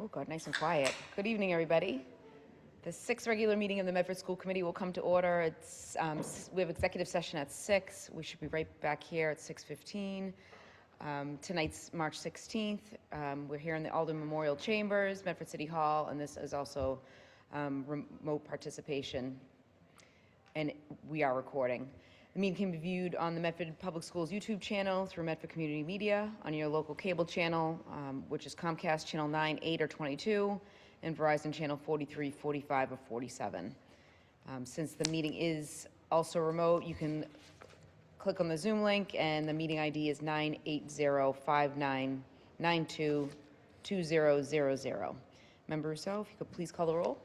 Oh God, nice and quiet. Good evening, everybody. The sixth regular meeting of the Medford School Committee will come to order. We have executive session at 6. We should be right back here at 6:15. Tonight's March 16th. We're here in the Alden Memorial Chambers, Medford City Hall, and this is also remote participation, and we are recording. The meeting can be viewed on the Medford Public Schools YouTube channel, through Medford Community Media, on your local cable channel, which is Comcast Channel 9, 8, or 22, and Verizon Channel 43, 45, or 47. Since the meeting is also remote, you can click on the Zoom link, and the meeting ID is 98059922000. Member Rousseau, if you could please call the roll.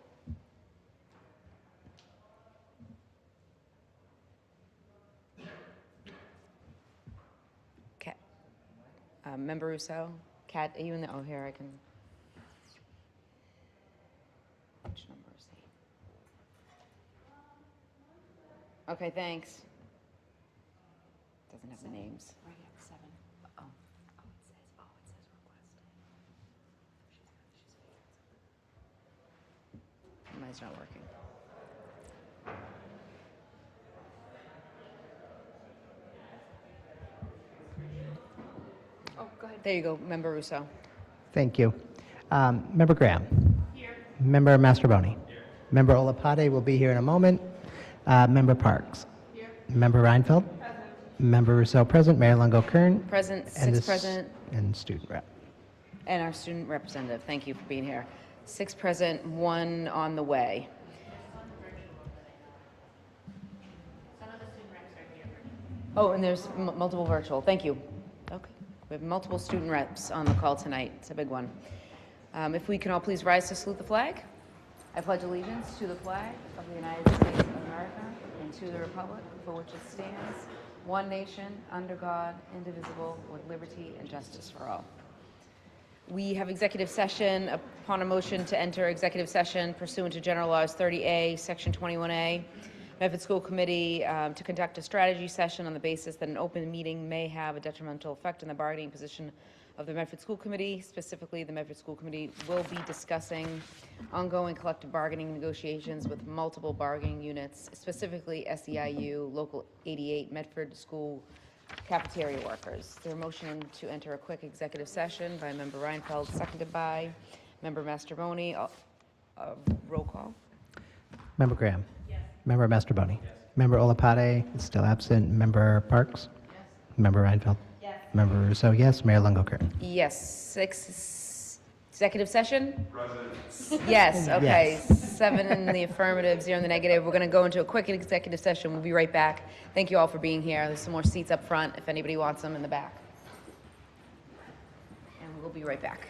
Member Rousseau, Kat, are you in the, oh, here, I can. Which number is he? Okay, thanks. Doesn't have the names. Right at 7. Oh. It says request. Mine's not working. Oh, go ahead. There you go, Member Rousseau. Thank you. Member Graham. Here. Member Mastroboni. Here. Member Olapade will be here in a moment. Member Parks. Here. Member Reinfeld. Present. Member Rousseau present. Mayor Longo-Kern. Present, And six present. And student rep. And our student representative, thank you for being here. 6 present, 1 on the way. Some of the student reps are here. Oh, and there's multiple virtual, thank you. Okay, we have multiple student reps on the call tonight, it's a big one. If we can all please rise to salute the flag. I pledge allegiance to the flag of the United States of America and to the republic for which it stands, one nation, under God, indivisible, with liberty and justice for all. We have executive session upon a motion to enter executive session pursuant to General Laws 30A, Section 21A. Medford School Committee to conduct a strategy session on the basis that an open meeting may have a detrimental effect on the bargaining position of the Medford School Committee. Specifically, the Medford School Committee will be discussing ongoing collective bargaining negotiations with multiple bargaining units, specifically SEIU, Local 88, Medford School cafeteria workers. Is there a motion to enter a quick executive session by Member Reinfeld, seconded by Member Mastroboni? Roll call. Member Graham. Yes. Member Mastroboni. Yes. Member Olapade is still absent. Member Parks. Yes. Member Reinfeld. Yes. Member Rousseau, yes. Mayor Longo-Kern. Yes. 6 executive session? Present. Yes, okay. Yes. 7 in the affirmative, 0 in the negative. We're going to go into a quick executive session. We'll be right back. Thank you all for being here. There's some more seats up front if anybody wants them in the back. And we'll be right back.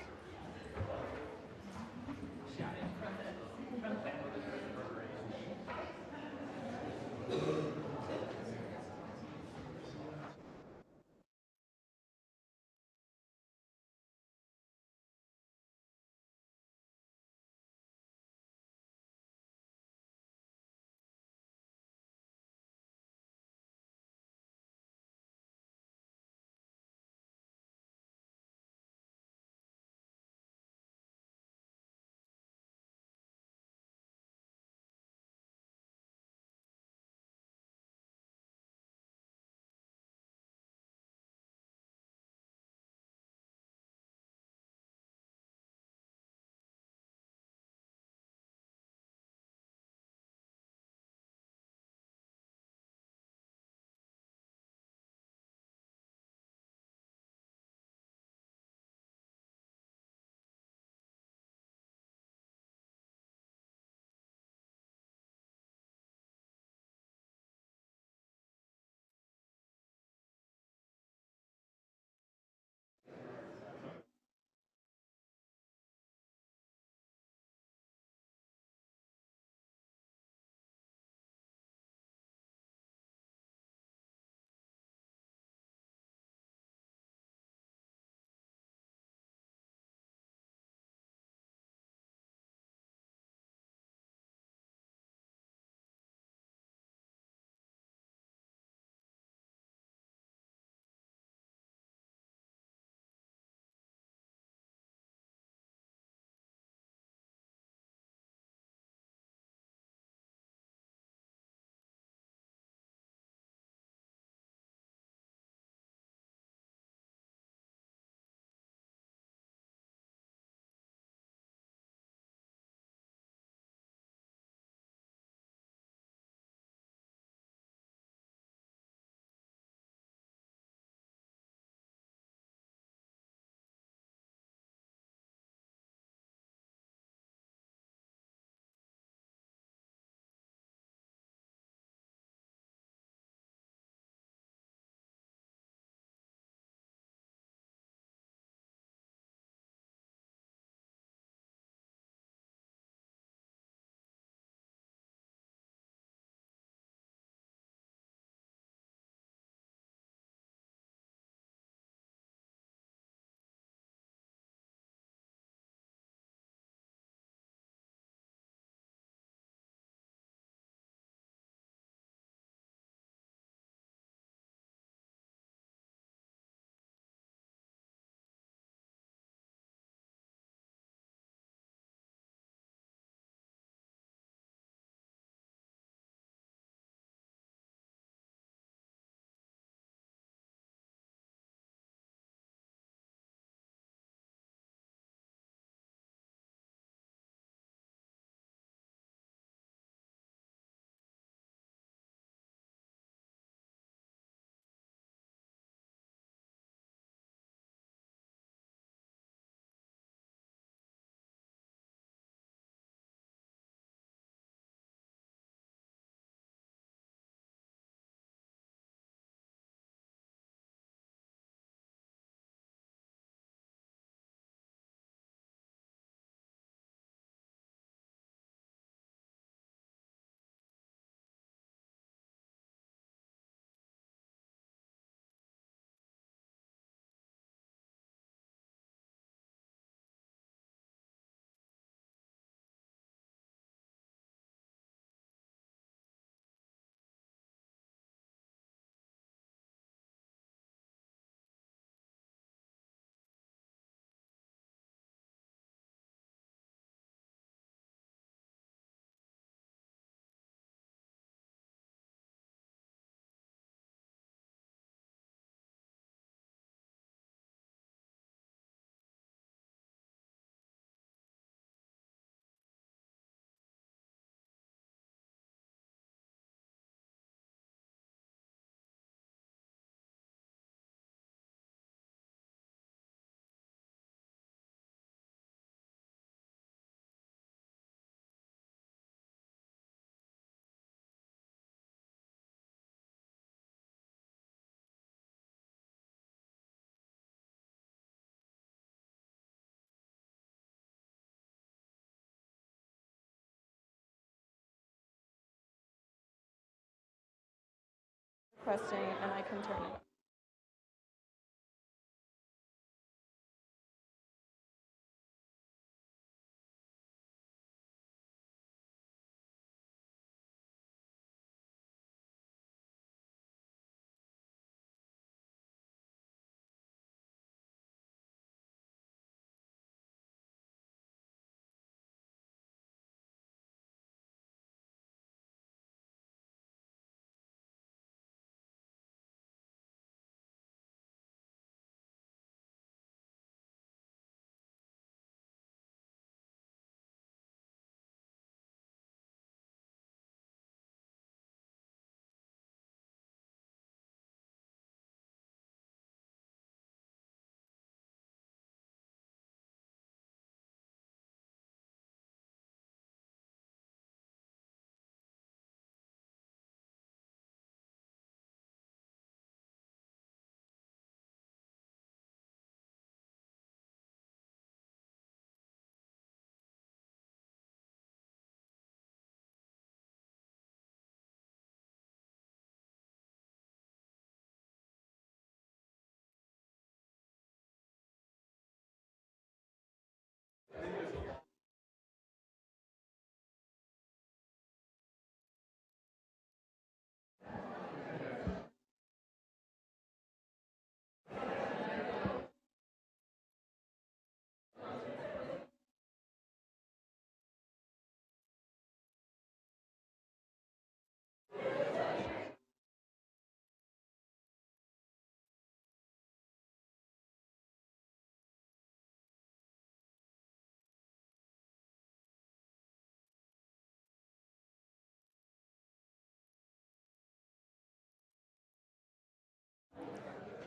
requesting, and I can turn it on.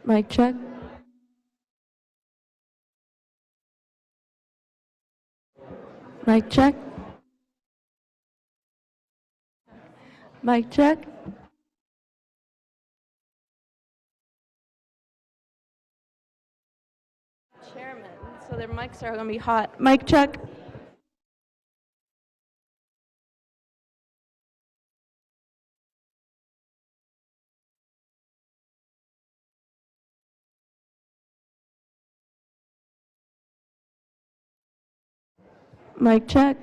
Mic check. Mic check. Mic check. Chairman, so their mics are going to be hot. Mic check. Mic check.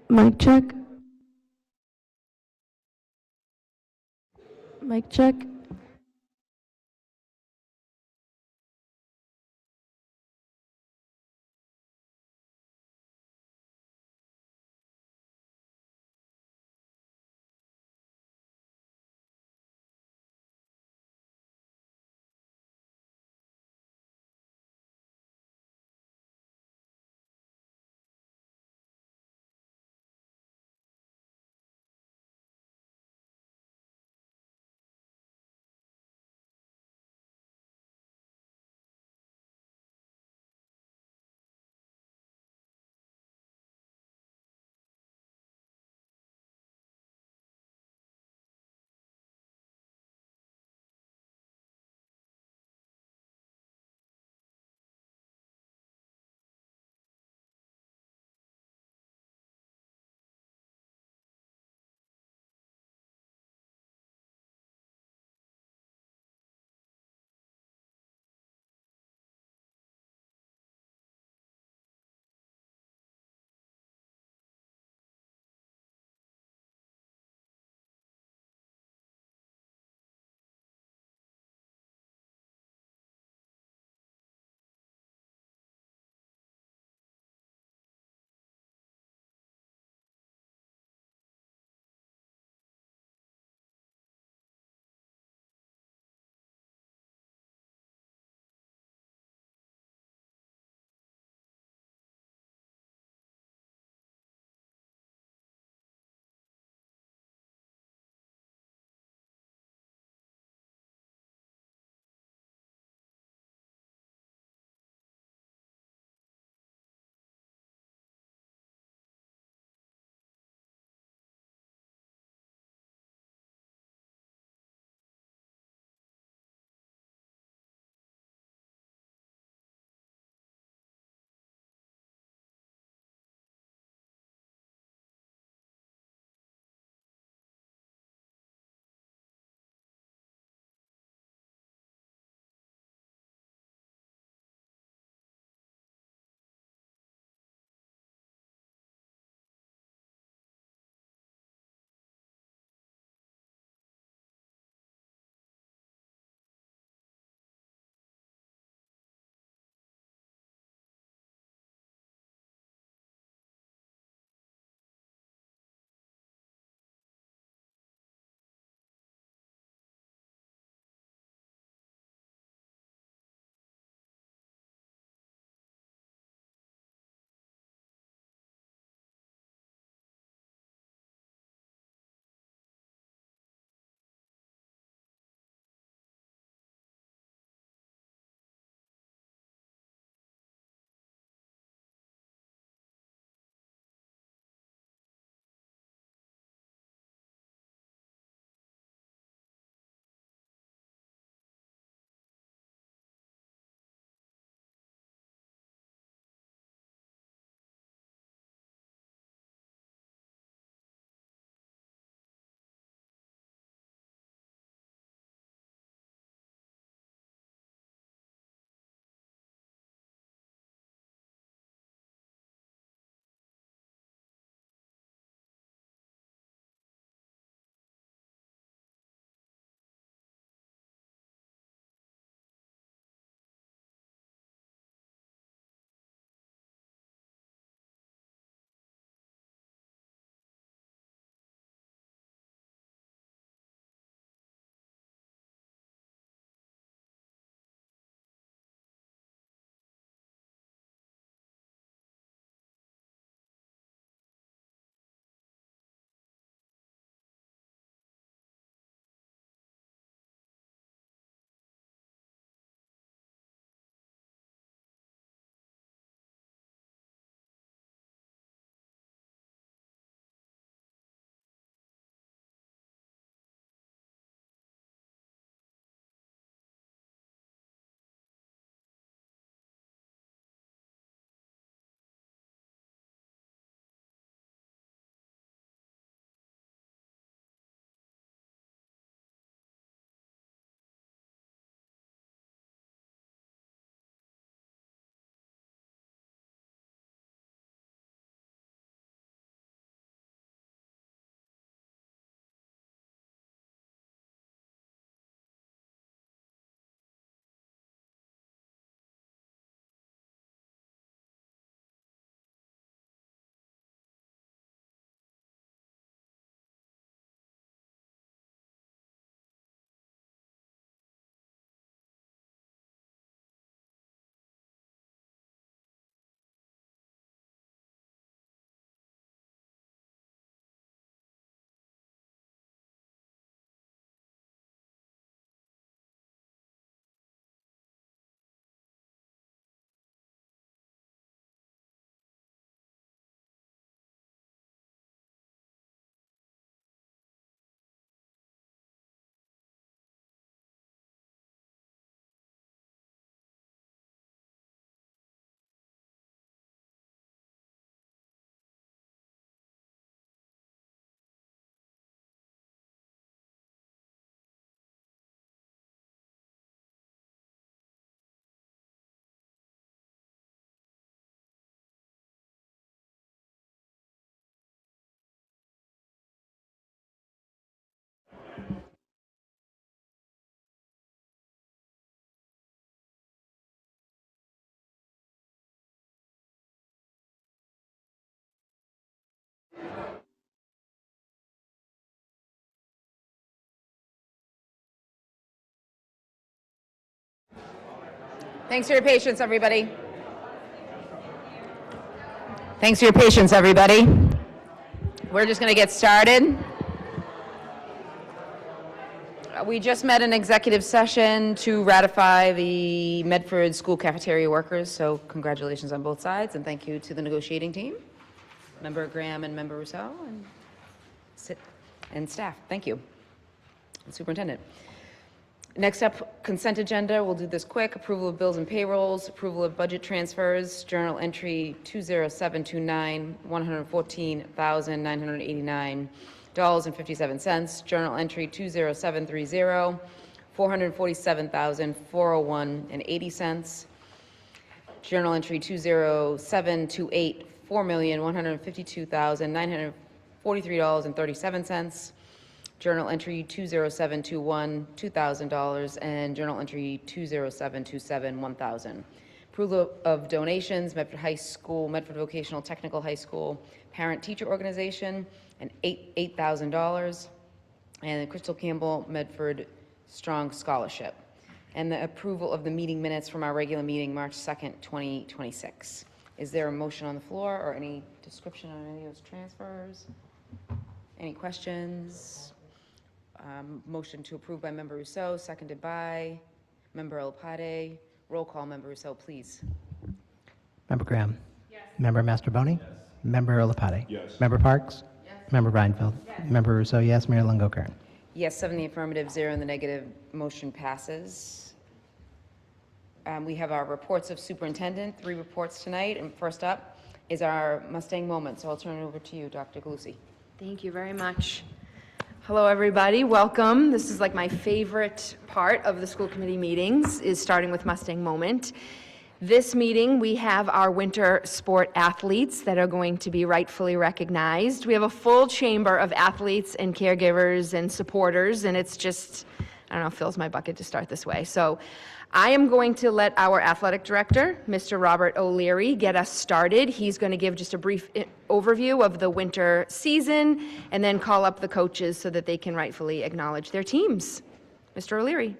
Mic check. Mic check. Thanks for your patience, everybody. Thanks for your patience, everybody. We're just going to get started. We just met in executive session to ratify the Medford School Cafeteria workers, so congratulations on both sides, and thank you to the negotiating team, Member Graham and Member Rousseau, and staff. Thank you. And Superintendent. Next up, consent agenda. We'll do this quick. Approval of bills and payrolls, approval of budget transfers, journal entry 20729, $114,989.57. Journal entry 20730, $447,401.80. Journal entry 20728, $4,152,943.37. Journal entry 20721, $2,000, and journal entry 20727, $1,000. Approval of donations, Medford High School, Medford Vocational Technical High School Parent Teacher Organization, and $8,000, and Crystal Campbell Medford Strong Scholarship. And the approval of the meeting minutes from our regular meeting, March 2nd, 2026. Is there a motion on the floor or any description on any of those transfers? Any questions? Motion to approve by Member Rousseau, seconded by Member Olapade. Roll call, Member Rousseau, please. Member Graham. Yes. Member Mastroboni. Yes. Member Olapade. Yes. Member Parks. Yes. Member Reinfeld. Yes. Member Rousseau, yes. Mayor Longo-Kern. Yes, 7 in the affirmative, 0 in the negative. Motion passes. We have our reports of superintendent, 3 reports tonight, and first up is our Mustang moment. So I'll turn it over to you, Dr. Galusi. Thank you very much. Hello, everybody. Welcome. This is like my favorite part of the school committee meetings, is starting with Mustang Moment. This meeting, we have our winter sport athletes that are going to be rightfully recognized. We have a full chamber of athletes and caregivers and supporters, and it's just, I don't know, fills my bucket to start this way. So I am going to let our athletic director, Mr. Robert O'Leary, get us started. He's going to give just a brief overview of the winter season and then call up the coaches so that they can rightfully acknowledge their teams. Mr. O'Leary.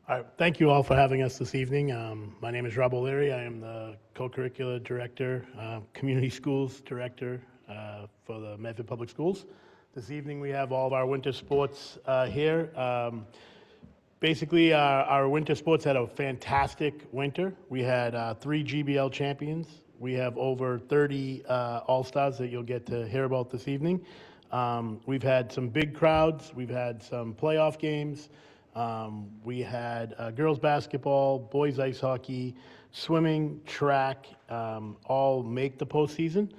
All right, thank you all for having us this evening. My name is Rob O'Leary. I am the co-curricular director, community schools director for the Medford Public Schools. This evening we have all of our winter sports here. Basically, our winter sports had a fantastic winter. We had 3 GBL champions. We have over 30 All-Stars that you'll get to hear about this evening. We've had some big crowds. We've had some playoff games. We had girls basketball, boys ice hockey, swimming, track, all make the postseason.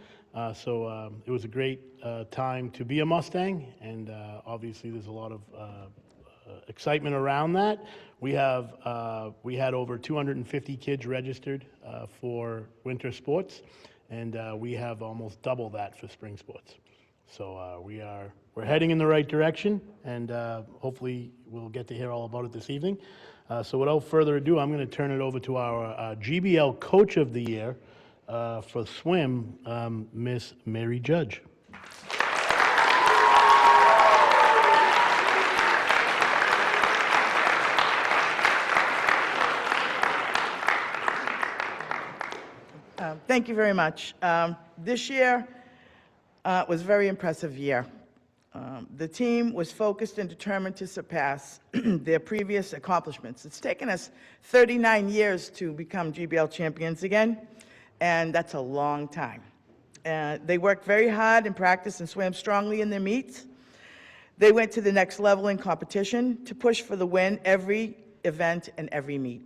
So it was a great time to be a Mustang, and obviously there's a lot of excitement around that. We had over 250 kids registered for winter sports, and we have almost double that for spring sports. So we're heading in the right direction, and hopefully we'll get to hear all about it this evening. So without further ado, I'm going to turn it over to our GBL Coach of the Year for swim, Miss Mary Judge. Thank you very much. This year was a very impressive year. The team was focused and determined to surpass their previous accomplishments. It's taken us 39 years to become GBL champions again, and that's a long time. They worked very hard in practice and swam strongly in their meets. They went to the next level in competition to push for the win every event and every meet.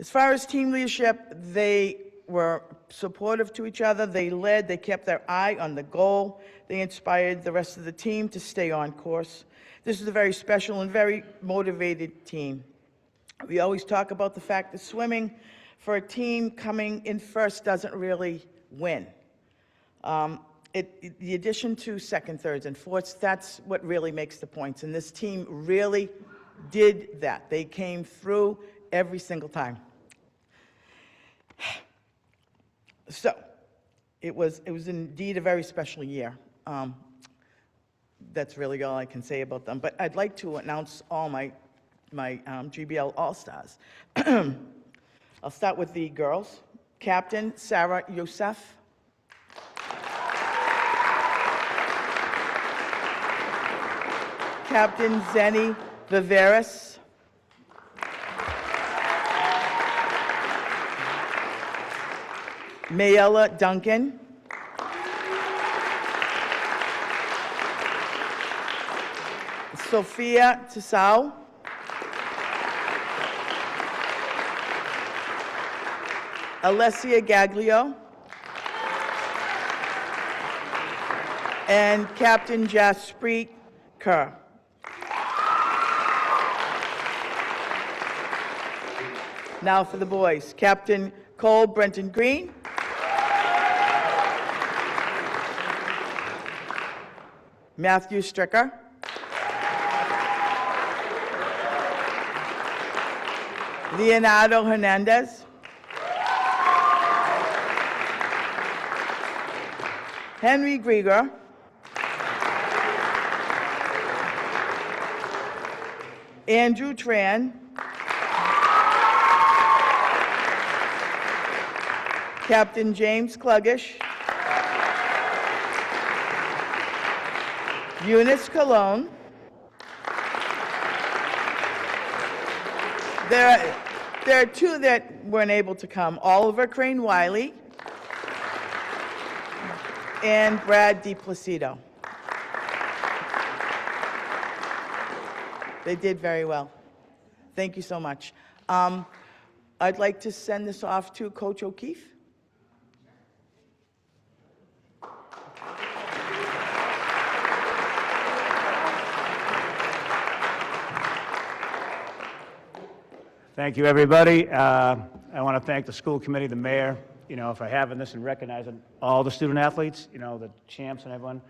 As far as team leadership, they were supportive to each other. They led, they kept their eye on the goal. They inspired the rest of the team to stay on course. This is a very special and very motivated team. We always talk about the fact that swimming for a team coming in first doesn't really win. The addition to second, thirds, and fourths, that's what really makes the points. And this team really did that. They came through every single time. So it was indeed a very special year. That's really all I can say about them. But I'd like to announce all my GBL All-Stars. I'll start with the girls. Captain Sarah Youssef. Captain Zenny Viveris. Mayella Duncan. Sophia Tisau. Alessia Gaglio. And Captain Jaspreet Kerr. Now for the boys. Captain Cole Brenton Green. Matthew Stricker. Leonardo Hernandez. Henry Grieger. Andrew Tran. Captain James Kluggish. Eunice Cologne. There are two that weren't able to come. Oliver Crane Wiley and Brad DiPlacido. They did very well. Thank you so much. I'd like to send this off to Coach O'Keefe. Thank you, everybody. I want to thank the school committee, the mayor, for having this and recognizing all the student athletes, the champs and everyone.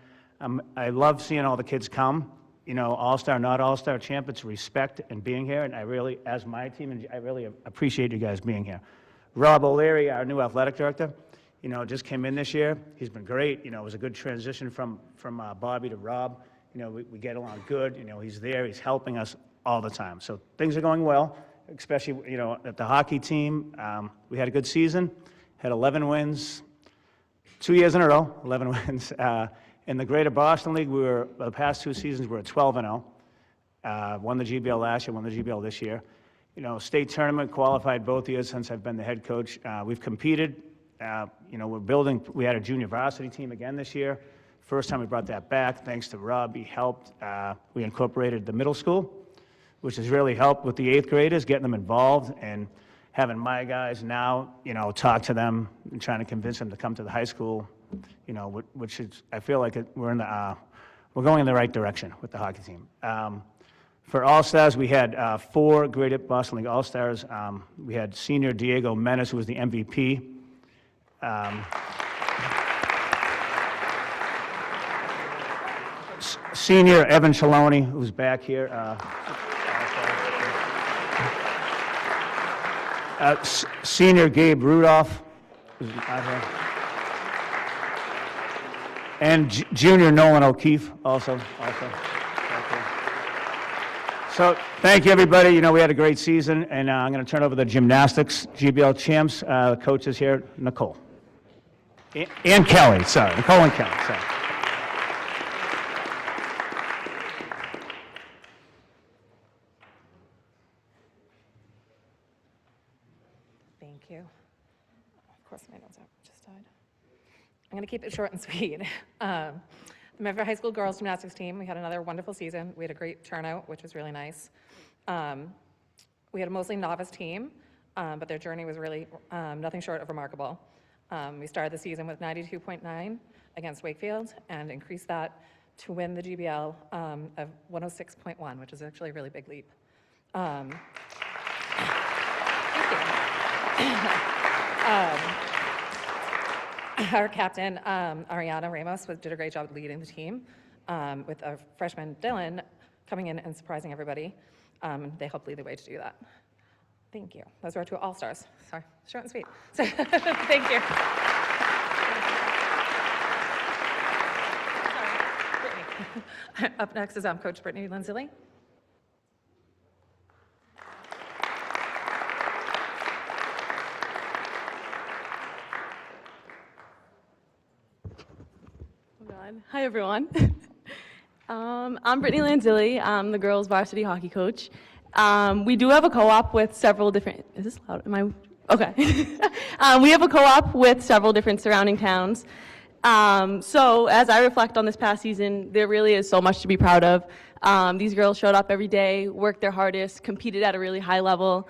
I love seeing all the kids come, all-star, not all-star champ. It's respect and being here, and I really, as my team, and I really appreciate you guys being here. Rob O'Leary, our new athletic director, just came in this year. He's been great. It was a good transition from Bobby to Rob. We get along good. He's there. He's helping us all the time. So things are going well. Especially, at the hockey team. We had a good season, had 11 wins, 2 years in a row, 11 wins. In the Greater Boston League, the past 2 seasons, we were 12-0. Won the GBL last year, won the GBL this year. State tournament, qualified both years since I've been the head coach. We've competed. We're building, we had a junior varsity team again this year. First time we brought that back, thanks to Rob, he helped. We incorporated the middle school, which has really helped with the 8th graders, getting them involved and having my guys now, talk to them and trying to convince them to come to the high school, which is, I feel like we're going in the right direction with the hockey team. For All-Stars, we had 4 Greater Boston League All-Stars. We had senior Diego Menace, who was the MVP. Senior Evan Chaloni, who's back here. Senior Gabe Rudolph, who's out here. And junior Nolan O'Keefe, also. So thank you, everybody. We had a great season, and I'm going to turn over the gymnastics GBL champs. The coaches here, Nicole. And Kelly, sorry. Nicole and Kelly, sorry. Thank you. Of course, my notes just died. I'm going to keep it short and sweet. The Medford High School girls gymnastics team, we had another wonderful season. We had a great turnout, which was really nice. We had a mostly novice team, but their journey was really nothing short of remarkable. We started the season with 92.9 against Wakefield and increased that to win the GBL of 106.1, which is actually a really big leap. Thank you. Our captain, Ariana Ramos, did a great job leading the team, with our freshman, Dylan, coming in and surprising everybody. They helped lead the way to do that. Thank you. Those were our 2 All-Stars. Sorry, short and sweet. So, thank you. Sorry, Brittany. Up next is Coach Brittany Lenzilli. Oh God. Hi, everyone. I'm Brittany Lanzilli. I'm the girls' varsity hockey coach. We do have a co-op with several different. Is this loud? Am I okay? We have a co-op with several different surrounding towns. So as I reflect on this past season, there really is so much to be proud of. These girls showed up every day, worked their hardest, competed at a really high level,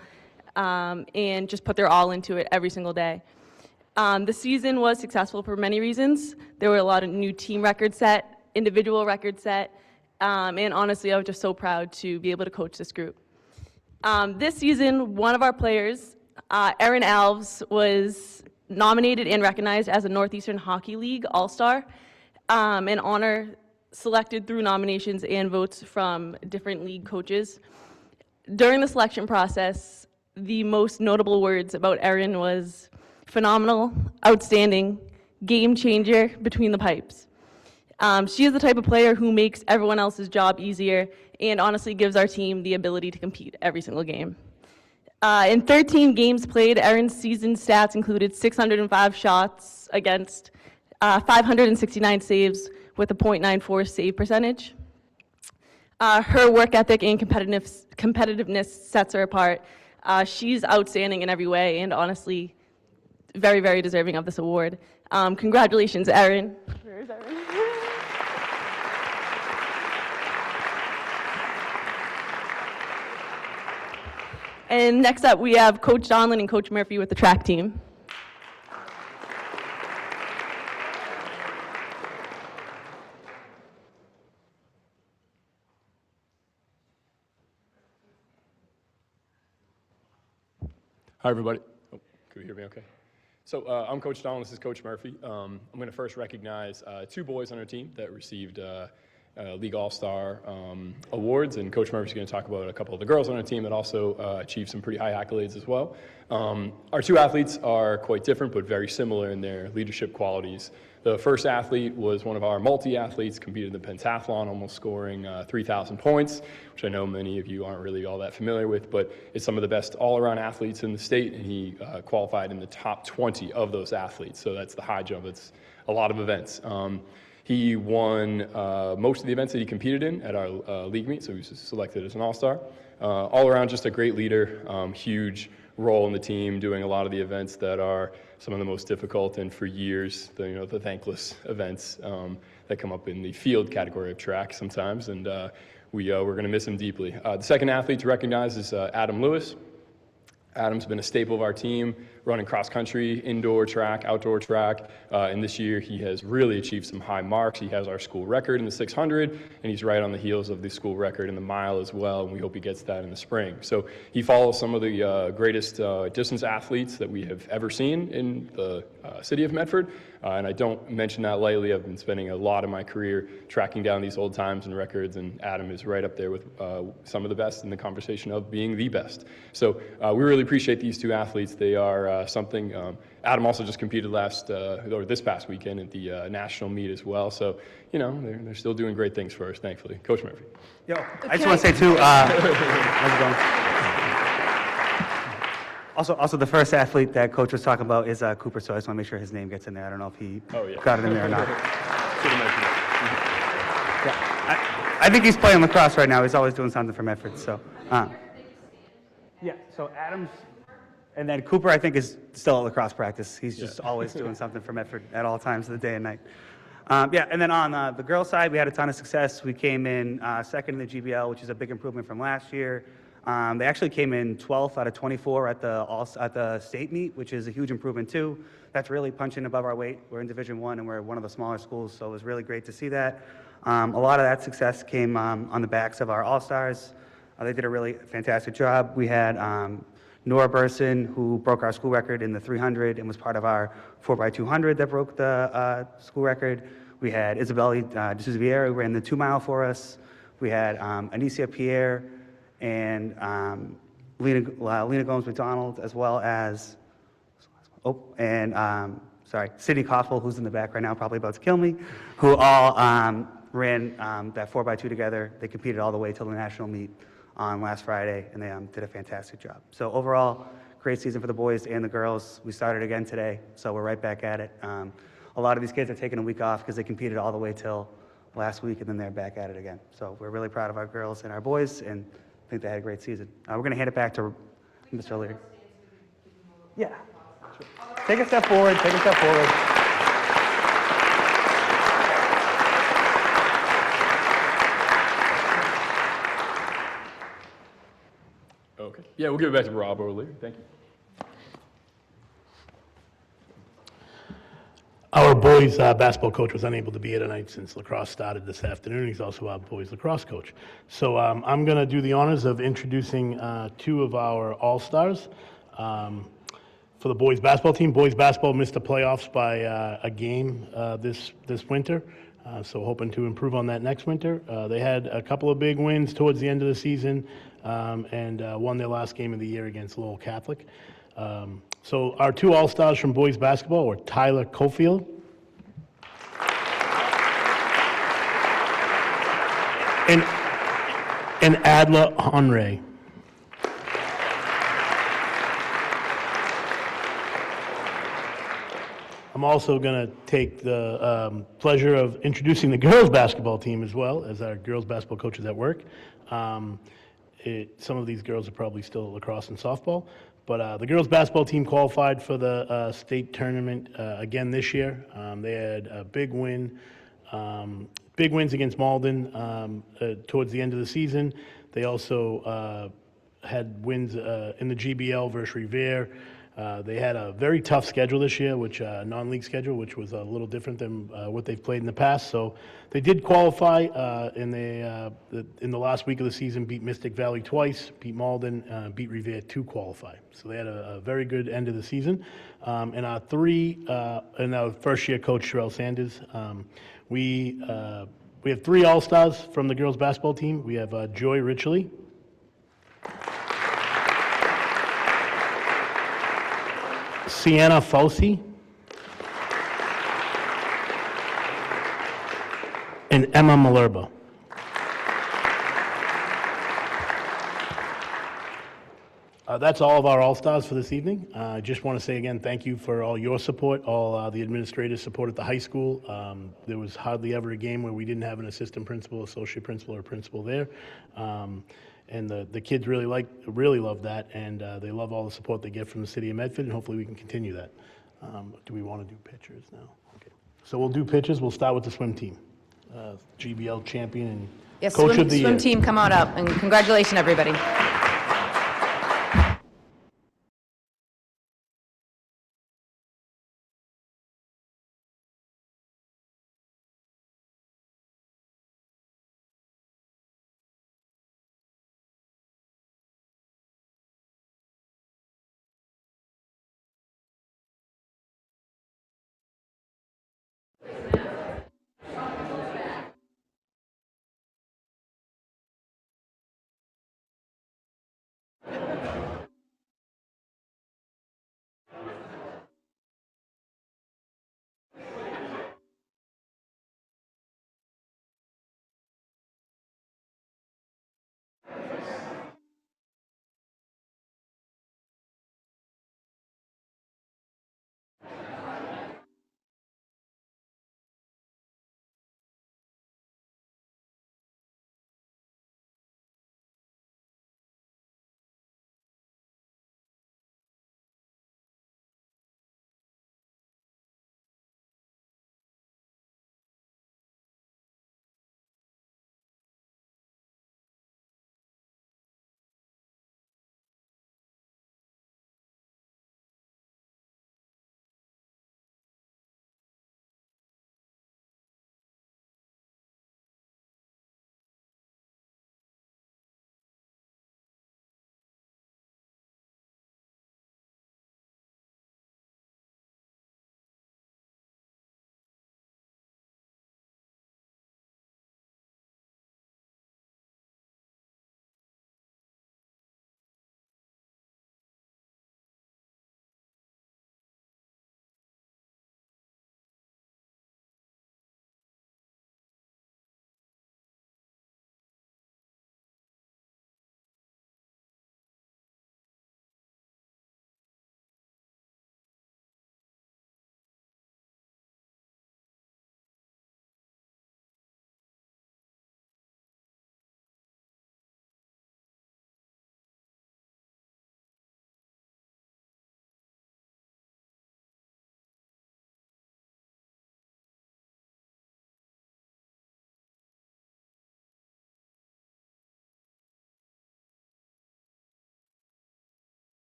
and just put their all into it every single day. The season was successful for many reasons. There were a lot of new team records set, individual records set, and honestly, I was just so proud to be able to coach this group. This season, one of our players, Erin Alves, was nominated and recognized as a Northeastern Hockey League All-Star, an honor selected through nominations and votes from different league coaches. During the selection process, the most notable words about Erin was phenomenal, outstanding, game changer between the pipes. She is the type of player who makes everyone else's job easier and honestly gives our team the ability to compete every single game. In 13 games played, Erin's season stats included 605 shots against 569 saves with a .94 save percentage. Her work ethic and competitiveness sets her apart. She's outstanding in every way and honestly very, very deserving of this award. Congratulations, Erin. Where is Erin? And next up, we have Coach Donlin and Coach Murphy with the track team. Hi, everybody. Oh, can you hear me okay? So I'm Coach Donald, this is Coach Murphy. I'm going to first recognize two boys on our team that received League All-Star awards, and Coach Murphy's going to talk about a couple of the girls on our team that also achieved some pretty high accolades as well. Our two athletes are quite different, but very similar in their leadership qualities. The first athlete was one of our multi-athletes, competed in the pentathlon, almost scoring 3,000 points, which I know many of you aren't really all that familiar with, but it's some of the best all-around athletes in the state, and he qualified in the top 20 of those athletes, so that's the high jump. It's a lot of events. He won most of the events that he competed in at our league meet, so he was selected as an all-star. All around, just a great leader, huge role in the team, doing a lot of the events that are some of the most difficult and for years, the thankless events that come up in the field category of track sometimes, and we're going to miss him deeply. The second athlete to recognize is Adam Lewis. Adam's been a staple of our team, running cross-country, indoor track, outdoor track, and this year he has really achieved some high marks. He has our school record in the 600, and he's right on the heels of the school record in the mile as well, and we hope he gets that in the spring. So he follows some of the greatest distance athletes that we have ever seen in the city of Medford, and I don't mention that lightly. I've been spending a lot of my career tracking down these old times and records, and Adam is right up there with some of the best in the conversation of being the best. So we really appreciate these two athletes. They are something. Adam also just competed this past weekend at the national meet as well. So, they're still doing great things for us, thankfully. Coach Murphy. Yo, I just want to say too, how's it going? Also, the first athlete that Coach was talking about is Cooper, so I just want to make sure his name gets in there. I don't know if he got it in there or not. Yeah, I think he's playing lacrosse right now. He's always doing something for Medford, so. Yeah, so Adams, and then Cooper, I think, is still at lacrosse practice. He's just always doing something for Medford at all times of the day and night. And then on the girls' side, we had a ton of success. We came in second in the GBL, which is a big improvement from last year. They actually came in 12th out of 24 at the state meet, which is a huge improvement too. That's really punching above our weight. We're in Division I, and we're one of the smaller schools, so it was really great to see that. A lot of that success came on the backs of our all-stars. They did a really fantastic job. We had Nora Burson, who broke our school record in the 300 and was part of our 4x200 that broke the school record. We had Isabelle de Souza, who ran the 2 mile for us. We had Anicia Pierre and Lena Gomes-McDonald, as well as, Sydney Koffel, who's in the back right now, probably about to kill me, who all ran that 4x2 together. They competed all the way till the national meet on last Friday, and they did a fantastic job. So overall, great season for the boys and the girls. We started again today, so we're right back at it. A lot of these kids are taking a week off because they competed all the way till last week, and then they're back at it again. So we're really proud of our girls and our boys, and I think they had a great season. We're going to hand it back to Mr. O'Leary. Yeah. Take a step forward, take a step forward. Okay. Yeah, we'll give it back to Rob O'Leary. Thank you. Our boys basketball coach was unable to be here tonight since lacrosse started this afternoon. He's also our boys lacrosse coach. So I'm going to do the honors of introducing two of our all-stars for the boys basketball team. Boys basketball missed the playoffs by a game this winter, so hoping to improve on that next winter. They had a couple of big wins towards the end of the season and won their last game of the year against Lowell Catholic. So our two all-stars from boys basketball were Tyler Cofield and Adler Honre. I'm also going to take the pleasure of introducing the girls basketball team as well, as our girls basketball coaches at work. Some of these girls are probably still at lacrosse and softball, but the girls basketball team qualified for the state tournament again this year. They had a big wins against Malden towards the end of the season. They also had wins in the GBL versus Revere. They had a very tough schedule this year, which non-league schedule, which was a little different than what they've played in the past. So they did qualify, and they in the last week of the season beat Mystic Valley twice, beat Malden, beat Revere to qualify. So they had a very good end of the season. And our first-year coach, Sherelle Sanders, we have three all-stars from the girls basketball team. We have Joy Richley, Sienna Fauci, and Emma Malerba. That's all of our all-stars for this evening. I just want to say again, thank you for all your support, all the administrative support at the high school. There was hardly ever a game where we didn't have an assistant principal, associate principal, or principal there. And the kids really love that, and they love all the support they get from the city of Medford, and hopefully we can continue that. Do we want to do pictures now? Okay. So we'll do pictures. We'll start with the swim team. GBL champion and Yes, coach of the year. swim team, come on up, and congratulations, everybody.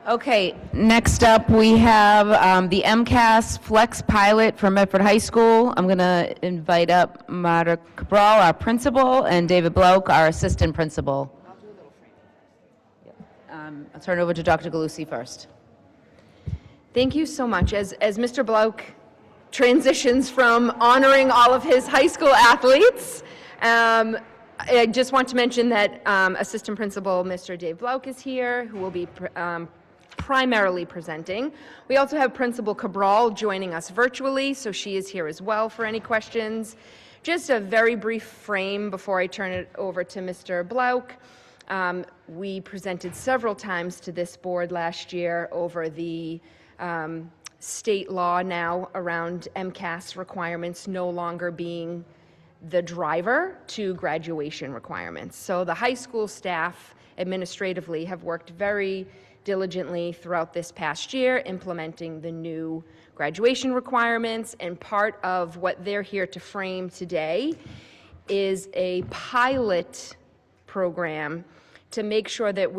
Okay, next up, we have the MCAS Flex Pilot from Medford High School. I'm going to invite up Mara Cabral, our principal, and David Bloke, our assistant principal. I'll turn it over to Dr. Galusi first. Thank you so much. As Mr. Bloke transitions from honoring all of his high school athletes, I just want to mention that Assistant Principal Mr. Dave Bloke is here, who will be primarily presenting. We also have Principal Cabral joining us virtually, so she is here as well for any questions. Just a very brief frame before I turn it over to Mr. Bloke. We presented several times to this board last year over the state law now around MCAS requirements no longer being the driver to graduation requirements. So the high school staff administratively have worked very diligently throughout this past year implementing the new graduation requirements, and part of what they're here to frame today is a pilot program to make sure that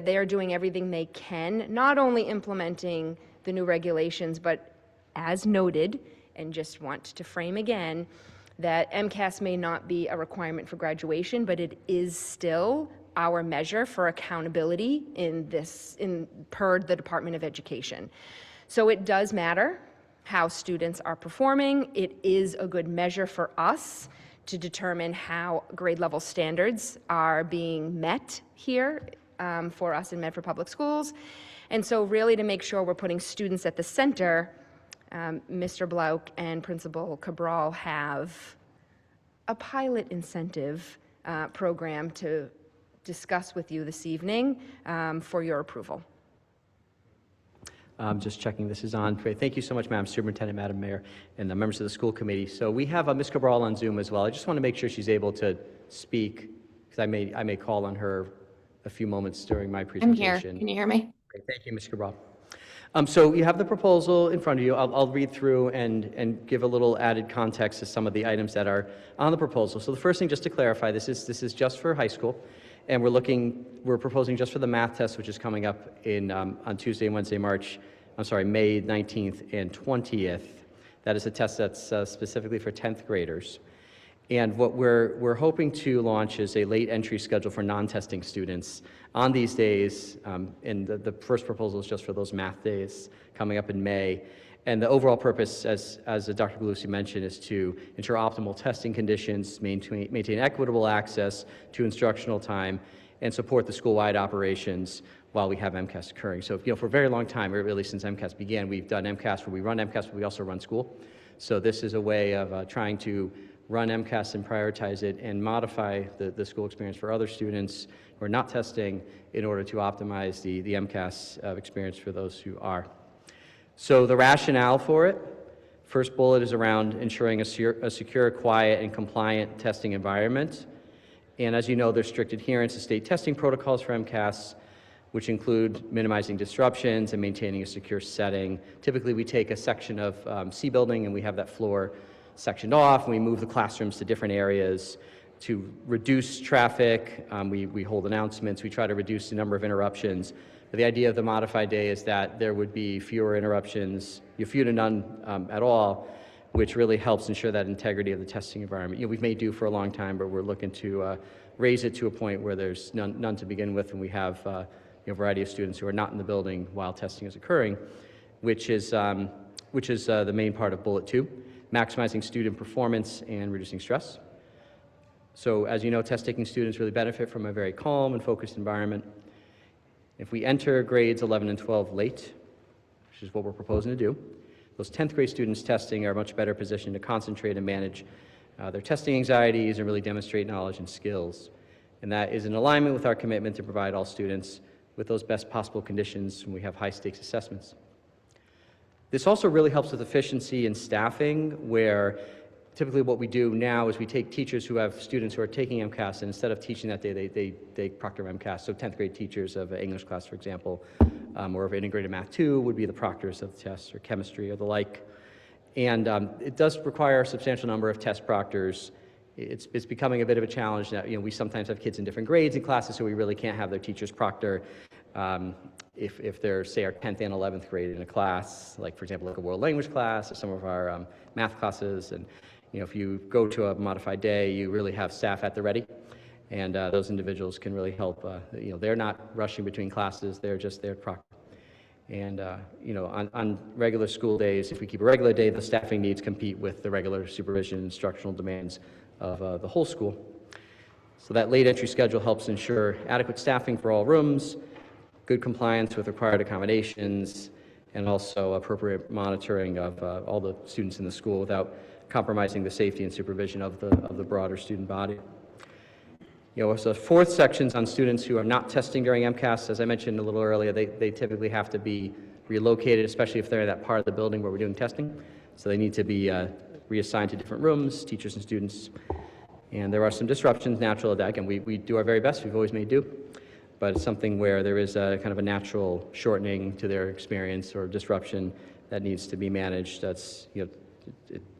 they are doing everything they can, not only implementing the new regulations, but as noted, and just want to frame again, that MCAS may not be a requirement for graduation, but it is still our measure for accountability per the Department of Education. So it does matter how students are performing. It is a good measure for us to determine how grade level standards are being met here for us in Medford Public Schools. And so really to make sure we're putting students at the center, Mr. Bloke and Principal Cabral have a pilot incentive program to discuss with you this evening for your approval. Just checking this is on. Thank you so much, Madam Superintendent, Madam Mayor, and the members of the school committee. So we have Ms. Cabral on Zoom as well. I just want to make sure she's able to speak, because I may call on her a few moments during my presentation. I'm here. Can you hear me? Great. Thank you, Ms. Cabral. So you have the proposal in front of you. I'll read through and give a little added context to some of the items that are on the proposal. So the first thing, just to clarify, this is just for high school, and we're proposing just for the math test, which is coming up on Tuesday and Wednesday, May 19th and 20th. That is a test that's specifically for 10th graders. And what we're hoping to launch is a late entry schedule for non-testing students on these days, and the first proposal is just for those math days coming up in May. And the overall purpose, as Dr. Galusi mentioned, is to ensure optimal testing conditions, maintain equitable access to instructional time, and support the school-wide operations while we have MCAS occurring. So, for a very long time, or really since MCAS began, we've done MCAS where we run MCAS, but we also run school. So this is a way of trying to run MCAS and prioritize it and modify the school experience for other students who are not testing in order to optimize the MCAS experience for those who are. So the rationale for it, first bullet is around ensuring a secure, quiet, and compliant testing environment. And as you know, there's strict adherence to state testing protocols for MCAS, which include minimizing disruptions and maintaining a secure setting. Typically, we take a section of C building and we have that floor sectioned off, and we move the classrooms to different areas to reduce traffic. We hold announcements. We try to reduce the number of interruptions. But the idea of the modified day is that there would be fewer interruptions, few to none at all, which really helps ensure that integrity of the testing environment. We've made do for a long time, but we're looking to raise it to a point where there's none to begin with, and we have a variety of students who are not in the building while testing is occurring, which is the main part of bullet 2, maximizing student performance and reducing stress. So as you know, test-taking students really benefit from a very calm and focused environment. If we enter grades 11 and 12 late, which is what we're proposing to do, those 10th grade students testing are much better positioned to concentrate and manage their testing anxieties and really demonstrate knowledge and skills. And that is in alignment with our commitment to provide all students with those best possible conditions when we have high-stakes assessments. This also really helps with efficiency and staffing, where typically what we do now is we take teachers who have students who are taking MCAS, and instead of teaching that day, they proctor MCAS. So 10th grade teachers of an English class, for example, or of integrated math 2 would be the proctors of the tests, or chemistry or the like. And it does require a substantial number of test proctors. It's becoming a bit of a challenge that, we sometimes have kids in different grades and classes, so we really can't have their teachers proctor. If they're, say, our 10th and 11th grade in a class, like, for example, like a world language class or some of our math classes, and, if you go to a modified day, you really have staff at the ready, and those individuals can really help. They're not rushing between classes, they're just there to proctor. And, on regular school days, if we keep a regular day, the staffing needs compete with the regular supervision and instructional demands of the whole school. So that late entry schedule helps ensure adequate staffing for all rooms, good compliance with required accommodations, and also appropriate monitoring of all the students in the school without compromising the safety and supervision of the broader student body. So fourth section's on students who are not testing during MCAS. As I mentioned a little earlier, they typically have to be relocated, especially if they're in that part of the building where we're doing testing. So they need to be reassigned to different rooms, teachers and students. And there are some disruptions natural to that. Again, we do our very best. We've always made do. But it's something where there is a kind of a natural shortening to their experience or disruption that needs to be managed. That's,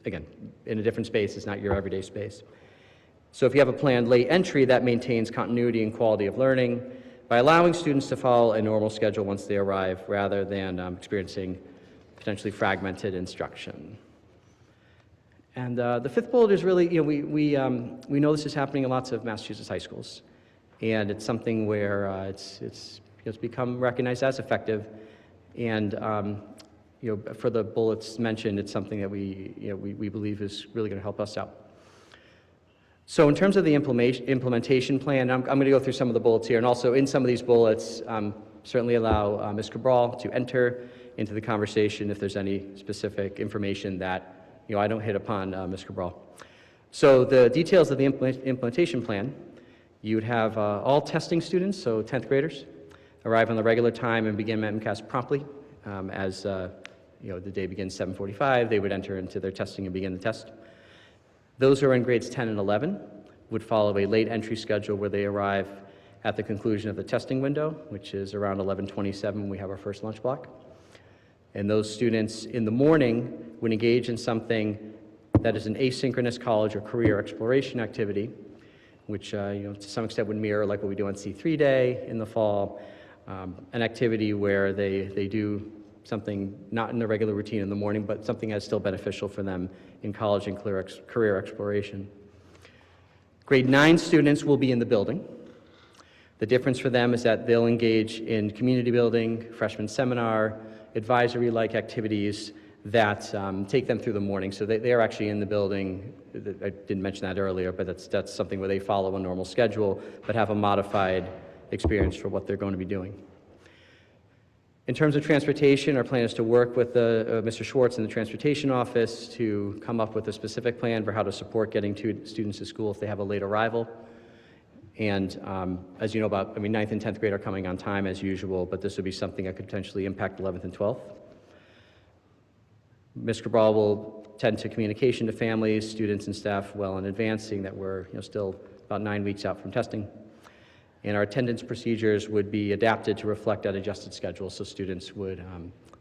again, in a different space. It's not your everyday space. So if you have a planned late entry, that maintains continuity and quality of learning by allowing students to follow a normal schedule once they arrive, rather than experiencing potentially fragmented instruction. And the fifth bullet is really, we know this is happening in lots of Massachusetts high schools, and it's something where it's become recognized as effective. And for the bullets mentioned, it's something that we believe is really going to help us out. So in terms of the implementation plan, I'm going to go through some of the bullets here, and also in some of these bullets, certainly allow Ms. Cabral to enter into the conversation if there's any specific information that I don't hit upon Ms. Cabral. So the details of the implementation plan, you would have all testing students, so 10th graders, arrive on the regular time and begin MCAS promptly. As the day begins 7:45, they would enter into their testing and begin the test. Those who are in grades 10 and 11 would follow a late entry schedule where they arrive at the conclusion of the testing window, which is around 11:27 when we have our first lunch block. And those students in the morning would engage in something that is an asynchronous college or career exploration activity, which to some extent would mirror like what we do on C3 Day in the fall, an activity where they do something not in the regular routine in the morning, but something that's still beneficial for them in college and career exploration. Grade 9 students will be in the building. The difference for them is that they'll engage in community building, freshman seminar, advisory-like activities that take them through the morning. So they are actually in the building. I didn't mention that earlier, but that's something where they follow a normal schedule, but have a modified experience for what they're going to be doing. In terms of transportation, our plan is to work with Mr. Schwartz in the transportation office to come up with a specific plan for how to support getting students to school if they have a late arrival. And as you know 9th and 10th grade are coming on time as usual, but this would be something that could potentially impact 11th and 12th. Ms. Cabral will tend to communication to families, students, and staff well in advance, seeing that we're still about 9 weeks out from testing. And our attendance procedures would be adapted to reflect that adjusted schedule, so students would,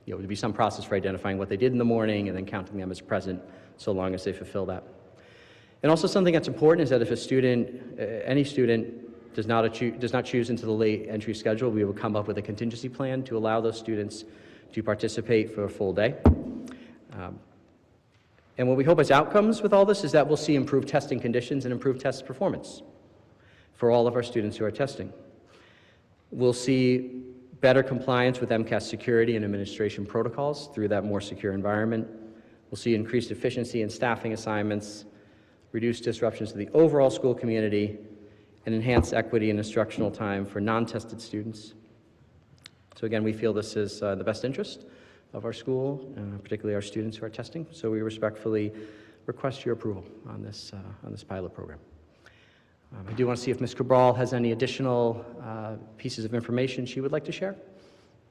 there'd be some process for identifying what they did in the morning and then counting them as present, so long as they fulfill that. And also something that's important is that if a student, any student, does not choose into the late entry schedule, we will come up with a contingency plan to allow those students to participate for a full day. And what we hope as outcomes with all this is that we'll see improved testing conditions and improved test performance for all of our students who are testing. We'll see better compliance with MCAS security and administration protocols through that more secure environment. We'll see increased efficiency in staffing assignments, reduced disruptions to the overall school community, and enhanced equity in instructional time for non-tested students. So again, we feel this is the best interest of our school, particularly our students who are testing. So we respectfully request your approval on this pilot program. I do want to see if Ms. Cabral has any additional pieces of information she would like to share.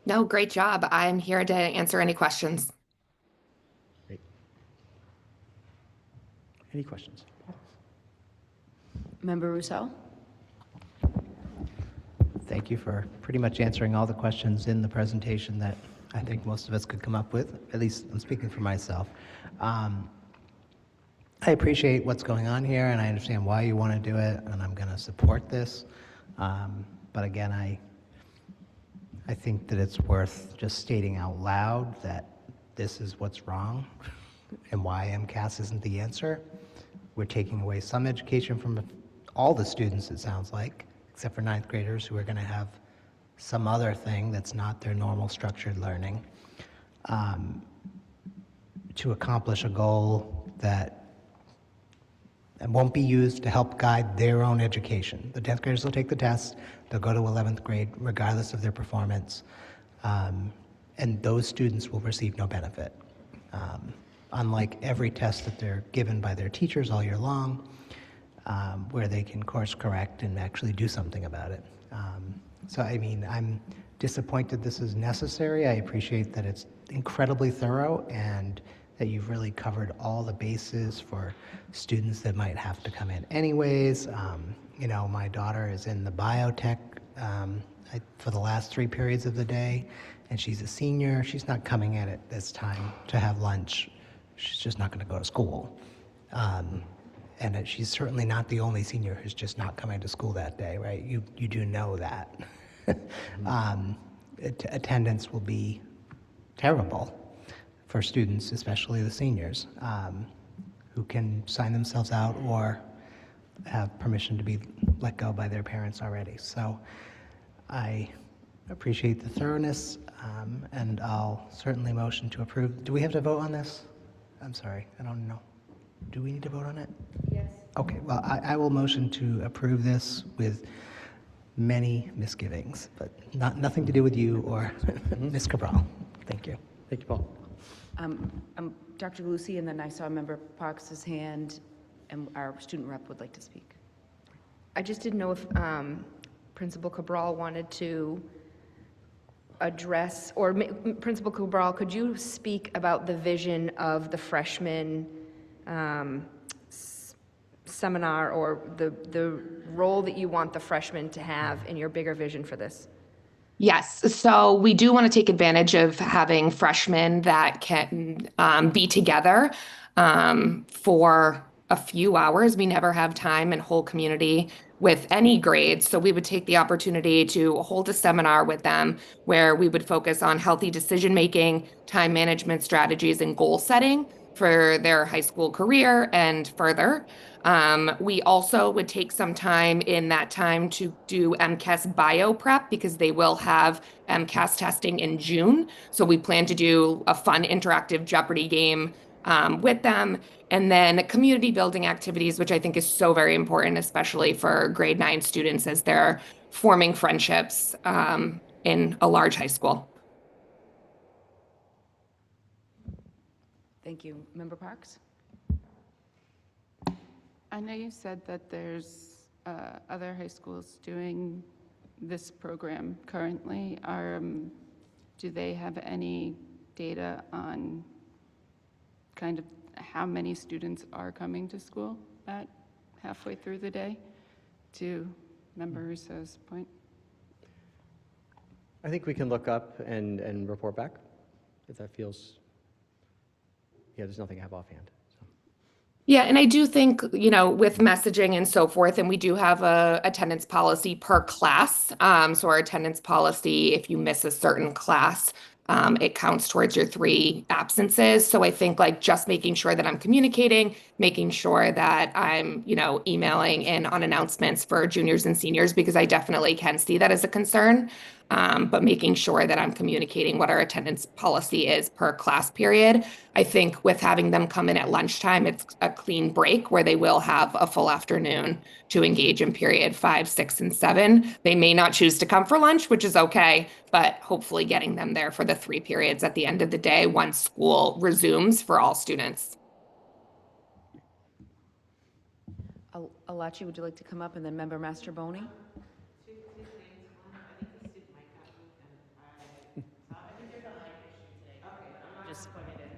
No, great job. I'm here to answer any questions. Great. Any questions? Member Rousseau? Thank you for pretty much answering all the questions in the presentation that I think most of us could come up with. At least I'm speaking for myself. I appreciate what's going on here, and I understand why you want to do it, and I'm going to support this. But again, I think that it's worth just stating out loud that this is what's wrong and why MCAS isn't the answer. We're taking away some education from all the students, it sounds like, except for ninth graders who are going to have some other thing that's not their normal structured learning, to accomplish a goal that won't be used to help guide their own education. The 10th graders will take the test, they'll go to 11th grade regardless of their performance, and those students will receive no benefit. Unlike every test that they're given by their teachers all year long, where they can course correct and actually do something about it. So I mean, I'm disappointed this is necessary. I appreciate that it's incredibly thorough and that you've really covered all the bases for students that might have to come in anyways. You know, my daughter is in the biotech for the last 3 periods of the day, and she's a senior. She's not coming in at this time to have lunch. She's just not going to go to school. And she's certainly not the only senior who's just not coming to school that day, right? You do know that. Attendance will be terrible for students, especially the seniors, who can sign themselves out or have permission to be let go by their parents already. So I appreciate the thoroughness, and I'll certainly motion to approve. Do we have to vote on this? I'm sorry, I don't know. Do we need to vote on it? Yes. Okay, well, I will motion to approve this with many misgivings, but nothing to do with you or Ms. Cabral. Thank you. Thank you, Paul. Dr. Lucy, and then I saw Member Parks' hand, and our student rep would like to speak. I just didn't know if Principal Cabral wanted to address, or Principal Cabral, could you speak about the vision of the freshman seminar, or the role that you want the freshmen to have in your bigger vision for this? Yes, so we do want to take advantage of having freshmen that can be together for a few hours. We never have time in whole community with any grades, so we would take the opportunity to hold a seminar with them where we would focus on healthy decision-making, time management strategies, and goal setting for their high school career and further. We also would take some time in that time to do MCAS bio prep, because they will have MCAS testing in June. So we plan to do a fun interactive Jeopardy game with them. And then community building activities, which I think is so very important, especially for grade 9 students as they're forming friendships in a large high school. Thank you. Member Parks? I know you said that there's other high schools doing this program currently. Do they have any data on kind of how many students are coming to school at halfway through the day, to Member Russo's point? I think we can look up and report back, if that feels, yeah, there's nothing I have offhand. Yeah, and I do think, you know, with messaging and so forth, and we do have a attendance policy per class. So our attendance policy, if you miss a certain class, it counts towards your 3 absences. So I think like just making sure that I'm communicating, making sure that I'm, you know, emailing in on announcements for juniors and seniors, because I definitely can see that as a concern. But making sure that I'm communicating what our attendance policy is per class period. I think with having them come in at lunchtime, it's a clean break where they will have a full afternoon to engage in period 5, 6, and 7. They may not choose to come for lunch, which is okay, but hopefully getting them there for the 3 periods at the end of the day once school resumes for all students. Alachi, would you like to come up, and then Member Mastroboni?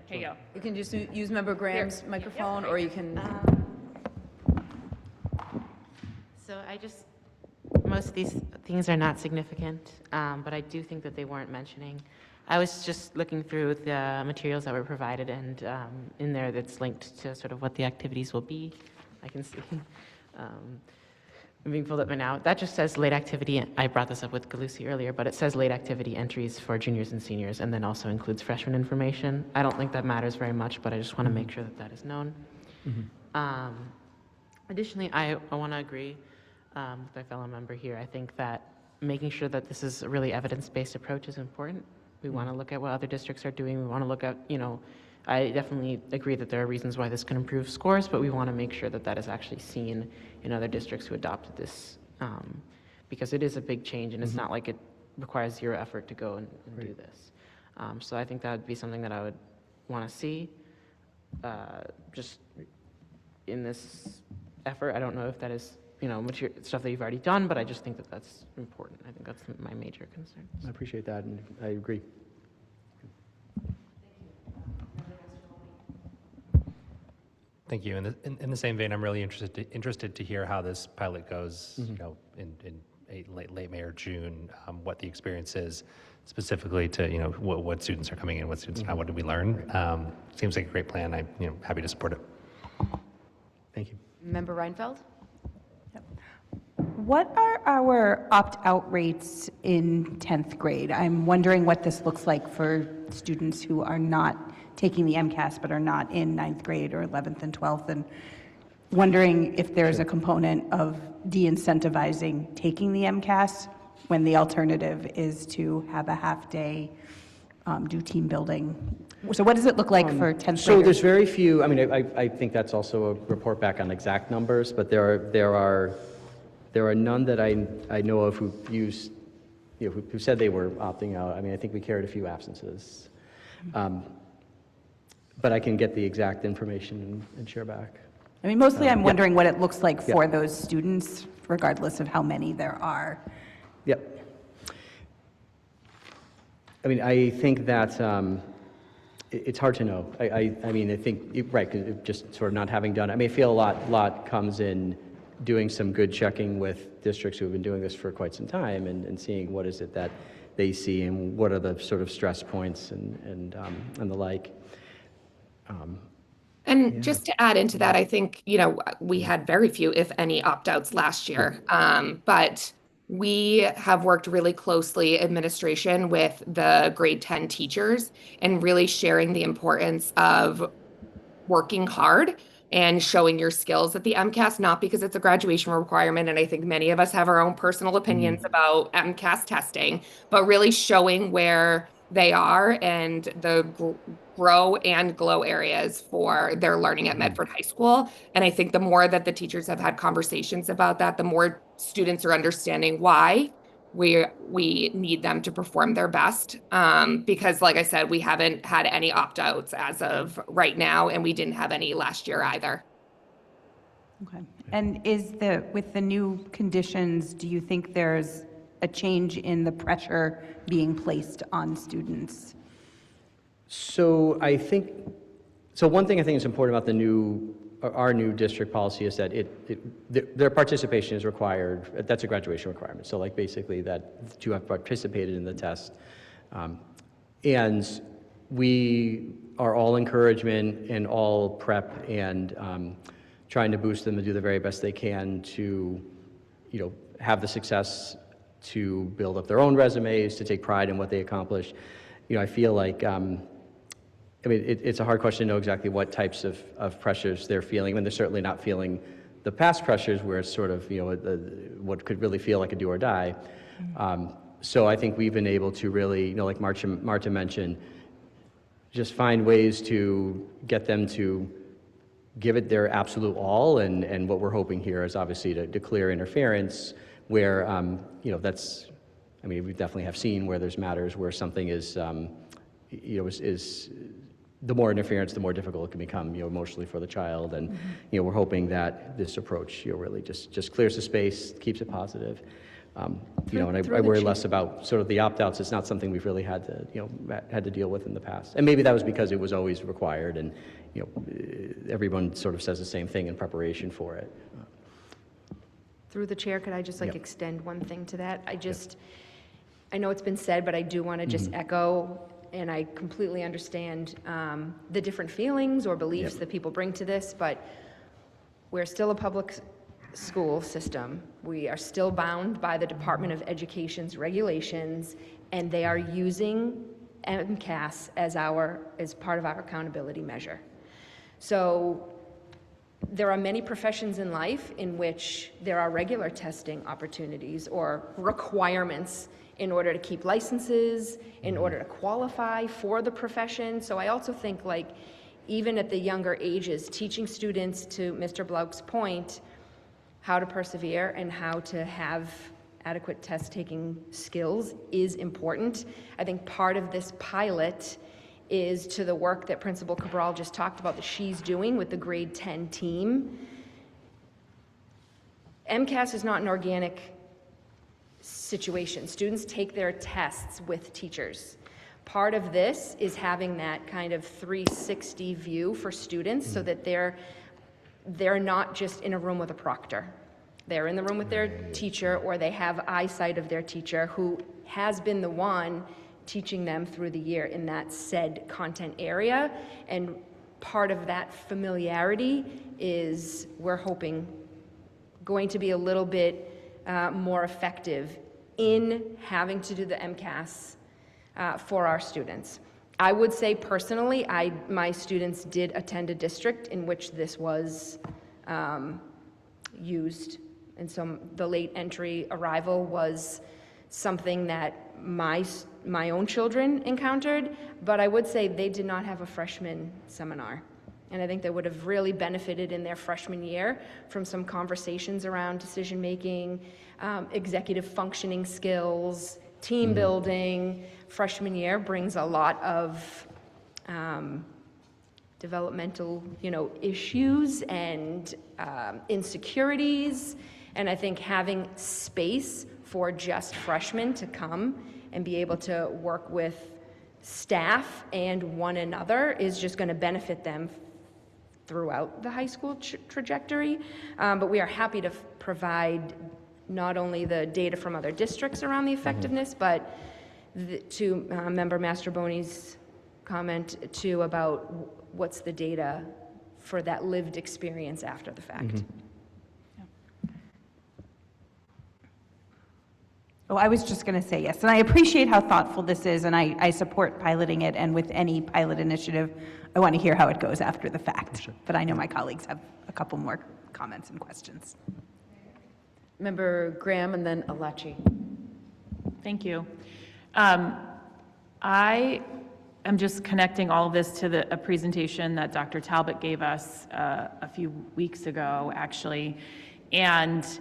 Here you go. You can just use Member Graham's microphone, or you can... So most of these things are not significant, but I do think that they warrant mentioning. I was just looking through the materials that were provided, and in there that's linked to sort of what the activities will be. I can see. I'm being pulled up right now. That just says late activity. I brought this up with Galusi earlier, but it says late activity entries for juniors and seniors, and then also includes freshman information. I don't think that matters very much, but I just want to make sure that that is known. Additionally, I want to agree with my fellow member here. I think that making sure that this is a really evidence-based approach is important. We want to look at what other districts are doing. We want to look at, I definitely agree that there are reasons why this can improve scores, but we want to make sure that that is actually seen in other districts who adopted this, because it is a big change, and it's not like it requires zero effort to go and do this. So I think that would be something that I would want to see just in this effort. I don't know if that is, stuff that you've already done, but I just think that that's important. I think that's my major concern. I appreciate that, and I agree. Thank you. In the same vein, I'm really interested to hear how this pilot goes, in late May or June, what the experience is specifically to, what students are coming in, what students not, what did we learn? Seems like a great plan. I'm, happy to support it. Thank you. Member Reinfeld? What are our opt-out rates in 10th grade? I'm wondering what this looks like for students who are not taking the MCAS but are not in 9th grade or 11th and 12th, and wondering if there's a component of de-incentivizing taking the MCAS when the alternative is to have a half-day, do team building. So what does it look like for 10th graders? So there's very few, I think that's also a report back on exact numbers, but there are none that I know of who used, who said they were opting out. I think we carried a few absences. But I can get the exact information and share back. Mostly I'm wondering what it looks like for those students, regardless of how many there are. Yep. I think that it's hard to know. I think, right, 'cause just sort of not having done it. I feel a lot comes in doing some good checking with districts who have been doing this for quite some time and seeing what is it that they see and what are the sort of stress points and the like. And just to add into that, I think, we had very few, if any, opt-outs last year. But we have worked really closely, administration, with the grade 10 teachers and really sharing the importance of working hard and showing your skills at the MCAS, not because it's a graduation requirement, and I think many of us have our own personal opinions about MCAS testing, but really showing where they are and the grow and glow areas for their learning at Medford High School. And I think the more that the teachers have had conversations about that, the more students are understanding why we need them to perform their best. Because like I said, we haven't had any opt-outs as of right now, and we didn't have any last year either. Okay. And with the new conditions, do you think there's a change in the pressure being placed on students? So one thing I think is important about our new district policy is that their participation is required. That's a graduation requirement. So basically that to have participated in the test. And we are all encouragement and all prep and trying to boost them to do the very best they can to, have the success to build up their own resumes, to take pride in what they accomplish. I feel like, it's a hard question to know exactly what types of pressures they're feeling. They're certainly not feeling the past pressures where it's sort of, what could really feel like a do or die. So I think we've been able to really, like Marta mentioned, just find ways to get them to give it their absolute all. And what we're hoping here is obviously to clear interference where, that's, we definitely have seen where there's matters where something is, is the more interference, the more difficult it can become, emotionally for the child. And, we're hoping that this approach, really just clears the space, keeps it positive. And I worry less about sort of the opt-outs. It's not something we've really had to deal with in the past. And maybe that was because it was always required and, everyone sort of says the same thing in preparation for it. Through the chair, could I just extend one thing to that? I know it's been said, but I do want to just echo, and I completely understand the different feelings or beliefs that people bring to this, but we're still a public school system. We are still bound by the Department of Education's regulations, and they are using MCAS as part of our accountability measure. So there are many professions in life in which there are regular testing opportunities or requirements in order to keep licenses, in order to qualify for the profession. So I also think, like, even at the younger ages, teaching students, to Mr. Blauk's point, how to persevere and how to have adequate test-taking skills is important. I think part of this pilot is to the work that Principal Cabral just talked about that she's doing with the grade 10 team. MCAS is not an organic situation. Students take their tests with teachers. Part of this is having that kind of 360 view for students so that they're not just in a room with a proctor. They're in the room with their teacher, or they have eyesight of their teacher who has been the one teaching them through the year in that said content area. And part of that familiarity is, we're hoping, going to be a little bit more effective in having to do the MCAS for our students. I would say personally, my students did attend a district in which this was used. And so the late entry arrival was something that my own children encountered, but I would say they did not have a freshman seminar. And I think they would have really benefited in their freshman year from some conversations around decision-making, executive functioning skills, team building. Freshman year brings a lot of developmental, issues and insecurities. And I think having space for just freshmen to come and be able to work with staff and one another is just going to benefit them throughout the high school trajectory. But we are happy to provide not only the data from other districts around the effectiveness, but to Member Mastroboni's comment too about what's the data for that lived experience after the fact. Oh, I was just going to say yes, and I appreciate how thoughtful this is, and I support piloting it, and with any pilot initiative, I want to hear how it goes after the fact. Sure. But I know my colleagues have a couple more comments and questions. Member Graham and then Alachi. Thank you. I am just connecting all of this to a presentation that Dr. Talbot gave us a few weeks ago, actually, and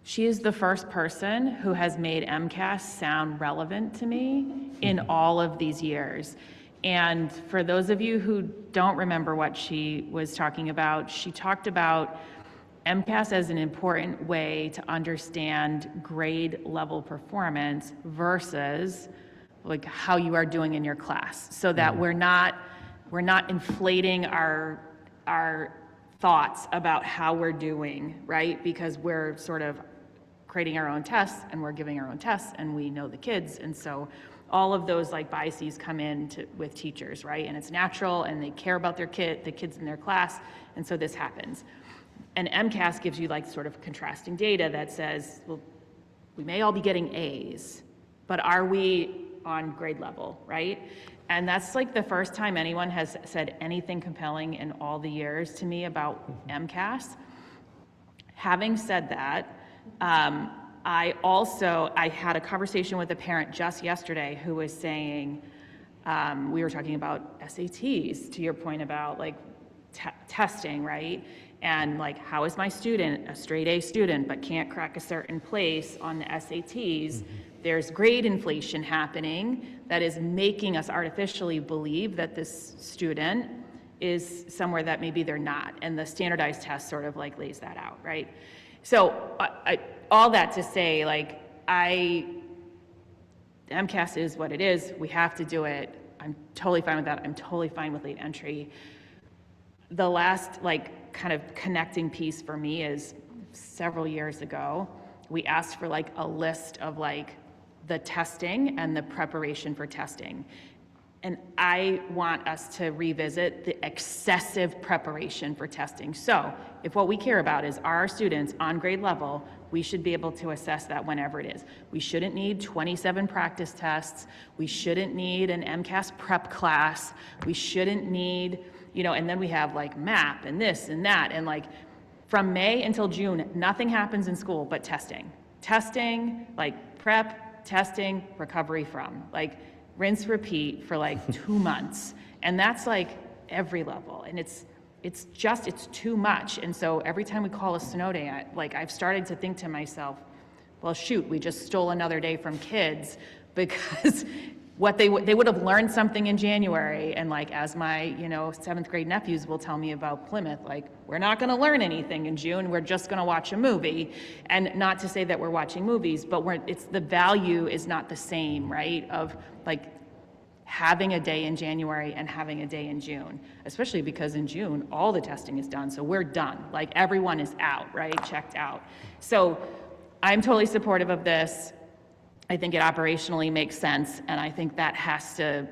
she is the first person who has made MCAS sound relevant to me in all of these years. And for those of you who don't remember what she was talking about, she talked about MCAS as an important way to understand grade level performance versus like how you are doing in your class, so that we're not inflating our thoughts about how we're doing, right? Because we're sort of creating our own tests and we're giving our own tests and we know the kids, and so all of those like biases come in with teachers, right? And it's natural, and they care about the kids in their class, and so this happens. And MCAS gives you like sort of contrasting data that says, well, we may all be getting A's, but are we on grade level, right? And that's like the first time anyone has said anything compelling in all the years to me about MCAS. Having said that, I had a conversation with a parent just yesterday who was saying, we were talking about SATs, to your point about like testing, right? And like, how is my student a straight A student but can't crack a certain place on the SATs? There's grade inflation happening that is making us artificially believe that this student is somewhere that maybe they're not, and the standardized test sort of like lays that out, right? So all that to say, like, MCAS is what it is. We have to do it. I'm totally fine with that. I'm totally fine with late entry. The last like kind of connecting piece for me is several years ago, we asked for like a list of like the testing and the preparation for testing. And I want us to revisit the excessive preparation for testing. So if what we care about is our students on grade level, we should be able to assess that whenever it is. We shouldn't need 27 practice tests. We shouldn't need an MCAS prep class. We shouldn't need, and then we have like MAP and this and that. And like from May until June, nothing happens in school but testing. Testing, like prep, testing, recovery from. Like rinse, repeat for like 2 months. And that's like every level. And it's too much. And so every time we call a snow day, I've started to think to myself, well, shoot, we just stole another day from kids, because what they would have learned something in January. And like, as my, 7th grade nephews will tell me about Plymouth, like, we're not gonna learn anything in June, we're just gonna watch a movie. And not to say that we're watching movies, but the value is not the same, right? Of like, having a day in January and having a day in June, especially because in June, all the testing is done. So we're done. Like everyone is out, right? Checked out. So I'm totally supportive of this. I think it operationally makes sense. And I think that has to,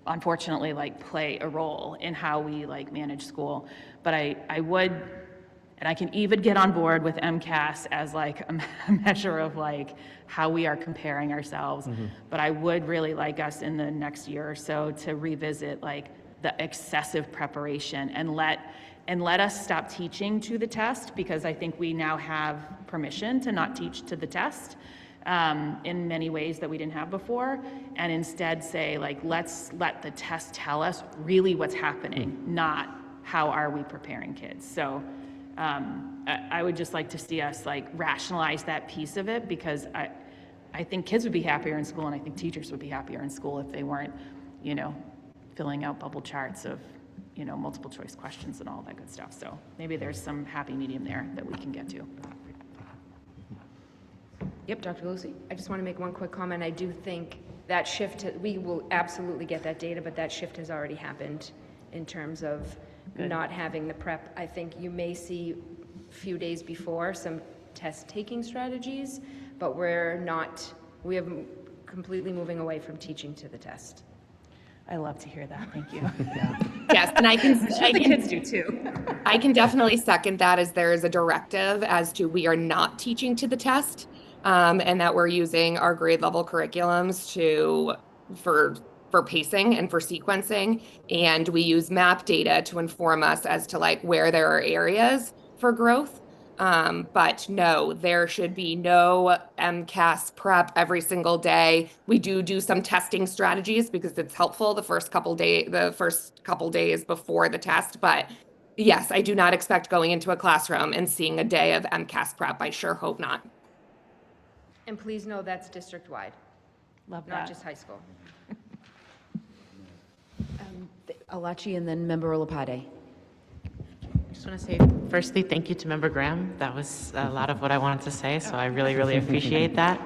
unfortunately, like play a role in how we like manage school. But I would, and I can even get on board with MCAS as like a measure of like how we are comparing ourselves. But I would really like us in the next year or so to revisit like the excessive preparation and let us stop teaching to the test, because I think we now have permission to not teach to the test in many ways that we didn't have before, and instead say like, let's let the test tell us really what's happening, not how are we preparing kids. So I would just like to see us like rationalize that piece of it, because I think kids would be happier in school, and I think teachers would be happier in school if they weren't, filling out bubble charts of, multiple choice questions and all that good stuff. So maybe there's some happy medium there that we can get to. Yep, Dr. Lucy. I just want to make one quick comment. I do think that shift, we will absolutely get that data, but that shift has already happened in terms of not having the prep. I think you may see a few days before some test-taking strategies, but we have completely moving away from teaching to the test. I love to hear that. Thank you. Yes, and the kids do too. I can definitely second that, as there is a directive as to we are not teaching to the test, and that we're using our grade level curriculums for pacing and for sequencing. And we use MAP data to inform us as to like where there are areas for growth. But no, there should be no MCAS prep every single day. We do some testing strategies because it's helpful the first couple days before the test. But yes, I do not expect going into a classroom and seeing a day of MCAS prep. I sure hope not. And please know that's district-wide. Love that. Not just high school. Alachi and then Member Olapade. Just want to say, firstly, thank you to Member Graham. That was a lot of what I wanted to say, so I really, really appreciate that.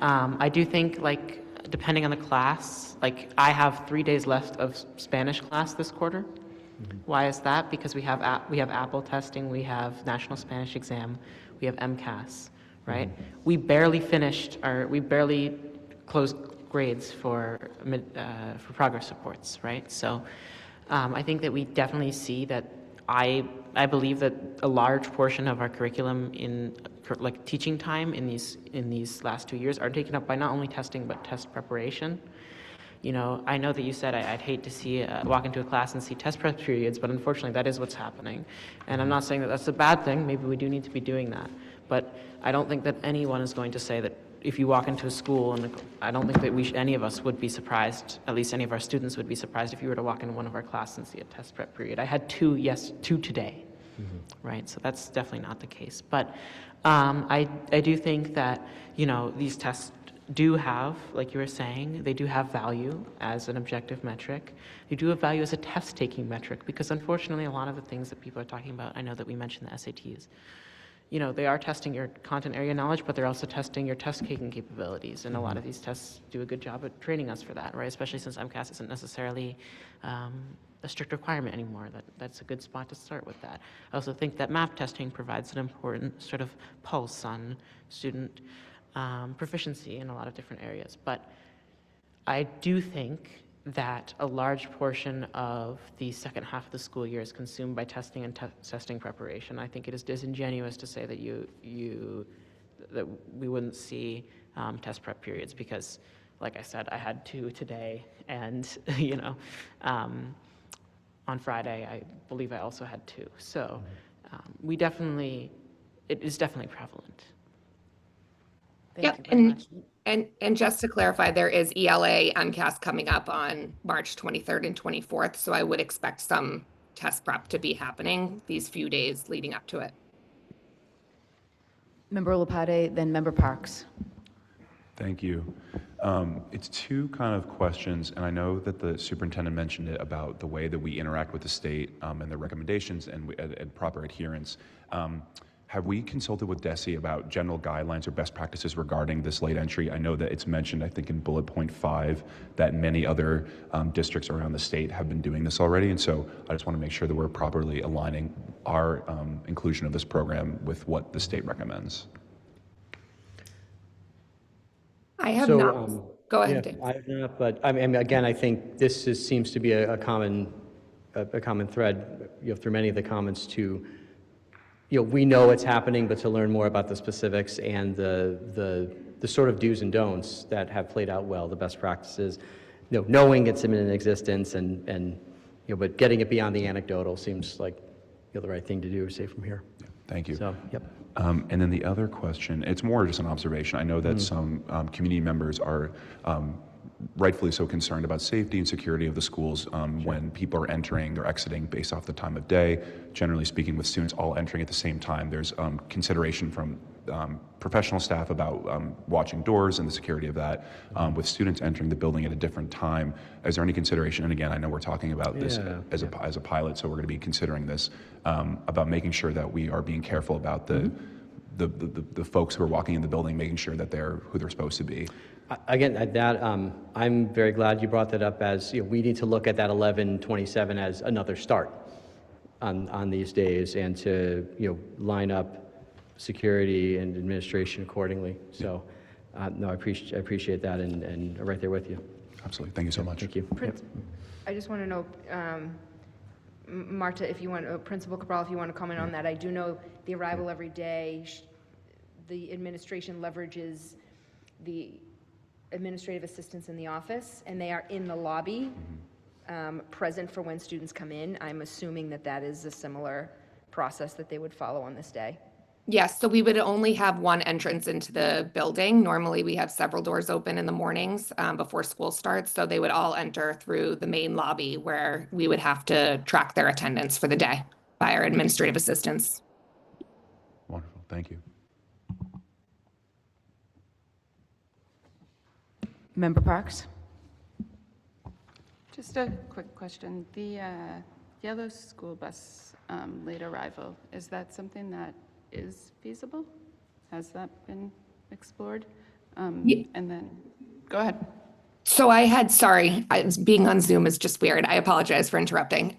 I do think, like, depending on the class, like, I have 3 days left of Spanish class this quarter. Why is that? Because we have Apple testing, we have National Spanish Exam, we have MCAS, right? We barely closed grades for progress reports, right? So I think that we definitely see that I believe that a large portion of our curriculum in like teaching time in these last 2 years are taken up by not only testing but test preparation. I know that you said I'd hate to see walk into a class and see test prep periods, but unfortunately that is what's happening. And I'm not saying that that's a bad thing. Maybe we do need to be doing that, but I don't think that anyone is going to say that if you walk into a school, and I don't think that any of us would be surprised, at least any of our students would be surprised if you were to walk into one of our classes and see a test prep period. I had two today, right? So that's definitely not the case. But I do think that, these tests do have, like you were saying, they do have value as an objective metric. They do have value as a test-taking metric, because unfortunately a lot of the things that people are talking about, I know that we mentioned the SATs, they are testing your content area knowledge, but they're also testing your test-taking capabilities. And a lot of these tests do a good job at training us for that, right? Especially since MCAS isn't necessarily a strict requirement anymore. That's a good spot to start with that. I also think that MAP testing provides an important sort of pulse on student proficiency in a lot of different areas. But I do think that a large portion of the second half of the school year is consumed by testing and testing preparation. I think it is disingenuous to say that that we wouldn't see test prep periods, because, like I said, I had 2 today, and on Friday I believe I also had 2. So it is definitely prevalent. Yep, and just to clarify, there is ELA MCAS coming up on March 23rd and 24th, so I would expect some test prep to be happening these few days leading up to it. Member Olapade, then Member Parks. Thank you. It's 2 kind of questions, and I know that the superintendent mentioned it about the way that we interact with the state and their recommendations and proper adherence. Have we consulted with DESE about general guidelines or best practices regarding this late entry? I know that it's mentioned, I think in bullet point 5, that many other districts around the state have been doing this already, and so I just want to make sure that we're properly aligning our inclusion of this program with what the state recommends. I have not. Go ahead, Dave. I have not, but I mean, again, I think this seems to be a common thread, through many of the comments to, we know it's happening, but to learn more about the specifics and the sort of do's and don'ts that have played out well, the best practices, knowing it's in existence and but getting it beyond the anecdotal seems like the right thing to do, say, from here. Thank you. So, yep. And then the other question, it's more just an observation. I know that some community members are rightfully so concerned about safety and security of the schools when people are entering or exiting based off the time of day. Generally speaking, with students all entering at the same time, there's consideration from professional staff about watching doors and the security of that. With students entering the building at a different time, is there any consideration, and again, I know we're talking about this as a pilot, so we're going to be considering this, about making sure that we are being careful about the folks who are walking in the building, making sure that they're who they're supposed to be. Again, I'm very glad you brought that up, as we need to look at that 11/27 as another start on these days, and to line up security and administration accordingly. So, no, I appreciate that, and I'm right there with you. Absolutely. Thank you so much. Thank you. I just want to know, Marta, if you want, Principal Cabral, if you want to comment on that. I do know the arrival every day, the administration leverages the administrative assistants in the office, and they are in the lobby, present for when students come in. I'm assuming that that is a similar process that they would follow on this day. Yes, so we would only have one entrance into the building. Normally, we have several doors open in the mornings before school starts, so they would all enter through the main lobby, where we would have to track their attendance for the day by our administrative assistants. Wonderful. Thank you. Member Parks? Just a quick question. The yellow school bus late arrival, is that something that is feasible? Has that been explored? And then, go ahead. So being on Zoom is just weird. I apologize for interrupting.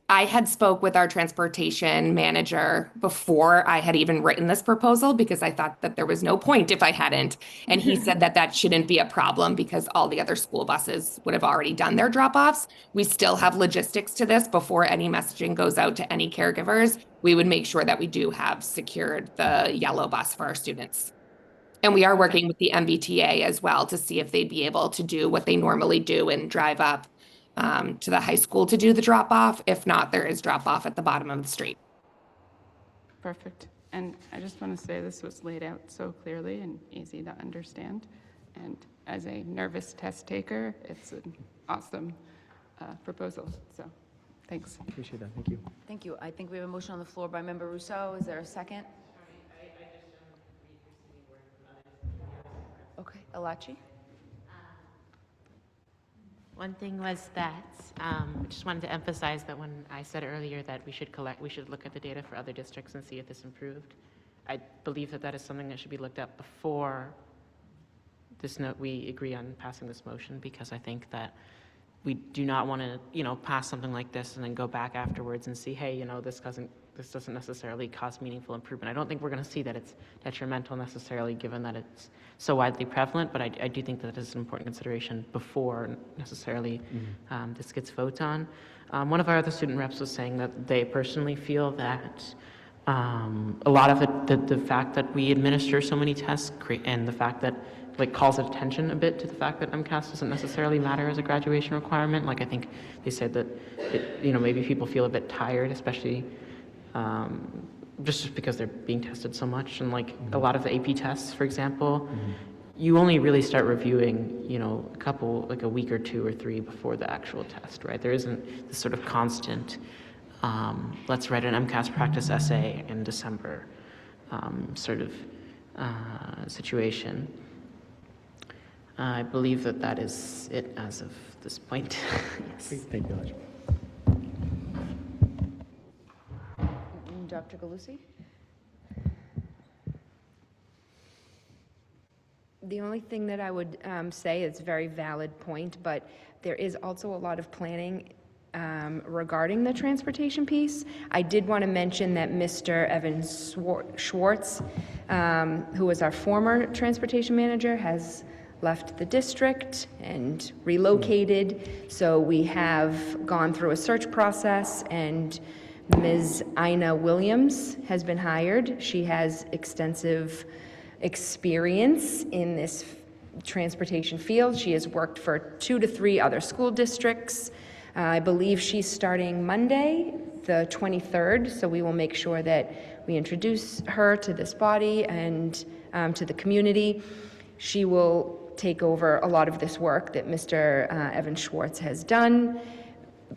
I had spoke with our transportation manager before I had even written this proposal, because I thought that there was no point if I hadn't. And he said that that shouldn't be a problem because all the other school buses would have already done their drop-offs. We still have logistics to this. Before any messaging goes out to any caregivers, we would make sure that we do have secured the yellow bus for our students. And we are working with the MBTA as well to see if they'd be able to do what they normally do and drive up to the high school to do the drop-off. If not, there is drop-off at the bottom of the street. Perfect. And I just want to say this was laid out so clearly and easy to understand. And as a nervous test taker, it's an awesome proposal. So thanks. Appreciate that. Thank you. Thank you. I think we have a motion on the floor by Member Rousseau. Is there a second? Okay, Alachi? One thing was that I just wanted to emphasize that when I said earlier that we should look at the data for other districts and see if this improved. I believe that that is something that should be looked at before we agree on passing this motion, because I think that we do not want to, pass something like this and then go back afterwards and see, hey, this this doesn't necessarily cause meaningful improvement. I don't think we're going to see that it's detrimental necessarily, given that it's so widely prevalent, but I do think that is an important consideration before necessarily this gets voted on. One of our other student reps was saying that they personally feel that a lot of the fact that we administer so many tests and the fact that like calls attention a bit to the fact that MCAS doesn't necessarily matter as a graduation requirement. Like I think they said that maybe people feel a bit tired, especially just because they're being tested so much. And like a lot of the AP tests, for example, you only really start reviewing, a couple, like a week or 2 or 3 before the actual test, right? There isn't this sort of constant, let's write an MCAS practice essay in December sort of situation. I believe that is it as of this point. Yes. Thank you much. Dr. Galusi? The only thing that I would say, it's a very valid point, but there is also a lot of planning regarding the transportation piece. I did want to mention that Mr. Evan Schwartz, who was our former transportation manager, has left the district and relocated. So we have gone through a search process, and Ms. Ina Williams has been hired. She has extensive experience in this transportation field. She has worked for 2 to 3 other school districts. I believe she's starting Monday, the 23rd, so we will make sure that we introduce her to this body and to the community. She will take over a lot of this work that Mr. Evan Schwartz has done.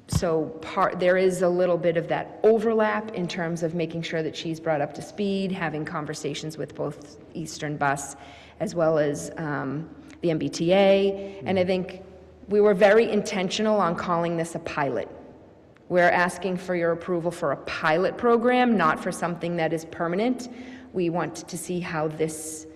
So there is a little bit of that overlap in terms of making sure that she's brought up to speed, having conversations with both Eastern Bus as well as the MBTA. And I think we were very intentional on calling this a pilot. We're asking for your approval for a pilot program, not for something that is permanent. We want to see how this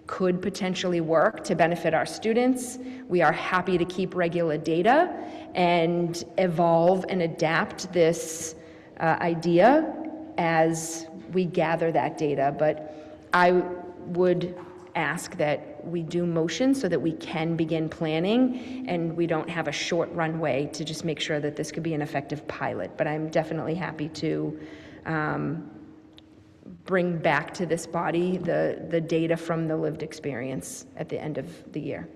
could potentially work to benefit our students. We are happy to keep regular data and evolve and adapt this idea as we gather that data. But I would ask that we do motion so that we can begin planning and we don't have a short runway to just make sure that this could be an effective pilot. But I'm definitely happy to bring back to this body the data from the lived experience at the end of the year.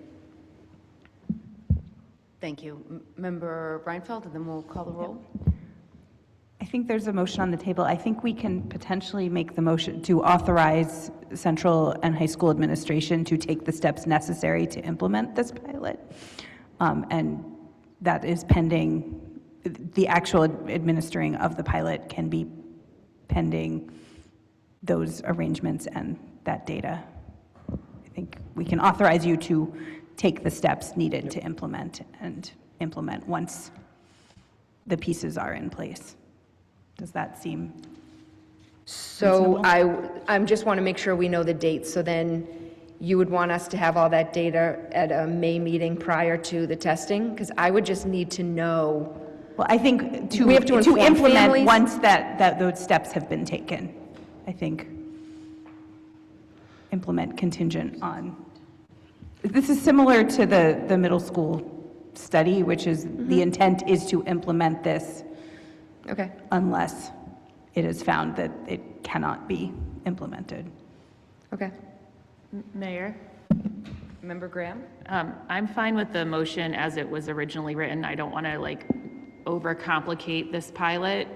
Thank you. Member Reinfeld, and then we'll call the roll. I think there's a motion on the table. I think we can potentially make the motion to authorize central and high school administration to take the steps necessary to implement this pilot. And that is pending, the actual administering of the pilot can be pending those arrangements and that data. I think we can authorize you to take the steps needed to implement and implement once the pieces are in place. Does that seem So I just want to make sure we know the dates. So then you would want us to have all that data at a May meeting prior to the testing? Because I would just need to know. Well, I think We have to inform implement families? once that those steps have been taken. I think implement contingent on. This is similar to the middle school study, which is the intent is to implement this unless it is found that it cannot be implemented. Okay. Mayor? Member Graham? I'm fine with the motion as it was originally written. I don't want to overcomplicate this pilot.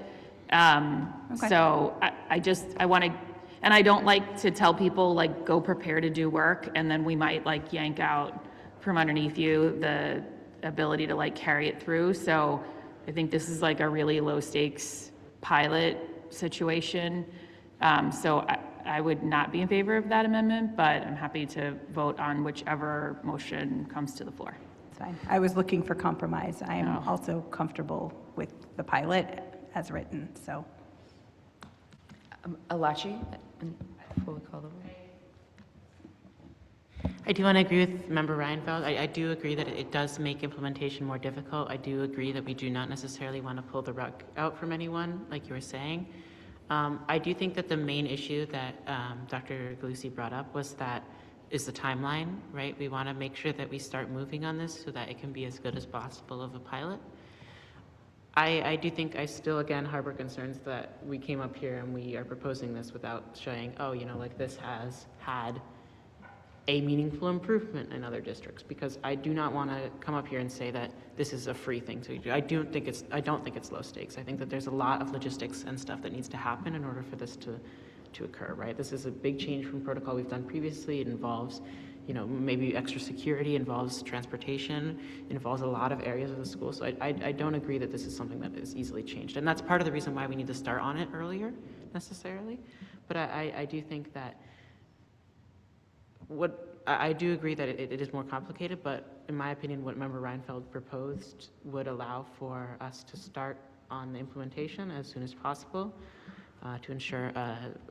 So I want to, and I don't like to tell people go prepare to do work and then we might yank out from underneath you the ability to carry it through. So I think this is a really low stakes pilot situation. So I would not be in favor of that amendment, but I'm happy to vote on whichever motion comes to the floor. It's fine. I was looking for compromise. I am also comfortable with the pilot as written, so. Alachi, before we call the roll. I do want to agree with Member Reinfeld. I do agree that it does make implementation more difficult. I do agree that we do not necessarily want to pull the rug out from anyone, like you were saying. I do think that the main issue that Dr. Galusi brought up is the timeline, right? We want to make sure that we start moving on this so that it can be as good as possible of a pilot. I do think I still, again, harbor concerns that we came up here and we are proposing this without showing, oh, like this has had a meaningful improvement in other districts, because I do not want to come up here and say that this is a free thing to do. I don't think it's low stakes. I think that there's a lot of logistics and stuff that needs to happen in order for this to occur, right? This is a big change from protocol we've done previously. It involves, maybe extra security, involves transportation, it involves a lot of areas of the school. So I don't agree that this is something that is easily changed. And that's part of the reason why we need to start on it earlier, necessarily. But I do think that I do agree that it is more complicated, but in my opinion, what Member Reinfeld proposed would allow for us to start on the implementation as soon as possible to ensure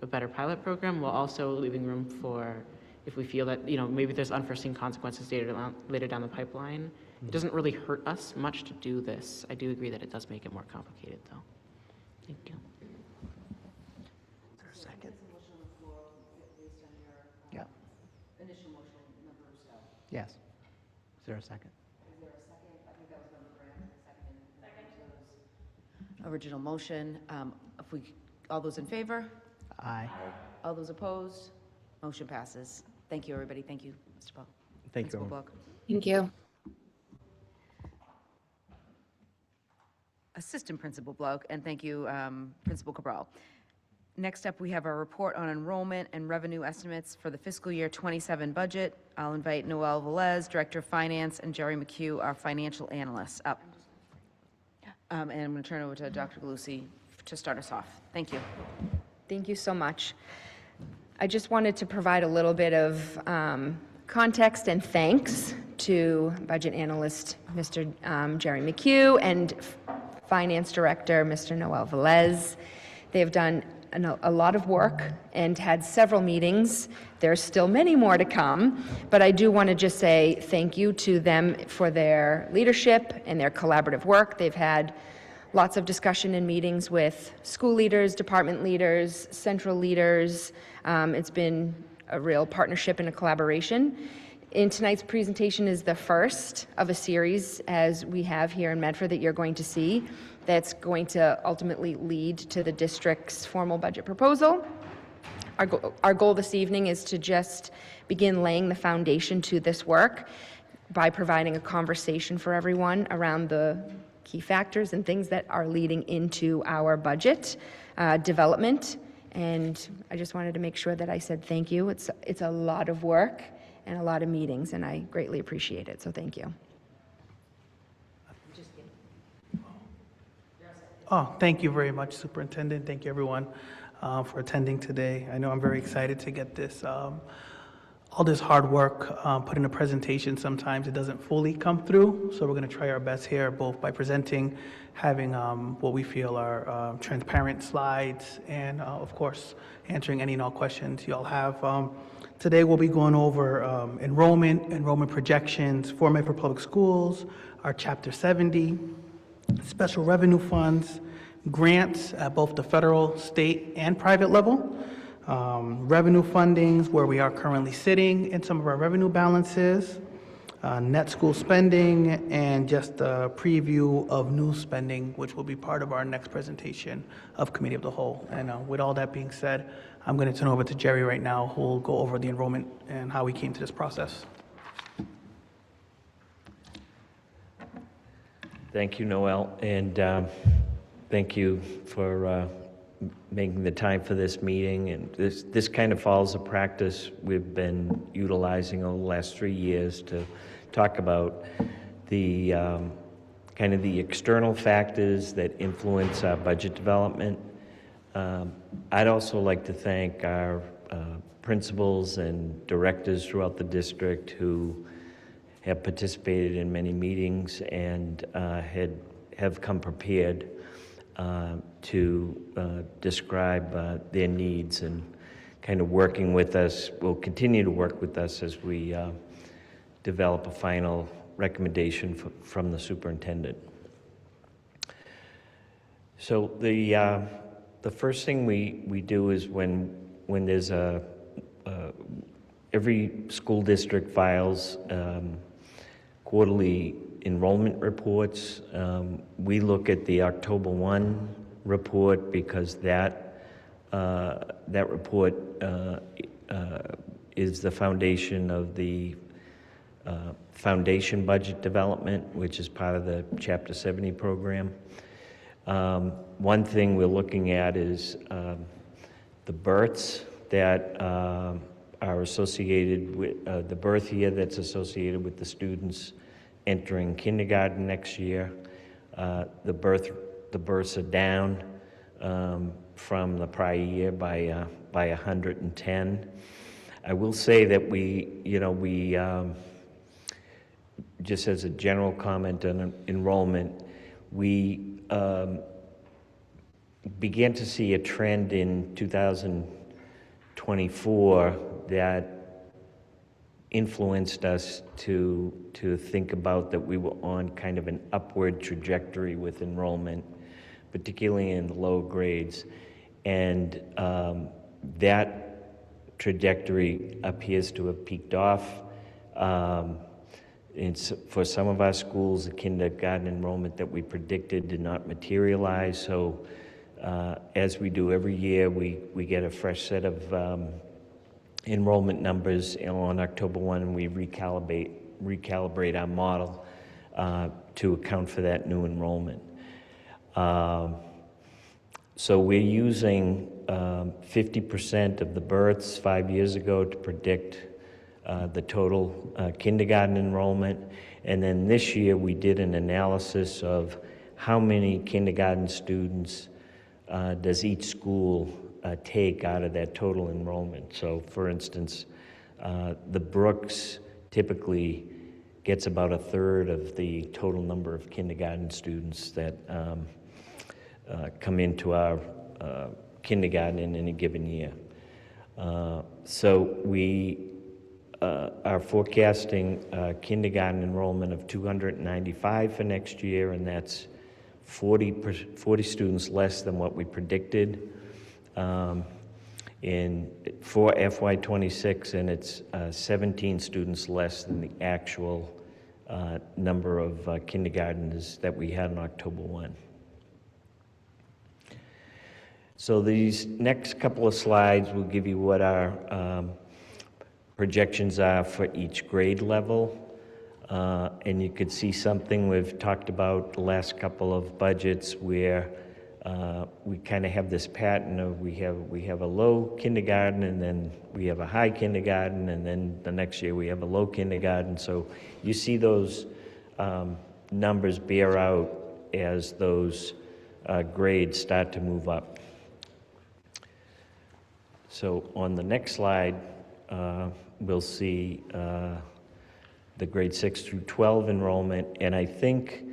a better pilot program, while also leaving room for, if we feel that, maybe there's unforeseen consequences later down the pipeline. It doesn't really hurt us much to do this. I do agree that it does make it more complicated, though. Thank you. Yes. Is there a second? Is there a second? I think that was Member Graham, second. Original motion. All those in favor? Aye. All those opposed? Motion passes. Thank you, everybody. Thank you, Mr. Paul. Thank you. Principal Block. Thank you. Assistant Principal Block, and thank you, Principal Cabral. Next up, we have our report on enrollment and revenue estimates for the fiscal year 27 budget. I'll invite Noel Velez, Director of Finance, and Jerry McHugh, our financial analyst, up. And I'm going to turn it over to Dr. Galusi to start us off. Thank you. Thank you so much. I just wanted to provide a little bit of context and thanks to Budget Analyst Mr. Jerry McHugh and Finance Director Mr. Noel Velez. They have done a lot of work and had several meetings. There's still many more to come, but I do want to just say thank you to them for their leadership and their collaborative work. They've had lots of discussion and meetings with school leaders, department leaders, central leaders. It's been a real partnership and a collaboration. In tonight's presentation is the first of a series, as we have here in Medford, that you're going to see, that's going to ultimately lead to the district's formal budget proposal. Our goal this evening is to just begin laying the foundation to this work by providing a conversation for everyone around the key factors and things that are leading into our budget development. And I just wanted to make sure that I said thank you. It's a lot of work and a lot of meetings, and I greatly appreciate it, so thank you. Oh, thank you very much, Superintendent. Thank you, everyone, for attending today. I know I'm very excited to get this, all this hard work put in a presentation. Sometimes it doesn't fully come through, so we're going to try our best here, both by presenting, having what we feel are transparent slides, and of course, answering any and all questions you all have. Today we'll be going over enrollment projections for Medford Public Schools, our Chapter 70, special revenue funds, grants at both the federal, state, and private level, revenue fundings, where we are currently sitting in some of our revenue balances, net school spending, and just a preview of new spending, which will be part of our next presentation of Committee of the Whole. And with all that being said, I'm going to turn over to Jerry right now, who will go over the enrollment and how we came to this process. Thank you, Noel, and thank you for making the time for this meeting. And this kind of follows a practice we've been utilizing over the last 3 years to talk about the kind of the external factors that influence our budget development. I'd also like to thank our principals and directors throughout the district who have participated in many meetings and have come prepared to describe their needs, and kind of working with us, will continue to work with us as we develop a final recommendation from the superintendent. So the The first thing we do is when there's every school district files quarterly enrollment reports. We look at the October 1 report because that report is the foundation of the foundation budget development, which is part of the Chapter 70 program. One thing we're looking at is the births that are associated with the birth year that's associated with the students entering kindergarten next year. The births are down from the prior year by 110. I will say that we just as a general comment on enrollment, we began to see a trend in 2024 that influenced us to think about that we were on kind of an upward trajectory with enrollment, particularly in the low grades. And that trajectory appears to have peaked off. For some of our schools, the kindergarten enrollment that we predicted did not materialize. So as we do every year, we get a fresh set of enrollment numbers on October 1, and we recalibrate our model to account for that new enrollment. So we're using 50% of the births 5 years ago to predict the total kindergarten enrollment. And then this year we did an analysis of how many kindergarten students does each school take out of that total enrollment. So for instance, the Brooks typically gets about a third of the total number of kindergarten students that come into our kindergarten in any given year. So we are forecasting kindergarten enrollment of 295 for next year, and that's 40 students less than what we predicted for FY26, and it's 17 students less than the actual number of kindergartners that we had on October 1. So these next couple of slides will give you what our projections are for each grade level. And you could see something we've talked about the last couple of budgets where we kind of have this pattern of we have a low kindergarten, and then we have a high kindergarten, and then the next year we have a low kindergarten. So you see those numbers bear out as those grades start to move up. So on the next slide, we'll see the grade 6 through 12 enrollment, and I think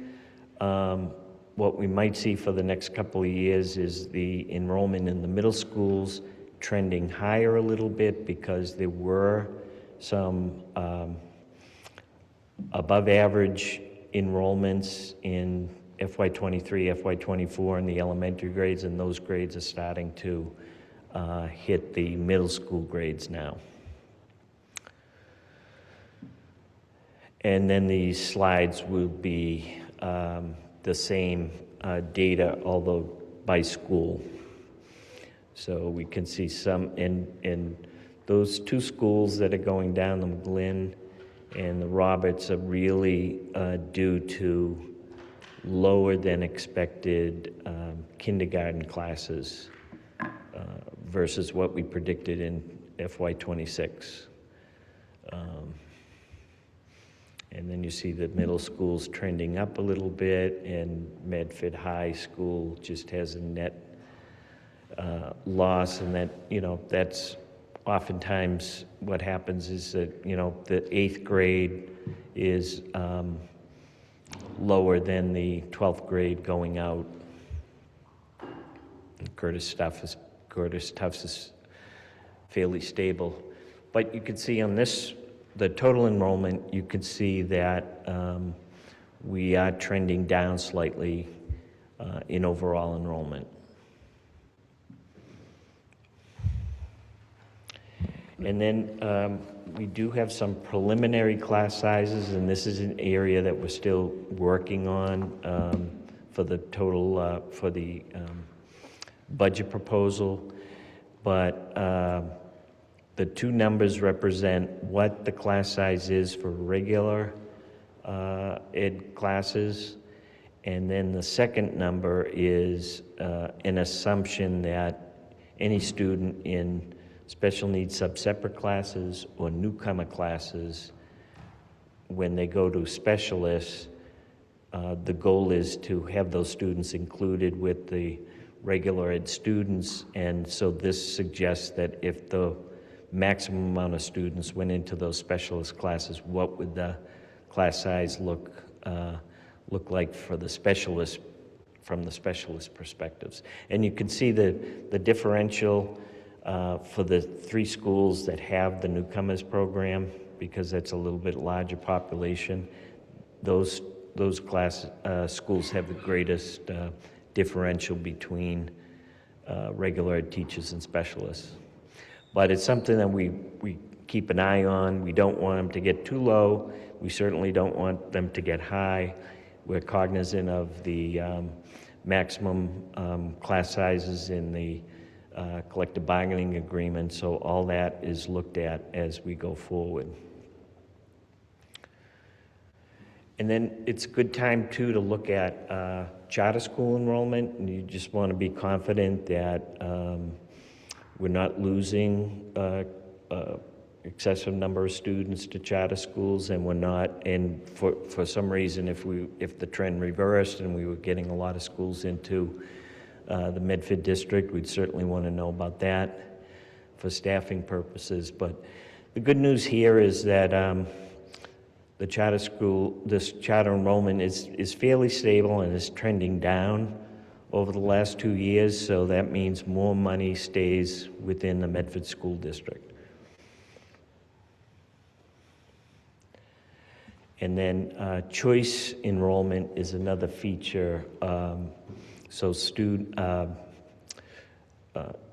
what we might see for the next couple of years is the enrollment in the middle schools trending higher a little bit because there were some above average enrollments in FY23, FY24 in the elementary grades, and those grades are starting to hit the middle school grades now. And then these slides will be the same data, although by school. So we can see some in those two schools that are going down, the McGlynn and the Roberts, are really due to lower than expected kindergarten classes versus what we predicted in FY26. And then you see the middle school's trending up a little bit, and Medford High School just has a net loss, and that, that's oftentimes what happens is that, the 8th grade is lower than the 12th grade going out. Curtis Tufts is fairly stable. But you can see on this, the total enrollment, you could see that we are trending down slightly in overall enrollment. And then we do have some preliminary class sizes, and this is an area that we're still working on for the total, for the budget proposal. But the two numbers represent what the class size is for regular ed classes, and then the second number is an assumption that any student in special needs sub-separate classes or newcomer classes, when they go to specialists, the goal is to have those students included with the regular ed students, and so this suggests that if the maximum amount of students went into those specialist classes, what would the class size look like for the specialist, from the specialist perspectives. And you can see the differential for the 3 schools that have the newcomers program, because that's a little bit larger population. Those schools have the greatest differential between regular ed teachers and specialists. But it's something that we keep an eye on. We don't want them to get too low. We certainly don't want them to get high. We're cognizant of the maximum class sizes in the collective bargaining agreement, so all that is looked at as we go forward. And then it's a good time too to look at charter school enrollment, and you just want to be confident that we're not losing excessive number of students to charter schools, and we're not, and for some reason, if the trend reversed and we were getting a lot of schools into the Medford district, we'd certainly want to know about that for staffing purposes. But the good news here is that the charter school, this charter enrollment is fairly stable and is trending down over the last 2 years, so that means more money stays within the Medford School District. And then choice enrollment is another feature. So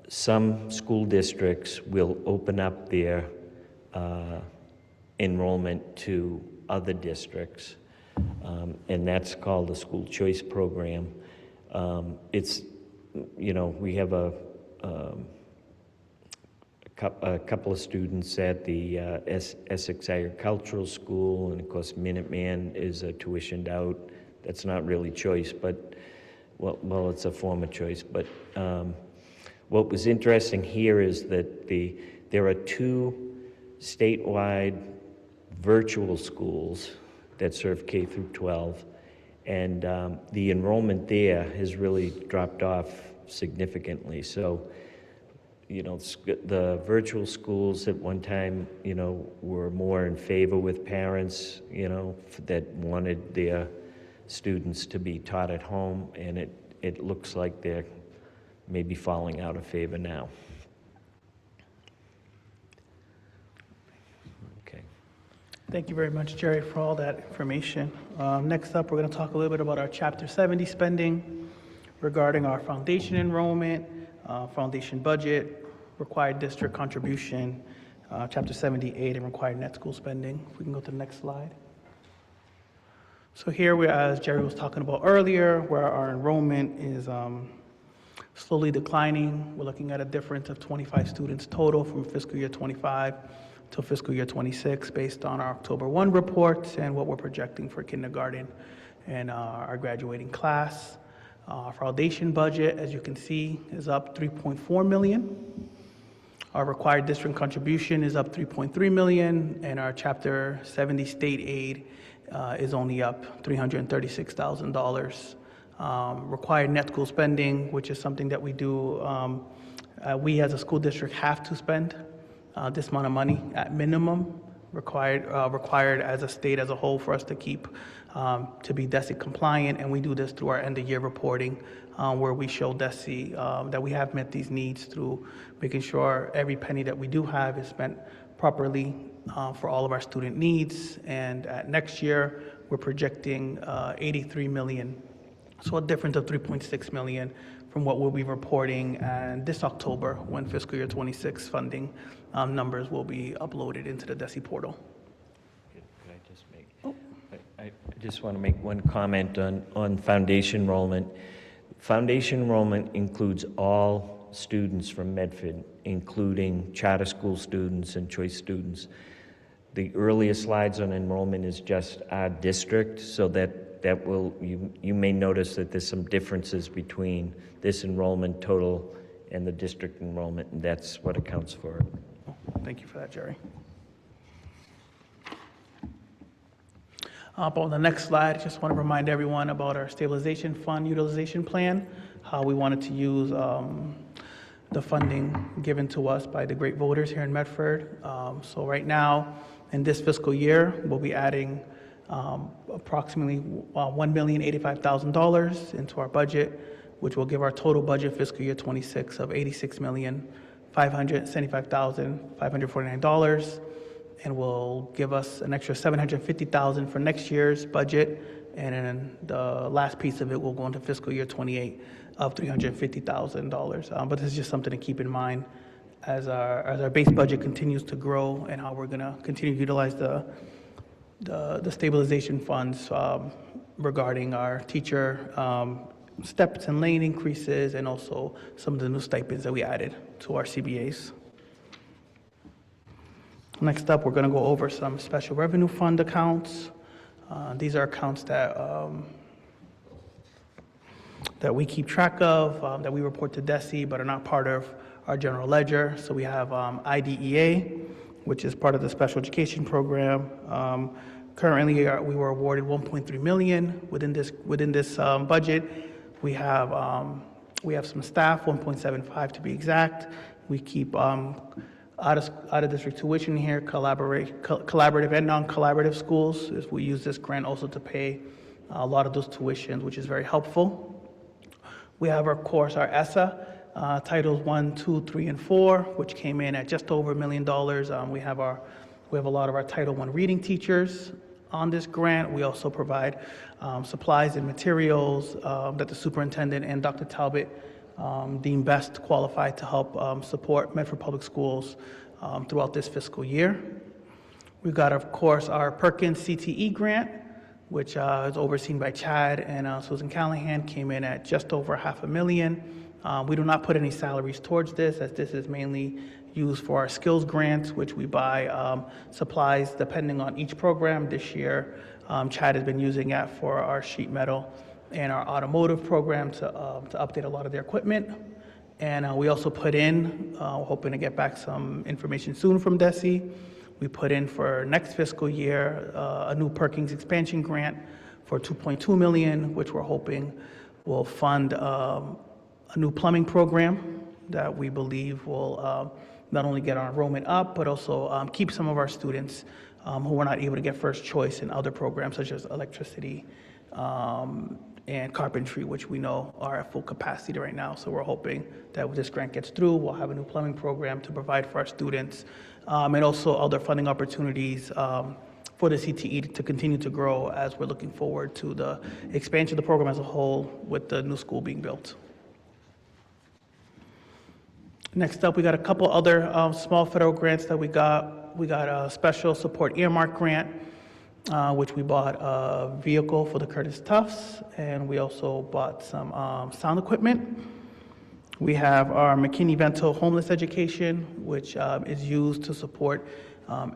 some school districts will open up their enrollment to other districts, and that's called the school choice program. It's, you know, we have a couple of students at the Essex Agricultural School, and of course Minuteman is tuitioned out. That's not really choice, but well, it's a form of choice. But what was interesting here is that there are 2 statewide virtual schools that serve K through 12, and the enrollment there has really dropped off significantly. So, you know, the virtual schools at one time, you know, were more in favor with parents, you know, that wanted their students to be taught at home, and it looks like they're maybe falling out of favor now. Okay. Thank you very much, Jerry, for all that information. Next up, we're going to talk a little bit about our Chapter 70 spending regarding our foundation enrollment, foundation budget, required district contribution, Chapter 78, and required net school spending. If we can go to the next slide. So here, as Jerry was talking about earlier, where our enrollment is slowly declining. We're looking at a difference of 25 students total from fiscal year 25 to fiscal year 26 based on our October 1 reports and what we're projecting for kindergarten and our graduating class. Our foundation budget, as you can see, is up $3.4 million. Our required district contribution is up $3.3 million, and our Chapter 70 state aid is only up $336,000. Required net school spending, which is something that we do, we as a school district have to spend this amount of money at minimum, required as a state as a whole for us to keep to be DESI compliant, and we do this through our end of year reporting, where we show DESI that we have met these needs through making sure every penny that we do have is spent properly for all of our student needs. And next year, we're projecting $83 million, so a difference of $3.6 million from from what we'll be reporting and this October when fiscal year 26 funding numbers will be uploaded into the DESI portal. Could I just make, I just want to make one comment on foundation enrollment. Foundation enrollment includes all students from Medford, including charter school students and choice students. The earliest slides on enrollment is just our district, so that will, you may notice that there's some differences between this enrollment total and the district enrollment, and that's what accounts for it. Thank you for that, Jerry. On the next slide, I just want to remind everyone about our stabilization fund utilization plan, how we wanted to use the funding given to us by the great voters here in Medford. So right now, in this fiscal year, we'll be adding approximately $1,085,000 into our budget, which will give our total budget fiscal year 26 of $86,575,549, and will give us an extra $750,000 for next year's budget, and then the last piece of it will go into fiscal year 28 of $350,000. But this is just something to keep in mind as our base budget continues to grow, and how we're going to continue to utilize the stabilization funds regarding our teacher steps and lane increases, and also some of the new stipends that we added to our CBAs. Next up, we're going to go over some special revenue fund accounts. These are accounts that we keep track of, that we report to DESI, but are not part of our general ledger. So we have IDEA, which is part of the special education program. Currently, we were awarded $1.3 million within this budget. We have some staff, 1.75 to be exact. We keep out-of-district tuition here, collaborative and non-collaborative schools. We use this grant also to pay a lot of those tuitions, which is very helpful. We have, of course, our ESSA, Titles 1, 2, 3, and 4, which came in at just over $1 million. We have a lot of our Title I reading teachers on this grant. We also provide supplies and materials that the superintendent and Dr. Talbot deem best qualified to help support Medford Public Schools throughout this fiscal year. We've got, of course, our Perkins CTE grant, which is overseen by Chad and Susan Callahan, came in at just over $500,000. We do not put any salaries towards this, as this is mainly used for our skills grants, which we buy supplies depending on each program. This year, Chad has been using that for our sheet metal and our automotive program to update a lot of their equipment. And we also put in, hoping to get back some information soon from DESI, we put in for next fiscal year a new Perkins expansion grant for $2.2 million, which we're hoping will fund a new plumbing program that we believe will not only get our enrollment up, but also keep some of our students who were not able to get first choice in other programs such as electricity and carpentry, which we know are at full capacity right now. So we're hoping that if this grant gets through, we'll have a new plumbing program to provide for our students, and also other funding opportunities for the CTE to continue to grow as we're looking forward to the expansion of the program as a whole with the new school being built. Next up, we got a couple other small federal grants that we got. We got a special support earmark grant, which we bought a vehicle for the Curtis Tufts, and we also bought some sound equipment. We have our McKinney-Vento homeless education, which is used to support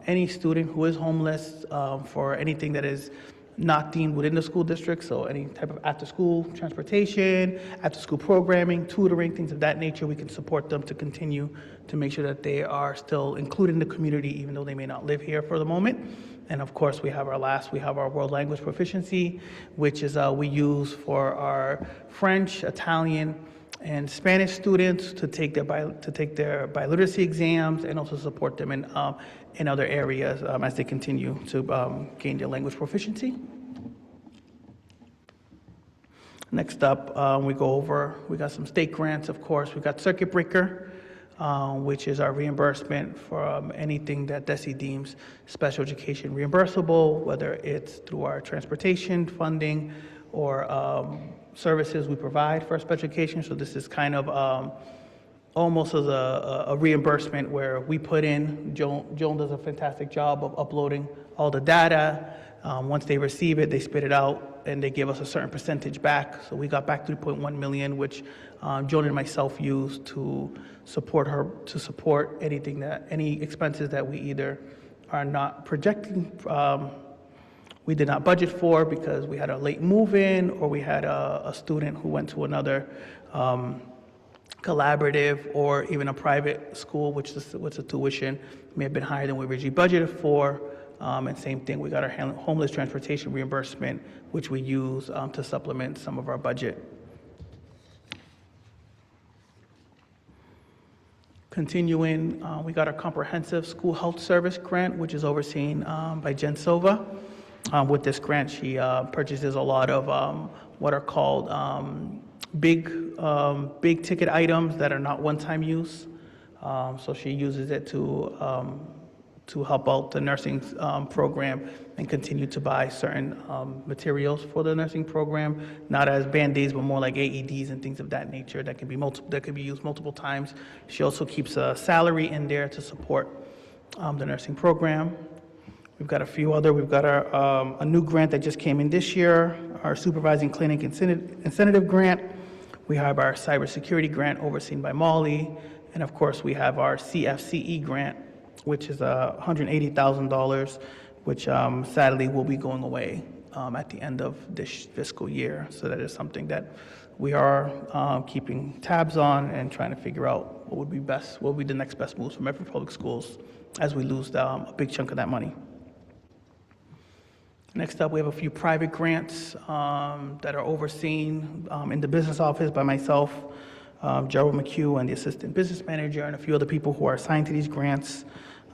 any student who is homeless for anything that is not deemed within the school district, so any type of after-school transportation, after-school programming, tutoring, things of that nature. We can support them to continue to make sure that they are still included in the community, even though they may not live here for the moment. And of course, we have our world language proficiency, which is we use for our French, Italian, and Spanish students to take their biliteracy exams, and also support them in other areas as they continue to gain their language proficiency. Next up, we got some state grants, of course. We got Circuit Breaker, which is our reimbursement for anything that DESI deems special education reimbursable, whether it's through our transportation funding or services we provide for special education. So this is kind of almost as a reimbursement where we put in, Joan does a fantastic job of uploading all the data. Once they receive it, they spit it out and they give us a certain percentage back. So we got back 3.1 million, which Joan and myself used to support any expenses that we either are not projecting, we did not budget for because we had a late move-in, or we had a student who went to another collaborative or even a private school, which the tuition may have been higher than we originally budgeted for. And same thing, we got our homeless transportation reimbursement, which we use to supplement some of our budget. Continuing, we got our comprehensive school health service grant, which is overseen by Jen Silva. With this grant, she purchases a lot of what are called big ticket items that are not one-time use. So she uses it to help out the nursing program and continue to buy certain materials for the nursing program, not as Band-Aids, but more like AEDs and things of that nature that can be used multiple times. She also keeps a salary in there to support the nursing program. We've got a few other. We've got a new grant that just came in this year, our supervising clinic incentive grant. We have our cybersecurity grant overseen by Molly, and of course we have our CFCE grant, which is $180,000, which sadly will be going away at the end of this fiscal year. So that is something that we are keeping tabs on and trying to figure out what would be best, what would be the next best moves for Medford Public Schools as we lose a big chunk of that money. Next up, we have a few private grants that are overseen in the business office by myself, Gerald McHugh, and the assistant business manager, and a few other people who are assigned to these grants.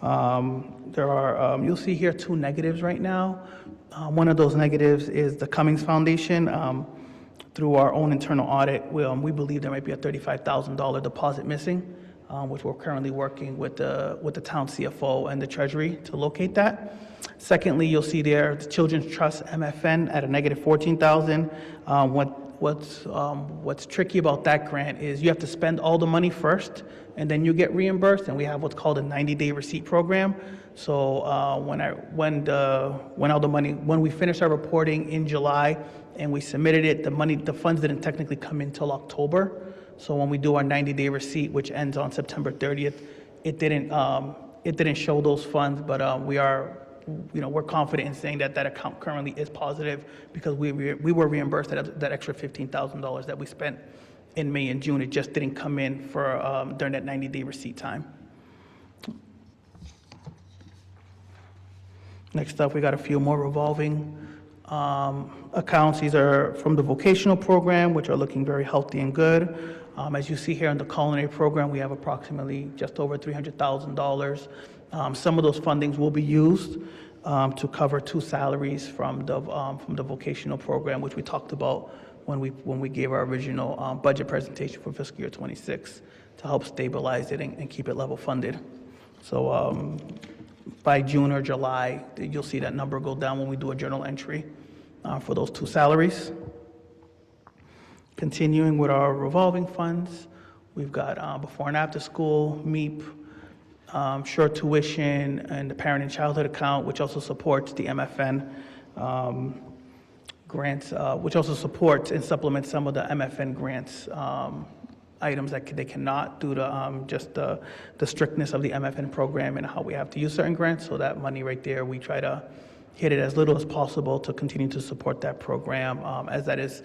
There are, you'll see here, 2 negatives right now. One of those negatives is the Cummings Foundation. Through our own internal audit, we believe there might be a $35,000 deposit missing, which we're currently working with the town CFO and the Treasury to locate that. Secondly, you'll see there the Children's Trust MFN at a negative $14,000. What's tricky about that grant is you have to spend all the money first, and then you get reimbursed. And we have what's called a 90-day receipt program. So when we finished our reporting in July and we submitted it, the funds didn't technically come in till October. So when we do our 90-day receipt, which ends on September 30th, it didn't show those funds, but we're confident in saying that that account currently is positive because we were reimbursed that extra $15,000 that we spent in May and June. It just didn't come in for during that 90-day receipt time. Next up, we got a few more revolving accounts. These are from the vocational program, which are looking very healthy and good. As you see here in the culinary program, we have approximately just over $300,000. Some of those fundings will be used to cover 2 salaries from the vocational program, which we talked about when we gave our original budget presentation for fiscal year 26 to help stabilize it and keep it level funded. So by June or July, you'll see that number go down when we do a journal entry for those 2 salaries. Continuing with our revolving funds, we've got before and after school, MEEP, short tuition, and the parent and childhood account, which also supports the MFN grants, which also supports and supplements some of the MFN grants items that they cannot due to just the strictness of the MFN program and how we have to use certain grants. So that money right there, we try to hit it as little as possible to continue to support that program, as that is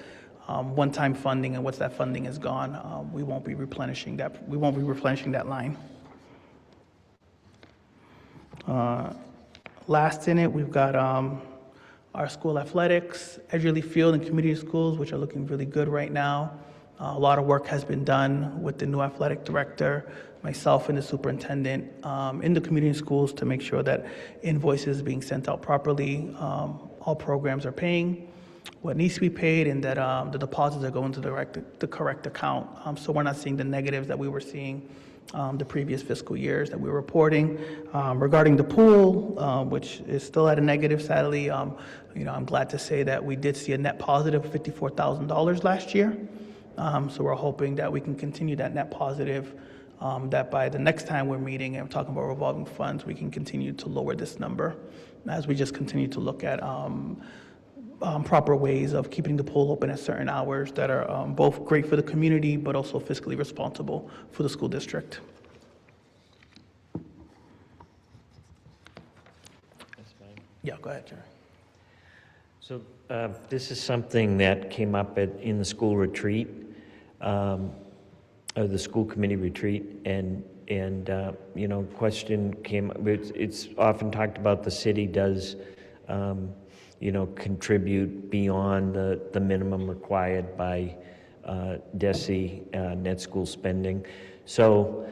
one-time funding, and once that funding is gone, we won't be replenishing that. We won't be replenishing that line. Last in it, we've got our school athletics, Edgerly Field and community schools, which are looking really good right now. A lot of work has been done with the new athletic director, myself and the superintendent in the community schools to make sure that invoices are being sent out properly. All programs are paying what needs to be paid, and that the deposits are going to the correct account. So we're not seeing the negatives that we were seeing the previous fiscal years that we were reporting. Regarding the pool, which is still at a negative, sadly, I'm glad to say that we did see a net positive of $54,000 last year. So we're hoping that we can continue that net positive, that by the next time we're meeting and talking about revolving funds, we can continue to lower this number as we just continue to look at proper ways of keeping the pool open at certain hours that are both great for the community, but also fiscally responsible for the school district. Yeah, go ahead, Jerry. So this is something that came up in the school retreat, or the school committee retreat, and question came. It's often talked about the city does, contribute beyond the minimum required by DESE, net school spending. So.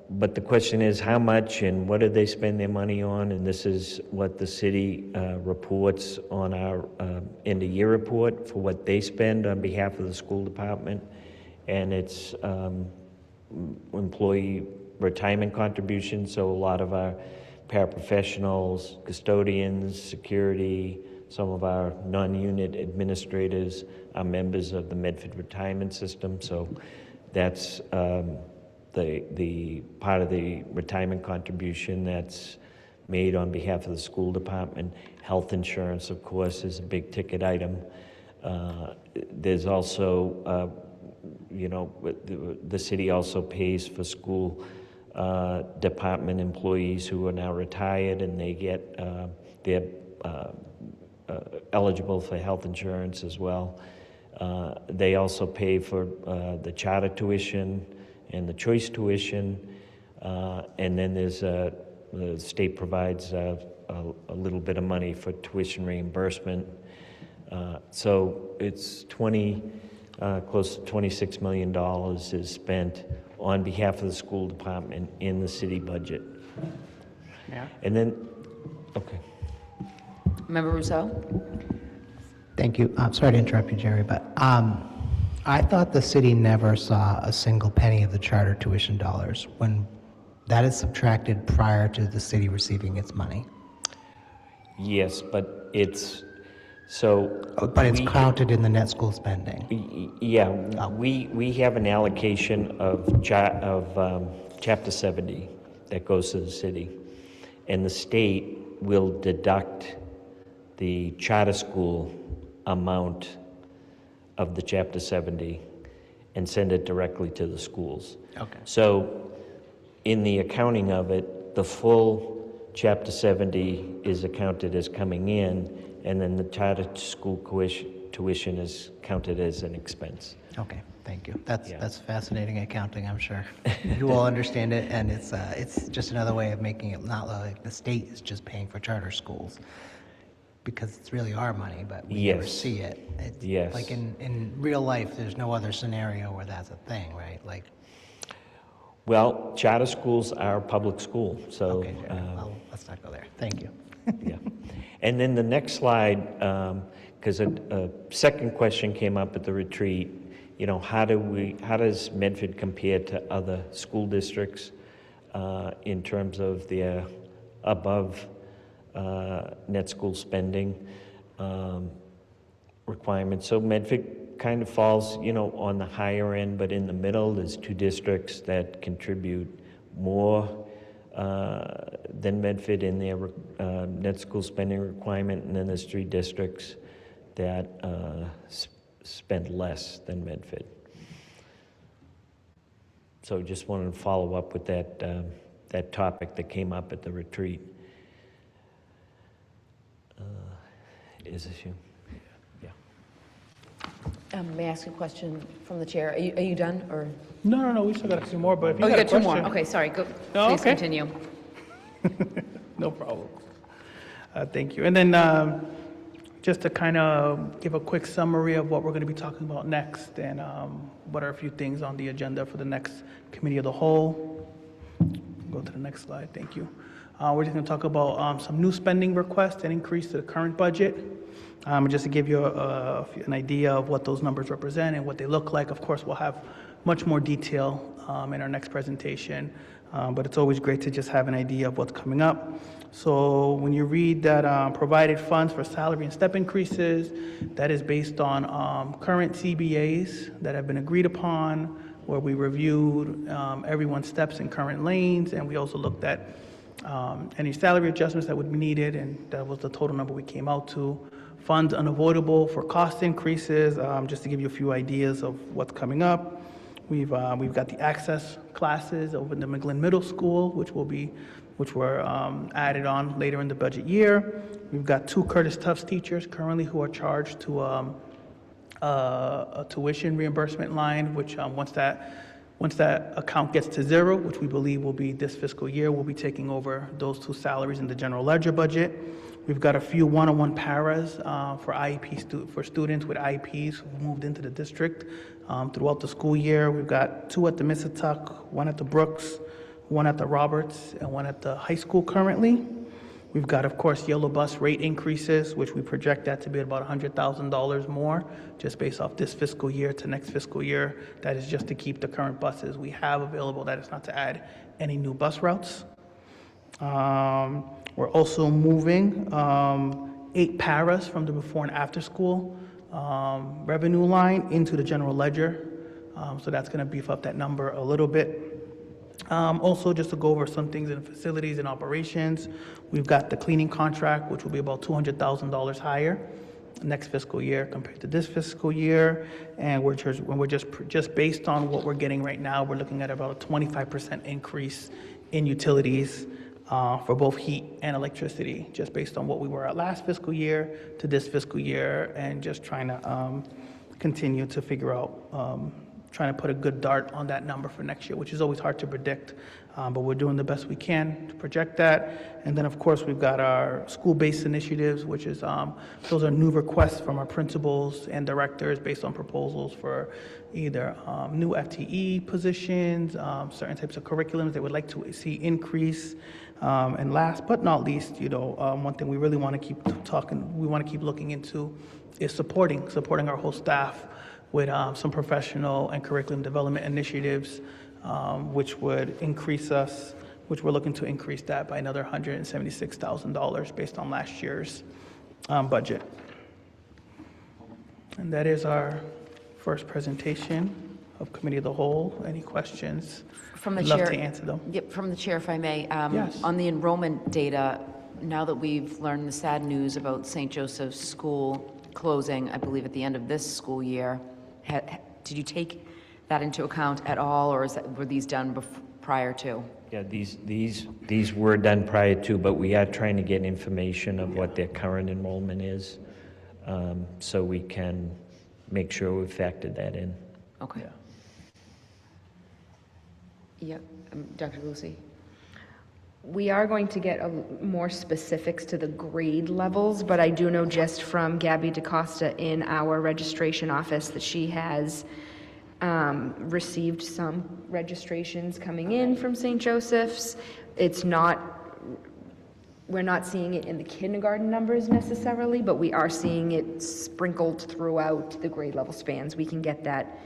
But the question is how much and what do they spend their money on? And this is what the city reports on our end-of-year report for what they spend on behalf of the school department. And it's employee retirement contributions, so a lot of our paraprofessionals, custodians, security, some of our non-unit administrators are members of the Medford retirement system. So that's the part of the retirement contribution that's made on behalf of the school department. Health insurance, of course, is a big ticket item. There's also, the city also pays for school department employees who are now retired, and they get, they're eligible for health insurance as well. They also pay for the charter tuition and the choice tuition, and then there's the state provides a little bit of money for tuition reimbursement. So it's close to $26 million is spent on behalf of the school department in the city budget. Yeah. And then, okay. Member Rousseau? Thank you. I'm sorry to interrupt you, Jerry, but I thought the city never saw a single penny of the charter tuition dollars when that is subtracted prior to the city receiving its money. Yes, but it's so. But it's counted in the net school spending. Yeah, we have an allocation of Chapter 70 that goes to the city, and the state will deduct the charter school amount of the Chapter 70 and send it directly to the schools. Okay. So in the accounting of it, the full Chapter 70 is accounted as coming in, and then the charter school tuition is counted as an expense. Okay, thank you. That's fascinating accounting, I'm sure. You all understand it, and it's just another way of making it not like the state is just paying for charter schools, because it's really our money, but we never see it. It's like in real life, there's no other scenario where that's a thing, right? Like. Well, charter schools are public school, so. Okay, well, let's not go there. Thank you. Yeah. And then the next slide, because a second question came up at the retreat, how does Medford compare to other school districts in terms of their above net school spending requirements? So Medford kind of falls, on the higher end, but in the middle, there's two districts that contribute more than Medford in their net school spending requirement, and then there's three districts that spend less than Medford. So just wanted to follow up with that topic that came up at the retreat. Is this you? Yeah. May I ask a question from the chair? Are you done, or? No, we still got a few more, but if you you got a got two question. more. Okay, sorry. Go. No, Please okay. continue. No problem. Thank you. And then just to kind of give a quick summary of what we're going to be talking about next, and what are a few things on the agenda for the next committee of the whole. Go to the next slide. Thank you. We're just going to talk about some new spending requests and increase to the current budget. Just to give you an idea of what those numbers represent and what they look like. Of course, we'll have much more detail in our next presentation, but it's always great to just have an idea of what's coming up. So when you read that provided funds for salary and step increases, that is based on current CBAs that have been agreed upon, where we reviewed everyone's steps in current lanes, and we also looked at any salary adjustments that would be needed, and that was the total number we came out to. Funds unavoidable for cost increases, just to give you a few ideas of what's coming up. We've got the access classes over in the McGlynn Middle School, which were added on later in the budget year. We've got 2 Curtis Tufts teachers currently who are charged to a tuition reimbursement line, which once that account gets to 0, which we believe will be this fiscal year, we'll be taking over those 2 salaries in the general ledger budget. We've got a few one-on-one paras for IEP for students with IEPs who moved into the district throughout the school year. We've got 2 at the Missatuck, 1 at the Brooks, 1 at the Roberts, and 1 at the high school currently. We've got, of course, yellow bus rate increases, which we project that to be about $100,000 more, just based off this fiscal year to next fiscal year. That is just to keep the current buses we have available. That is not to add any new bus routes. We're also moving 8 paras from the before and after school revenue line into the general ledger. So that's going to beef up that number a little bit. Also, just to go over some things in facilities and operations, we've got the cleaning contract, which will be about $200,000 higher next fiscal year compared to this fiscal year. And we're just based on what we're getting right now, we're looking at about a 25% increase in utilities for both heat and electricity, just based on what we were at last fiscal year to this fiscal year, and just trying to continue to figure out, trying to put a good dart on that number for next year, which is always hard to predict, but we're doing the best we can to project that. And then, of course, we've got our school-based initiatives, which is, those are new requests from our principals and directors based on proposals for either new FTE positions, certain types of curriculums they would like to see increase. And last but not least, one thing we really want to keep looking into is supporting our whole staff with some professional and curriculum development initiatives, which we're looking to increase that by another $176,000 based on last year's budget. And that is our first presentation of Committee of the Whole. Any questions? From the I'd chair. love to answer them. Yep, from the chair, if I may. Yes. On the enrollment data, now that we've learned the sad news about St. Joseph's School closing, I believe at the end of this school year, did you take that into account at all, or were these done prior to? Yeah, these were done prior to, but we are trying to get information of what their current enrollment is, so we can make sure we factored that in. Okay. Yep, Dr. Lucy? We are going to get more specifics to the grade levels, but I do know just from Gabby DaCosta in our registration office that she has received some registrations coming in from St. Joseph's. We're not seeing it in the kindergarten numbers necessarily, but we are seeing it sprinkled throughout the grade level spans. We can get that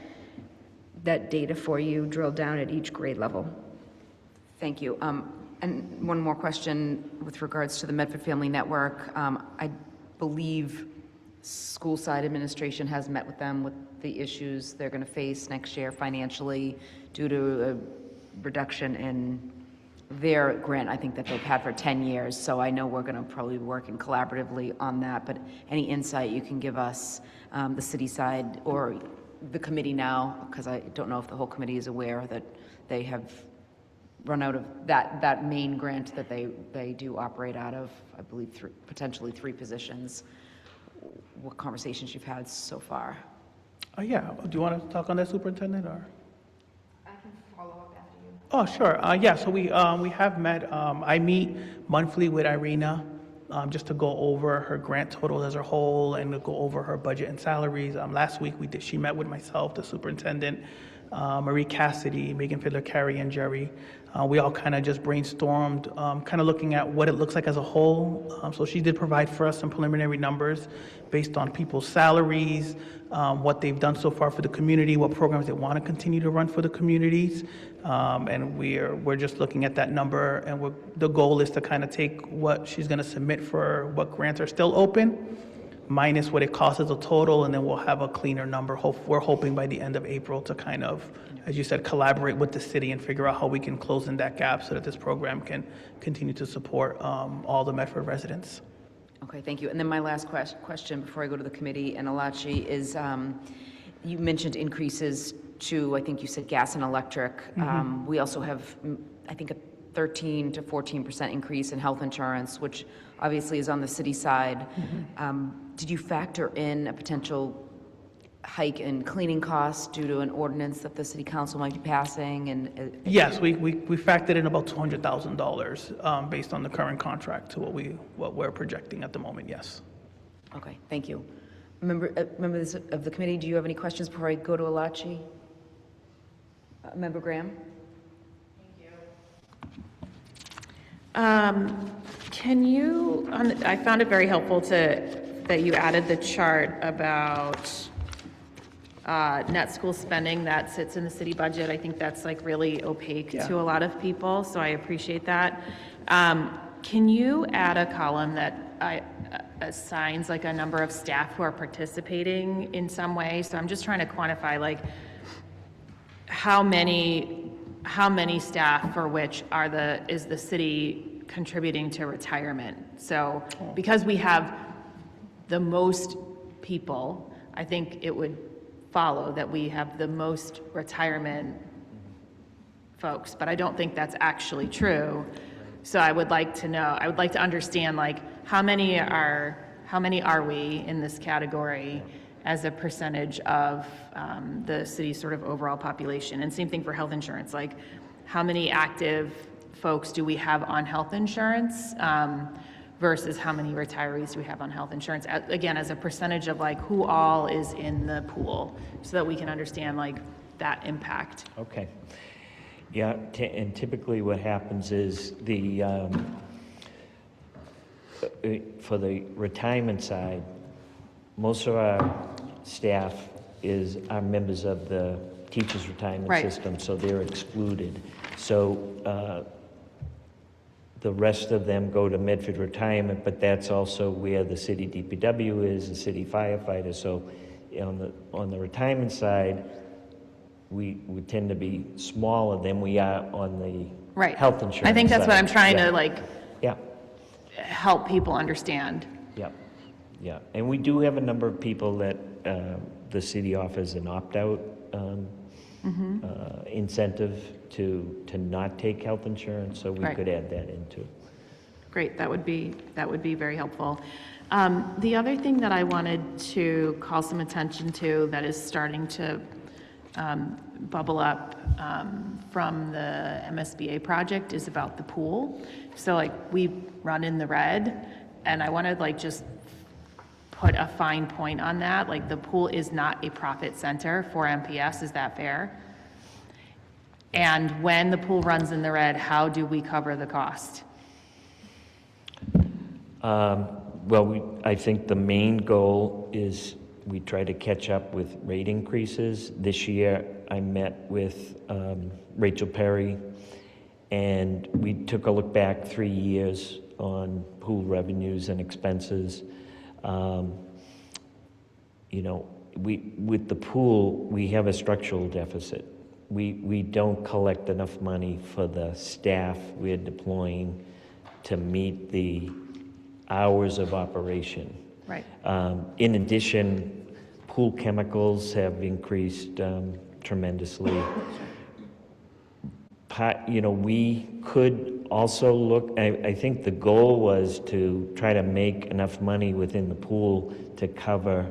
data for you, drilled down at each grade level. Thank you. And one more question with regards to the Medford Family Network. I believe school side administration has met with them with the issues they're going to face next year financially due to a reduction in their grant, I think, that they've had for 10 years. So I know we're going to probably be working collaboratively on that, but any insight you can give us, the city side or the committee now, because I don't know if the whole committee is aware that they have run out of that main grant that they do operate out of, I believe, potentially 3 positions. What conversations you've had so far? Yeah, do you want to talk on that, Superintendent, or? I can follow up after you. Oh, sure. Yeah, so we have met. I meet monthly with Irina just to go over her grant total as a whole and to go over her budget and salaries. Last week she met with myself, the superintendent, Marie Cassidy, Megan Fiddler, Carrie, and Jerry. We all kind of just brainstormed, kind of looking at what it looks like as a whole. So she did provide for us some preliminary numbers based on people's salaries, what they've done so far for the community, what programs they want to continue to run for the communities. And we're just looking at that number, and the goal is to kind of take what she's going to submit for what grants are still open, minus what it costs as a total, and then we'll have a cleaner number. We're hoping by the end of April to kind of, as you said, collaborate with the city and figure out how we can close in that gap so that this program can continue to support all the Medford residents. Okay, thank you. And then my last question before I go to the committee and Alachi is, you mentioned increases to, I think you said gas and electric. We also have, I think, a 13 to 14% increase in health insurance, which obviously is on the city side. Did you factor in a potential hike in cleaning costs due to an ordinance that the city council might be passing? And Yes, we factored in about $200,000 based on the current contract to what we're projecting at the moment. Yes. Okay, thank you. Members of the committee, do you have any questions before I go to Alachi? Member Graham? Can you, I found it very helpful that you added the chart about net school spending that sits in the city budget. I think that's like really opaque to a lot of people, so I appreciate that. Can you add a column that assigns like a number of staff who are participating in some way? So I'm just trying to quantify like how many staff for which is the city contributing to retirement? So because we have the most people, I think it would follow that we have the most retirement folks, but I don't think that's actually true. So I would like to understand like how many are we in this category as a percentage of the city's sort of overall population? And same thing for health insurance, like how many active folks do we have on health insurance versus how many retirees do we have on health insurance? Again, as a percentage of like who all is in the pool, so that we can understand like that impact. Okay. Yeah, and typically what happens is for the retirement side, most of our staff are members of the teachers' retirement system, so they're excluded. So the rest of them go to Medford Retirement, but that's also where the city DPW is, the city firefighter. So on the retirement side, we tend to be smaller than we are on the health insurance I think that's side. what I'm trying to help people understand. Yeah, and we do have a number of people that the city offers an opt-out incentive to not take health insurance, so we could add that into. Great, that would be very helpful. The other thing that I wanted to call some attention to that is starting to bubble up from the MSBA project is about the pool. So like we run in the red, and I want to like just put a fine point on that. Like the pool is not a profit center for MPS, is that fair? And when the pool runs in the red, how do we cover the cost? Well, I think the main goal is we try to catch up with rate increases. This year, I met with Rachel Perry, and we took a look back 3 years on pool revenues and expenses. With the pool, we have a structural deficit. We don't collect enough money for the staff we're deploying to meet the hours of operation. Right. In addition, pool chemicals have increased tremendously. We could also look, I think the goal was to try to make enough money within the pool to cover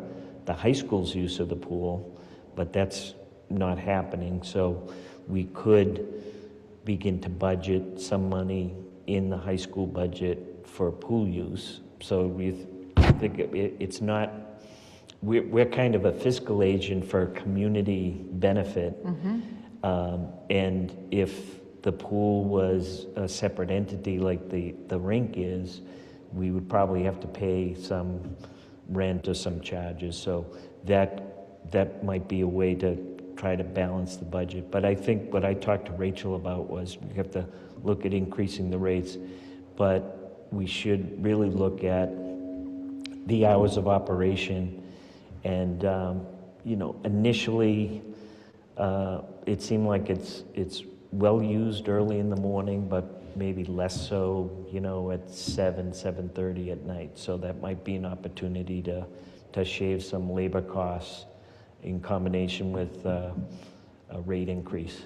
the high school's use of the pool, but that's not happening. So we could begin to budget some money in the high school budget for pool use. So we think it's not, we're kind of a fiscal agent for community benefit. And if the pool was a separate entity like the rink is, we would probably have to pay some rent or some charges. So that that might be a way to try to balance the budget. But I think what I talked to Rachel about was we have to look at increasing the rates, but we should really look at the hours of operation. And you know, initially it seemed like it's well used early in the morning, but maybe less so, you know, at 7:30 at night. So that might be an opportunity to shave some labor costs in combination with a rate increase.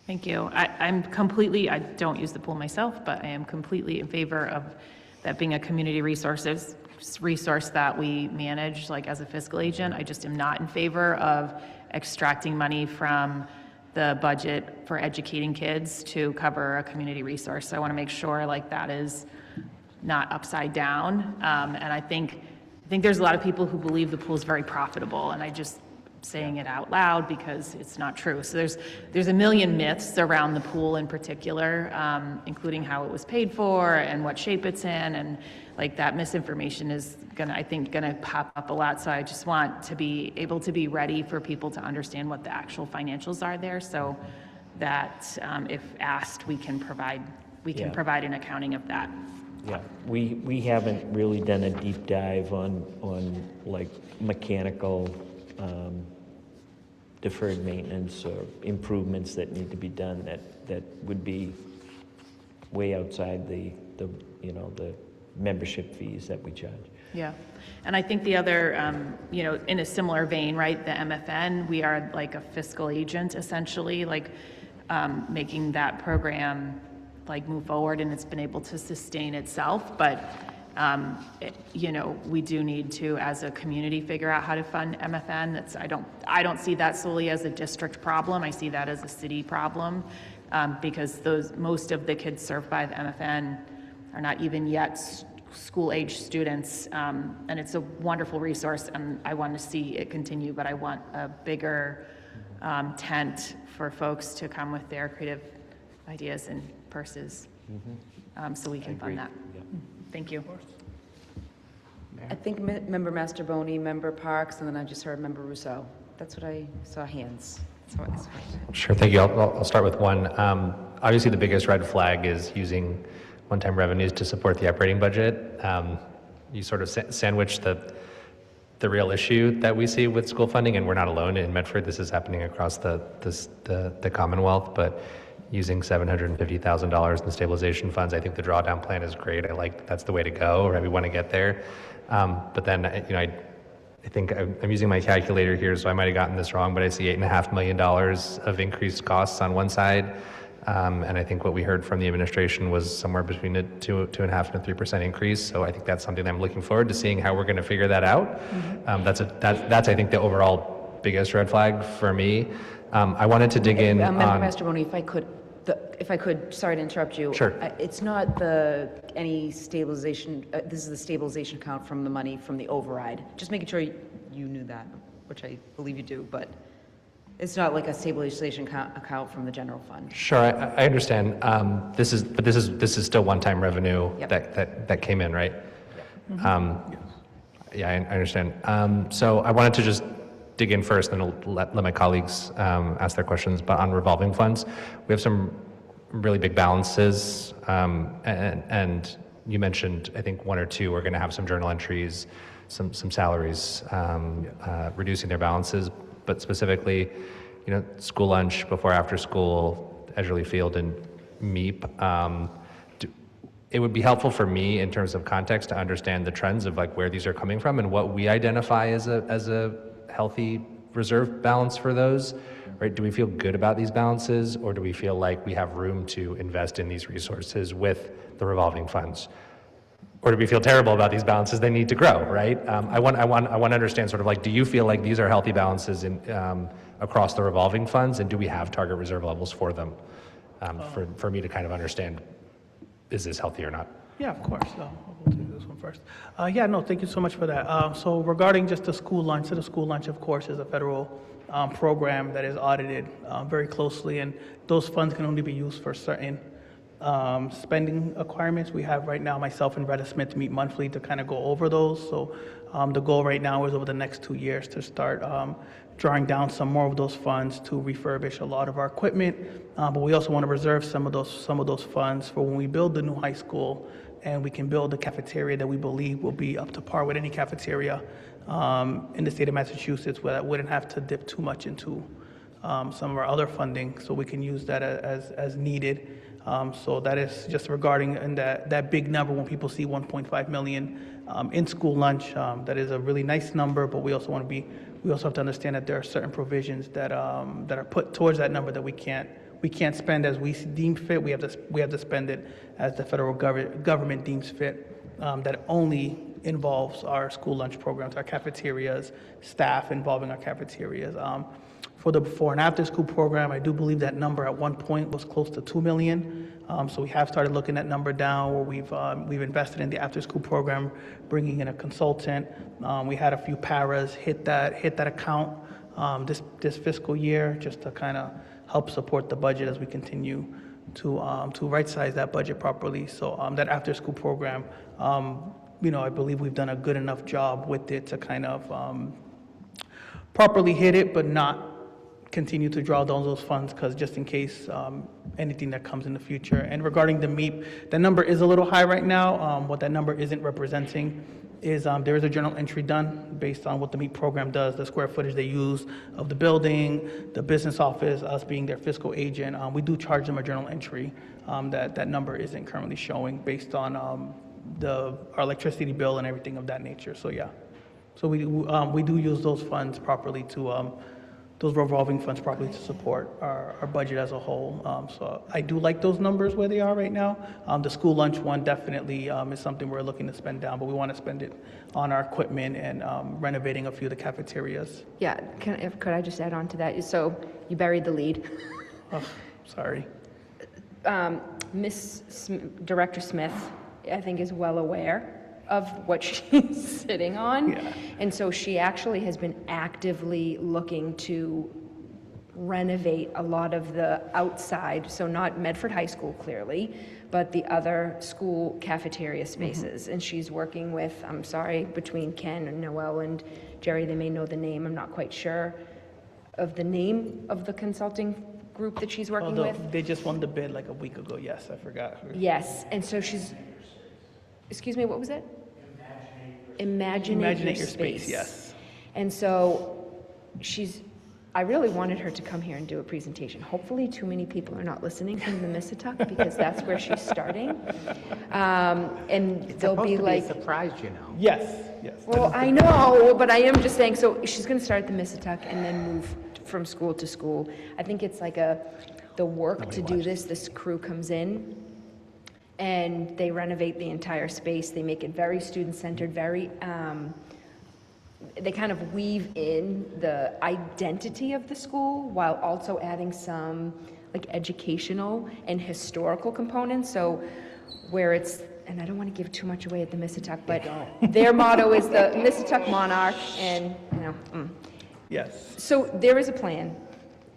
Thank you. I don't use the pool myself, but I am completely in favor of that being a community resource that we manage like as a fiscal agent. I just am not in favor of extracting money from the budget for educating kids to cover a community resource. So I want to make sure like that is not upside down. And I think there's a lot of people who believe the pool is very profitable, and I just saying it out loud because it's not true. So there's a million myths around the pool in particular, including how it was paid for and what shape it's in, and like that misinformation is gonna pop up a lot. So I just want to be able to be ready for people to understand what the actual financials are there, so that if asked, we can provide an accounting of that. Yeah, we haven't really done a deep dive on like mechanical deferred maintenance or improvements that need to be done that would be way outside the you know, the membership fees that we charge. Yeah, and I think the other, you know, in a similar vein, right, the MFN, we are like a fiscal agent essentially, like making that program like move forward, and it's been able to sustain itself. But you know, we do need to, as a community, figure out how to fund MFN. I don't see that solely as a district problem. I see that as a city problem, because most of the kids served by the MFN are not even yet school-age students, and it's a wonderful resource, and I want to see it continue. But I want a bigger tent for folks to come with their creative ideas and purses, so we can fund that. Yeah. Thank you. I think Member Masterboni, Member Parks, and then I just heard Member Rousseau. That's what I saw, hands. That's what I saw. Sure, thank you. I'll start with one. Obviously, the biggest red flag is using one-time revenues to support the operating budget. You sort of sandwich the real issue that we see with school funding, and we're not alone in Medford. This is happening across the Commonwealth, but using $750,000 in the stabilization funds, I think the drawdown plan is great. That's the way to go, right? We want to get there. But then, you know, I think I'm using my calculator here, so I might have gotten this wrong, but I see $8.5 million of increased costs on one side. And I think what we heard from the administration was somewhere between a 2.5% and a 3% increase. So I think that's something that I'm looking forward to seeing how we're going to figure that out. That's I think the overall biggest red flag for me. I wanted to dig in Member on. Masterboni, if I could, sorry to interrupt you. Sure. It's not any stabilization, this is the stabilization account from the money from the override. Just making sure you knew that, which I believe you do, but it's not like a stabilization account from the general fund. Sure, I understand. This is still one-time revenue. Yep. that came in, right? Yeah, I understand. So I wanted to just dig in first, and then let my colleagues ask their questions. But on revolving funds, we have some really big balances, and you mentioned, I think, one or two, we're going to have some journal entries, some salaries, reducing their balances. But specifically, you know, school lunch, before, after school, Edgerly Field, and MEEP. It would be helpful for me in terms of context to understand the trends of like where these are coming from and what we identify as a healthy reserve balance for those, right? Do we feel good about these balances, or do we feel like we have room to invest in these resources with the revolving funds? Or do we feel terrible about these balances? They need to grow, right? I want to understand sort of like, do you feel like these are healthy balances in across the revolving funds, and do we have target reserve levels for them? For me to kind of understand, is this healthy or not? Yeah, of course. We'll take this one first. Yeah, no, thank you so much for that. So regarding just the school lunch, so the school lunch, of course, is a federal program that is audited very closely, and those funds can only be used for certain spending requirements. We have right now, myself and Retta Smith meet monthly to kind of go over those. So the goal right now is over the next 2 years to start drawing down some more of those funds to refurbish a lot of our equipment. But we also want to reserve some of those funds for when we build the new high school and we can build a cafeteria that we believe will be up to par with any cafeteria in the state of Massachusetts, where that wouldn't have to dip too much into some of our other funding, so we can use that as needed. So that is just regarding and that big number when people see 1.5 million in school lunch. That is a really nice number, but we also have to understand that there are certain provisions that are put towards that number that we can't spend as we deem fit. We have to spend it as the federal government deems fit. That only involves our school lunch programs, our cafeterias, staff involving our cafeterias. For the before and after school program, I do believe that number at one point was close to 2 million. So we have started looking that number down, where we've invested in the after school program, bringing in a consultant. We had a few paras hit that account this fiscal year, just to kind of help support the budget as we continue to right-size that budget properly. So that after school program, I believe we've done a good enough job with it to kind of properly hit it, but not continue to draw down those funds, because just in case anything that comes in the future. And regarding the MEP, the number is a little high right now. What that number isn't representing is there is a journal entry done based on what the MEP program does, the square footage they use of the building, the business office, us being their fiscal agent. We do charge them a journal entry. That number isn't currently showing based on our electricity bill and everything of that nature. So yeah, so we do use those funds properly to those revolving funds properly to support our budget as a whole. So I do like those numbers where they are right now. The school lunch one definitely is something we're looking to spend down, but we want to spend it on our equipment and renovating a few of the cafeterias. Yeah, could I just add on to that? So you buried the lead. Oh, sorry. Director Smith, I think, is well aware of what she's sitting on. Yeah. And so she actually has been actively looking to renovate a lot of the outside, so not Medford High School clearly, but the other school cafeteria spaces. And she's working with, between Ken and Noel and Jerry, they may know the name, I'm not quite sure of the name of the consulting group that she's working with. They just won the bid like a week ago, yes, I forgot. Yes, and so excuse me, what was it? Imaginate your space. Yes. And so I really wanted her to come here and do a presentation. Hopefully too many people are not listening from the Mississauga, because that's where she's starting. And they'll be like... It's surprised, you know. Yes. Well, I know, but I am just saying, so she's going to start at the Mississauga and then move from school to school. I think it's like the work to do this crew comes in, and they renovate the entire space. They make it very student-centered, very, they kind of weave in the identity of the school while also adding some like educational and historical components. So where it's, and I don't want to give too much away at the Mississauga, but their motto is the Mississauga Monarch, and Yes. So there is a plan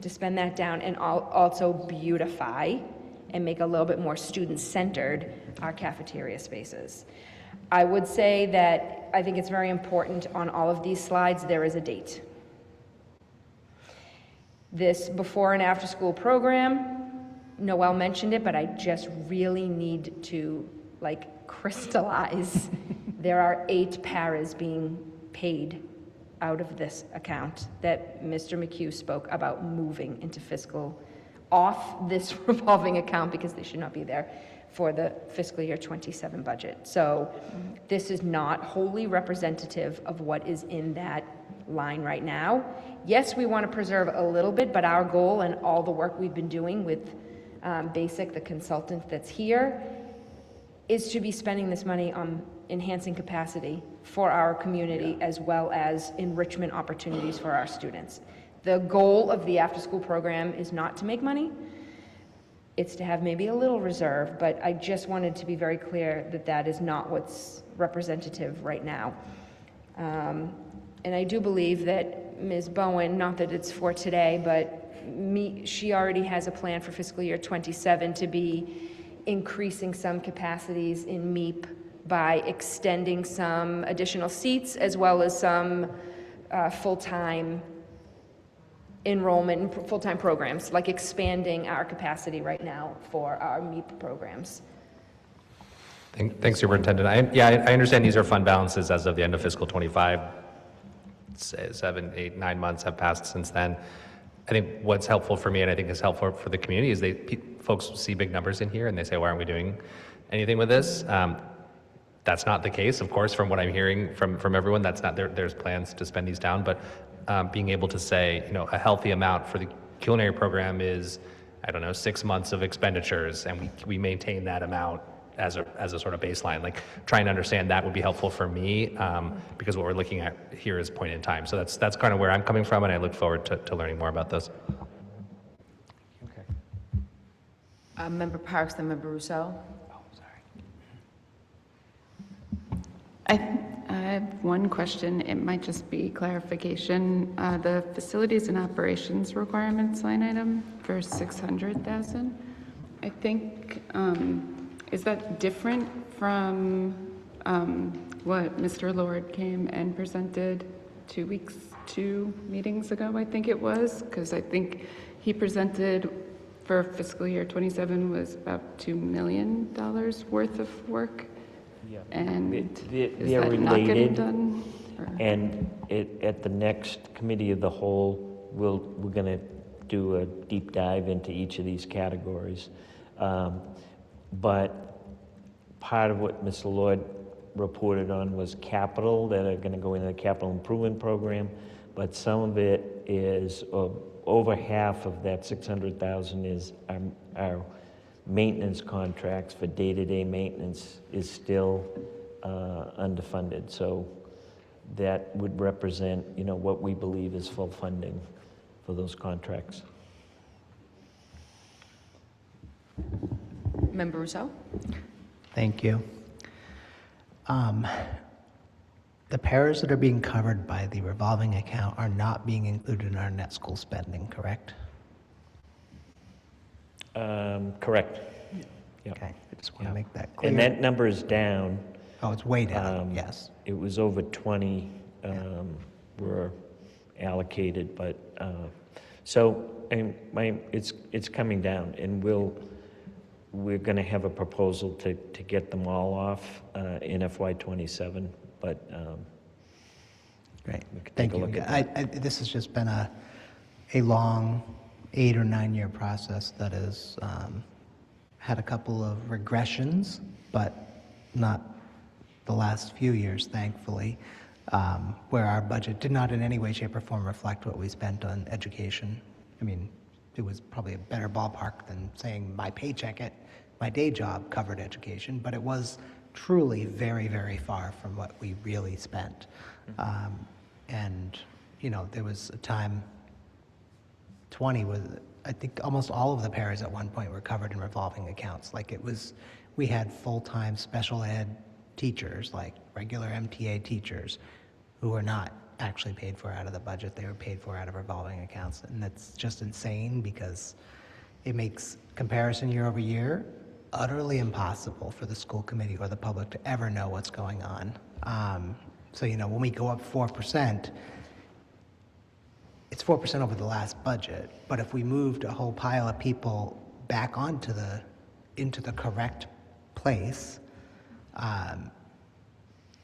to spend that down and also beautify and make a little bit more student-centered our cafeteria spaces. I would say that I think it's very important on all of these slides, there is a date. This before and after school program, Noel mentioned it, but I just really need to crystallize. There are 8 paras being paid out of this account that Mr. McHugh spoke about moving into off this revolving account, because they should not be there for the fiscal year 27 budget. So this is not wholly representative of what is in that line right now. Yes, we want to preserve a little bit, but our goal and all the work we've been doing with BASIC, the consultant that's here, is to be spending this money on enhancing capacity for our community, as well as enrichment opportunities for our students. The goal of the after-school program is not to make money. It's to have maybe a little reserve, but I just wanted to be very clear that that is not what's representative right now. And I do believe that Ms. Bowen, not that it's for today, but she already has a plan for fiscal year 27 to be increasing some capacities in MEP by extending some additional seats as well as some full-time enrollment and full-time programs, like expanding our capacity right now for our MEP programs. Thanks, Superintendent. I understand these are fund balances as of the end of fiscal 25. 7, 8, 9 months have passed since then. I think what's helpful for me, and I think is helpful for the community, is folks see big numbers in here and they say, why aren't we doing anything with this? That's not the case, of course, from what I'm hearing from everyone. That's not there's plans to spend these down, but being able to say, a healthy amount for the culinary program is, 6 months of expenditures, and we maintain that amount as a sort of baseline. Like, trying to understand that would be helpful for me, because what we're looking at here is point in time. So that's kind of where I'm coming from, and I look forward to learning more about this. Member Parks, then Member Rousseau. I have one question. It might just be clarification. The facilities and operations requirements line item for 600,000. I think, is that different from what Mr. Lord came and presented 2 meetings ago, I think it was? Because I think he presented for fiscal year 27 was about $2 million worth of work. Yeah. And they're is that not getting related, done? and at the next committee of the whole, we're going to do a deep dive into each of these categories. But part of what Mr. Lord reported on was capital that are going to go into the capital improvement program, but some of it is, over half of that 600,000 is our maintenance contracts for day-to-day maintenance is still underfunded. So that would represent, what we believe is full funding for those contracts. Member Rousseau. Thank you. The paras that are being covered by the revolving account are not being included in our net school spending, correct? Correct. Yeah. Okay, I just want to make that clear. And that number is down. Oh, it's way down, yes. It was over 20 were allocated, but so it's coming down, and we're going to have a proposal to get them all off in FY27, but great. We can Thank take a you. look at that. This has just been a long 8 or 9 year process that has had a couple of regressions, but not the last few years, thankfully, where our budget did not in any way, shape, or form reflect what we spent on education. I mean, it was probably a better ballpark than saying my paycheck at my day job covered education, but it was truly very, very far from what we really spent. And, there was a time, 20 was, I think almost all of the paras at one point were covered in revolving accounts. Like we had full-time special ed teachers, like regular MTA teachers, who were not actually paid for out of the budget. They were paid for out of revolving accounts. And that's just insane because it makes comparison year over year utterly impossible for the school committee or the public to ever know what's going on. So, when we go up 4%, it's 4% over the last budget. But if we moved a whole pile of people back into the correct place,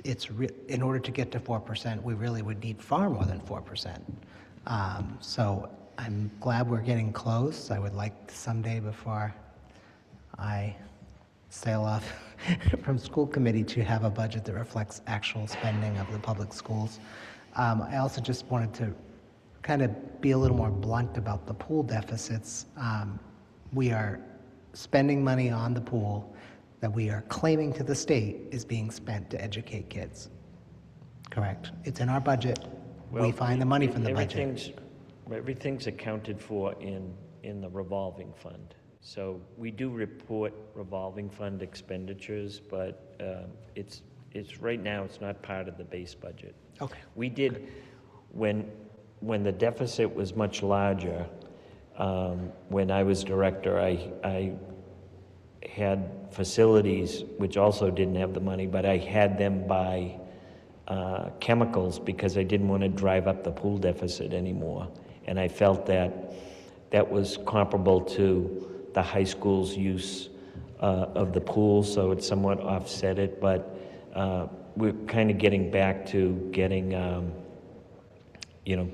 in order to get to 4%, we really would need far more than 4%. So I'm glad we're getting close. I would like someday, before I sail off from school committee, to have a budget that reflects actual spending of the public schools. I also just wanted to kind of be a little more blunt about the pool deficits. We are spending money on the pool that we are claiming to the state is being spent to educate kids. Correct? It's in our budget. We find the money from the budget. Everything's accounted for in the revolving fund. So we do report revolving fund expenditures, but it's right now, it's not part of the base budget. Okay. We did, when the deficit was much larger, when I was director, I had facilities which also didn't have the money, but I had them buy chemicals because I didn't want to drive up the pool deficit anymore. And I felt that that was comparable to the high school's use of the pool, so it somewhat offset it, but we're kind of getting back to getting,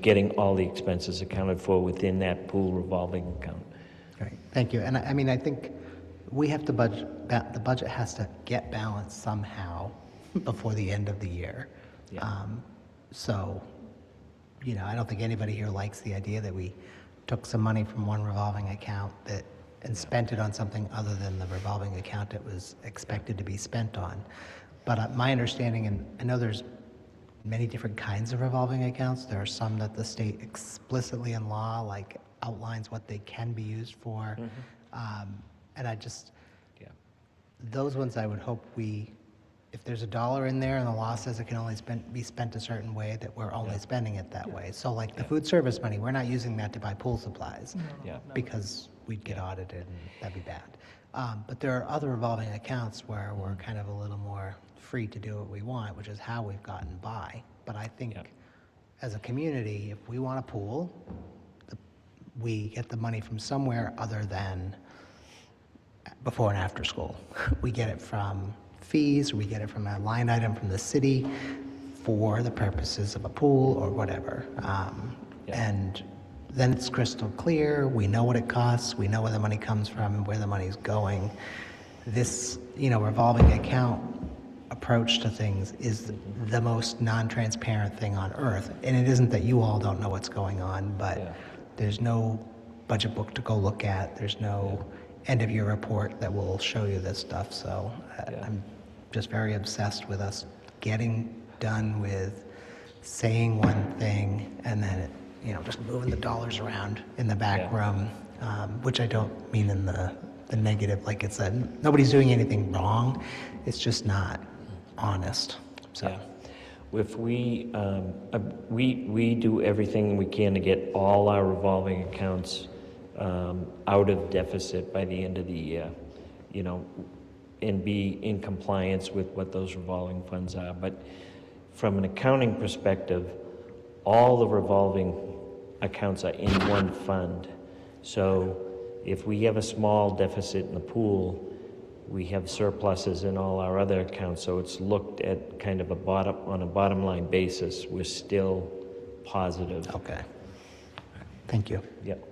getting all the expenses accounted for within that pool revolving account. Great, thank you. And I mean, I think we have to budget, the budget has to get balanced somehow before the end of the year. So, I don't think anybody here likes the idea that we took some money from one revolving account and spent it on something other than the revolving account it was expected to be spent on. But my understanding, and I know there's many different kinds of revolving accounts. There are some that the state explicitly in law outlines what they can be used for. And those ones I would hope if there's $1 in there and the law says it can only be spent a certain way, that we're only spending it that way. So like the food service money, we're not using that to buy pool supplies because we'd get audited and that'd be bad. But there are other revolving accounts where we're kind of a little more free to do what we want, which is how we've gotten by. But I think as a community, if we want a pool, we get the money from somewhere other than before and after school. We get it from fees, we get it from a line item from the city for the purposes of a pool or whatever. And then it's crystal clear, we know what it costs, we know where the money comes from and where the money's going. This, revolving account approach to things is the most non-transparent thing on earth. And it isn't that you all don't know what's going on, but there's no budget book to go look at, there's no end of year report that will show you this stuff. So I'm just very obsessed with us getting done with saying one thing and then just moving the dollars around in the back room, which I don't mean in the negative, like it's nobody's doing anything wrong, it's just not honest. So. If we do everything we can to get all our revolving accounts out of deficit by the end of the year, and be in compliance with what those revolving funds are. But from an accounting perspective, all the revolving accounts are in one fund. So if we have a small deficit in the pool, we have surpluses in all our other accounts. So it's looked at kind of on a bottom line basis. We're still positive. Okay. Thank you. Yep.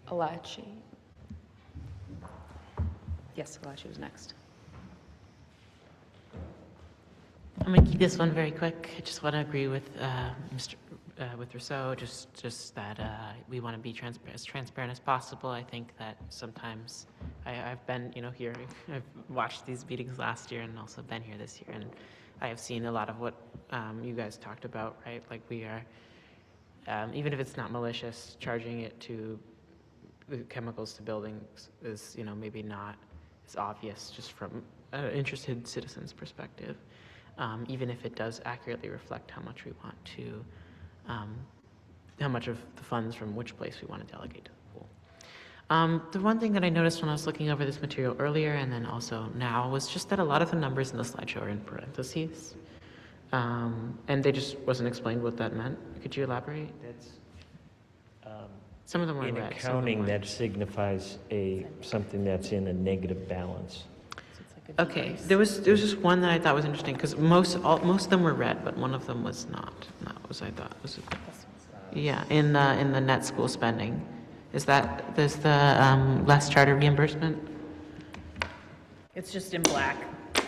Alachi. Yes, Alachi was next. I'm going to keep this one very quick. I just want to agree with with Rousseau, just that we want to be as transparent as possible. I think that sometimes I've been, here, I've watched these meetings last year and also been here this year, and I have seen a lot of what you guys talked about, right? Like we are, even if it's not malicious, charging it to the chemicals to buildings is, maybe not as obvious just from an interested citizen's perspective. Even if it does accurately reflect how much we want to, how much of the funds from which place we want to delegate to the pool. The one thing that I noticed when I was looking over this material earlier and then also now was just that a lot of the numbers in the slideshow are in parentheses. And they just wasn't explained what that meant. Could you elaborate? That's some of them were in red. accounting, that signifies something that's in a negative balance. Okay, there was just one that I thought was interesting because most of them were red, but one of them was not. And that was, I thought, in the net school spending. There's the less charter reimbursement? It's just in black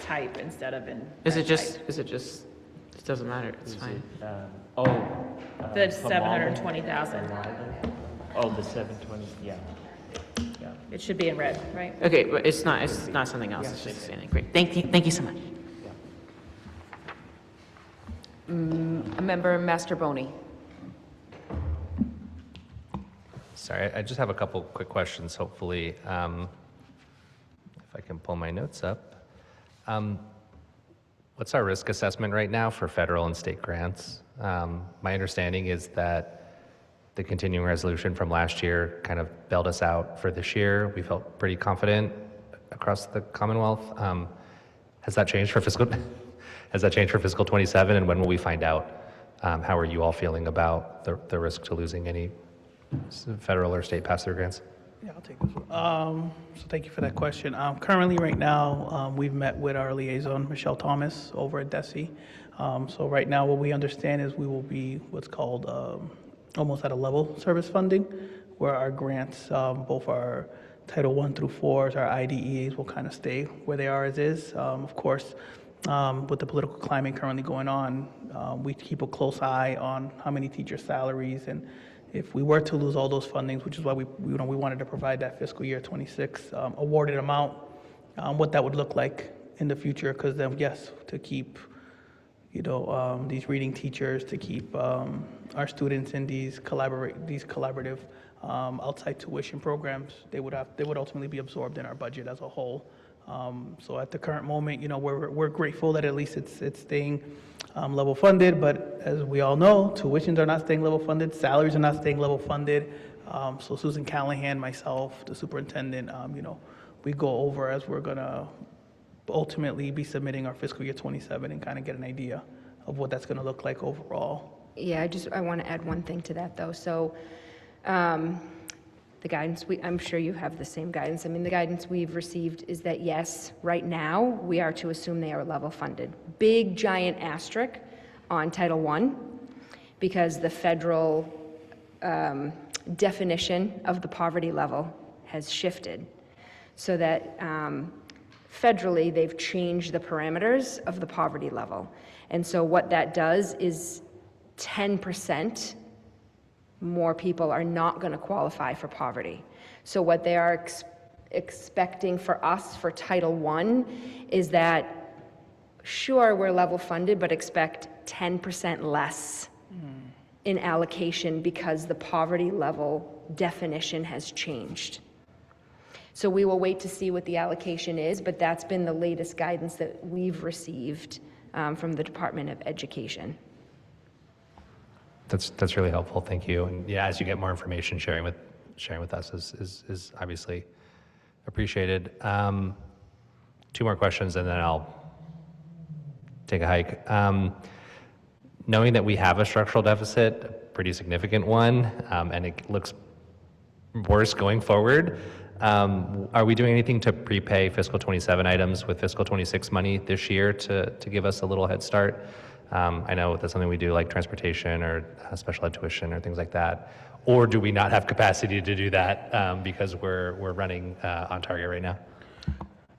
type instead of in Is red it just type. it doesn't matter, it's fine. The 720,000. Oh, the 720, yeah. It should be in red, right? Okay, but it's not something else, it's just the same thing. Great, thank you so much. Member Masterboni. Sorry, I just have a couple quick questions, hopefully, if I can pull my notes up. What's our risk assessment right now for federal and state grants? My understanding is that the continuing resolution from last year kind of bailed us out for this year. We felt pretty confident across the Commonwealth. Has that changed for fiscal? Has that changed for fiscal 27? And when will we find out? How are you all feeling about the risk to losing any federal or state pass-through grants? Yeah, I'll take this one. So thank you for that question. Currently, right now, we've met with our liaison, Michelle Thomas, over at DESE. So right now, what we understand is we will be what's called almost at a level service funding, where our grants, both our Title I through 4s, our IDEAs will kind of stay where they are as is. Of course, with the political climate currently going on, we keep a close eye on how many teacher salaries, and if we were to lose all those fundings, which is why we wanted to provide that fiscal year 26 awarded amount, what that would look like in the future, because then yes, to keep these reading teachers, to keep our students in these collaborative outside tuition programs, they would ultimately be absorbed in our budget as a whole. So at the current moment, we're grateful that at least it's staying level funded, but as we all know, tuitions are not staying level funded, salaries are not staying level funded. So Susan Callahan, myself, the superintendent, we go over as we're gonna ultimately be submitting our fiscal year 27 and kind of get an idea of what that's gonna look like overall. Yeah, I want to add one thing to that, though. So the guidance, I'm sure you have the same guidance. I mean, the guidance we've received is that, yes, right now, we are to assume they are level funded. Big, giant asterisk on Title I, because the federal definition of the poverty level has shifted. So that federally, they've changed the parameters of the poverty level. And so what that does is 10% more people are not going to qualify for poverty. So what they are expecting for us for Title I is that, sure, we're level funded, but expect 10% less in allocation because the poverty level definition has changed. So we will wait to see what the allocation is, but that's been the latest guidance that we've received from the Department of Education. That's really helpful. Thank you. And yeah, as you get more information, sharing with us is obviously appreciated. 2 more questions, and then I'll take a hike. Knowing that we have a structural deficit, a pretty significant one, and it looks worse going forward, are we doing anything to prepay fiscal 27 items with fiscal 26 money this year to give us a little head start? I know that's something we do, like transportation or special ed tuition or things like that. Or do we not have capacity to do that because we're running on target right now?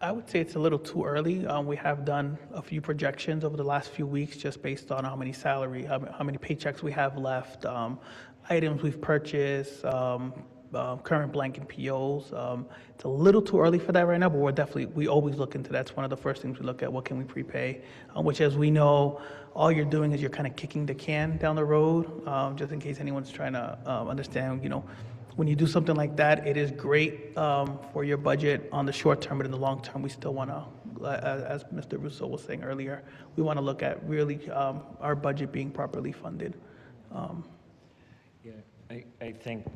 I would say it's a little too early. We have done a few projections over the last few weeks just based on how many paychecks we have left, items we've purchased, current blanket POs. It's a little too early for that right now, but we always look into that. It's one of the first things we look at, what can we prepay, which, as we know, all you're doing is you're kind of kicking the can down the road, just in case anyone's trying to understand, when you do something like that, it is great for your budget on the short term, but in the long term, we still want to, as Mr. Russo was saying earlier, we want to look at really our budget being properly funded. Yeah, I think,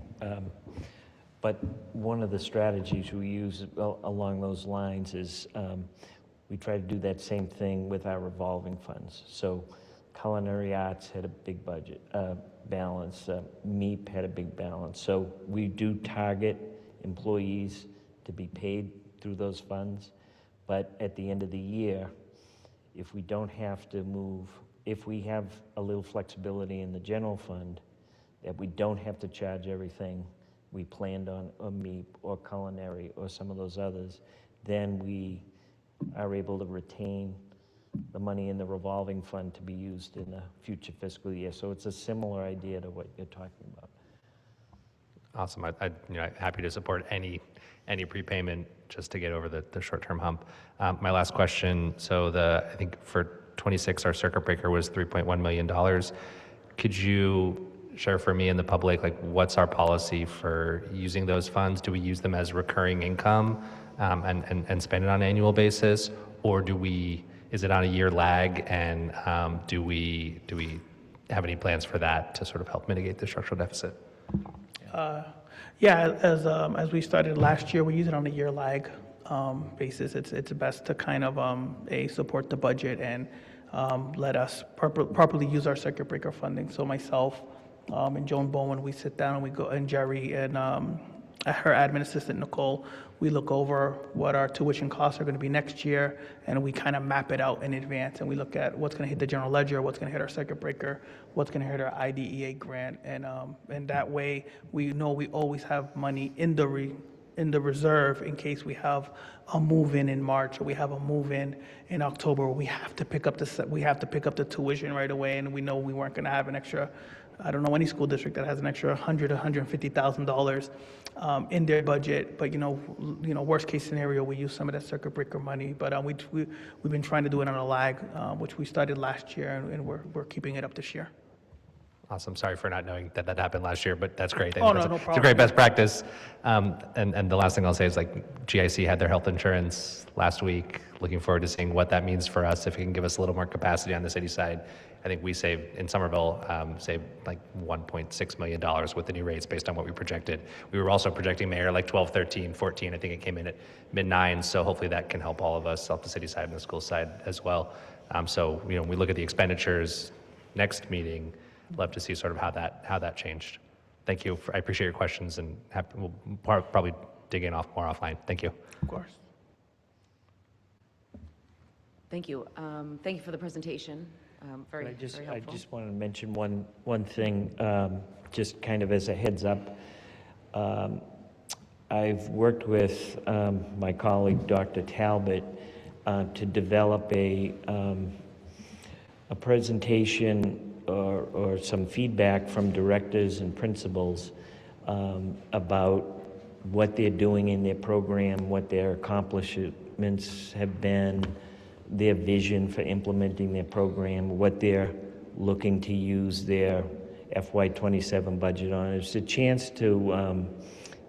but one of the strategies we use along those lines is we try to do that same thing with our revolving funds. So culinary arts had a big budget balance, MEP had a big balance. So we do target employees to be paid through those funds, but at the end of the year, if we don't have to move, if we have a little flexibility in the general fund, that we don't have to charge everything we planned on, or MEP, or culinary, or some of those others, then we are able to retain the money in the revolving fund to be used in the future fiscal year. So it's a similar idea to what you're talking about. Awesome. I'm happy to support any prepayment just to get over the short-term hump. My last question, so I think for 26, our circuit breaker was $3.1 million. Could you share for me and the public, like, what's our policy for using those funds? Do we use them as recurring income and spend it on an annual basis, or is it on a year lag, and do we have any plans for that to sort of help mitigate the structural deficit? Yeah, as we started last year, we use it on a year lag basis. It's best to kind of support the budget and let us properly use our circuit breaker funding. So myself and Joan Bowen, we sit down and we go, and Jerry and her admin assistant Nicole, we look over what our tuition costs are going to be next year, and we kind of map it out in advance, and we look at what's going to hit the general ledger, what's going to hit our circuit breaker, what's going to hit our IDEA grant, and that way we know we always have money in the reserve in case we have a move-in in March, or we have a move-in in October. We have to pick up the tuition right away, and we know we weren't going to have an extra. I don't know any school district that has an extra $100,000 to $150,000 in their budget. But worst case scenario, we use some of that circuit breaker money. But we've been trying to do it on a lag, which we started last year, and we're keeping it up this year. Awesome. Sorry for not knowing that happened last year, but that's great. Oh, no It's a problem. great best practice. And the last thing I'll say is GIC had their health insurance last week. Looking forward to seeing what that means for us. If it can give us a little more capacity on the city side. I think we saved in Somerville, saved like $1.6 million with the new rates based on what we projected. We were also projecting Mayor like 12, 13, 14. I think it came in at mid-9s. So hopefully that can help all of us, help the city side and the school side as well. We look at the expenditures next meeting. Love to see sort of how that changed. Thank you. I appreciate your questions, and we'll probably dig in more offline. Thank you. Of course. Thank you. Thank you for the presentation. Very I just helpful. want to mention one thing, just kind of as a heads up. I've worked with my colleague, Dr. Talbot, to develop a presentation or some feedback from directors and principals about what they're doing in their program, what their accomplishments have been, their vision for implementing their program, what they're looking to use their FY27 budget on. It's a chance to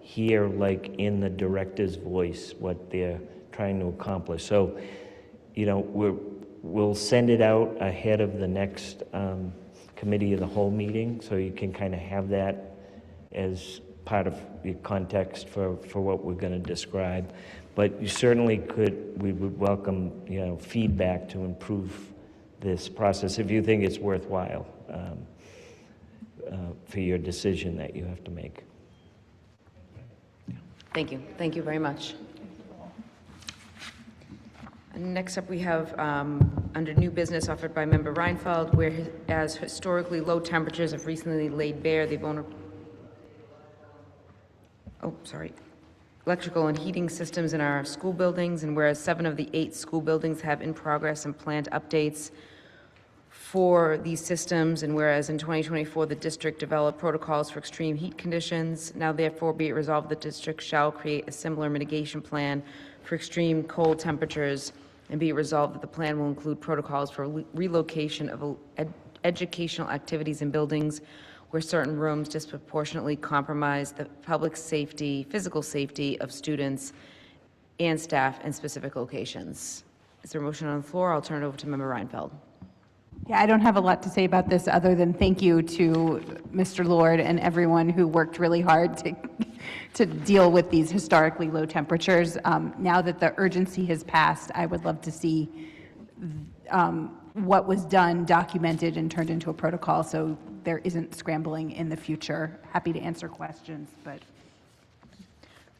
hear, like, in the director's voice, what they're trying to accomplish. So, we'll send it out ahead of the next committee of the whole meeting, so you can kind of have that as part of the context for what we're going to describe. But you certainly we would welcome, feedback to improve this process if you think it's worthwhile for your decision that you have to make. Thank you. Thank you very much. Next up, we have under new business offered by Member Reinfeld, whereas historically low temperatures have recently laid bare the electrical and heating systems in our school buildings, and whereas 7 of the 8 school buildings have in progress and planned updates for these systems, and whereas in 2024 the district developed protocols for extreme heat conditions, now therefore be it resolved the district shall create a similar mitigation plan for extreme cold temperatures, and be it resolved that the plan will include protocols for relocation of educational activities in buildings where certain rooms disproportionately compromise the public safety, physical safety of students and staff in specific locations. Is there a motion on the floor? I'll turn it over to Member Reinfeld. Yeah, I don't have a lot to say about this other than thank you to Mr. Lord and everyone who worked really hard to deal with these historically low temperatures. Now that the urgency has passed, I would love to see what was done, documented, and turned into a protocol so there isn't scrambling in the future. Happy to answer questions, but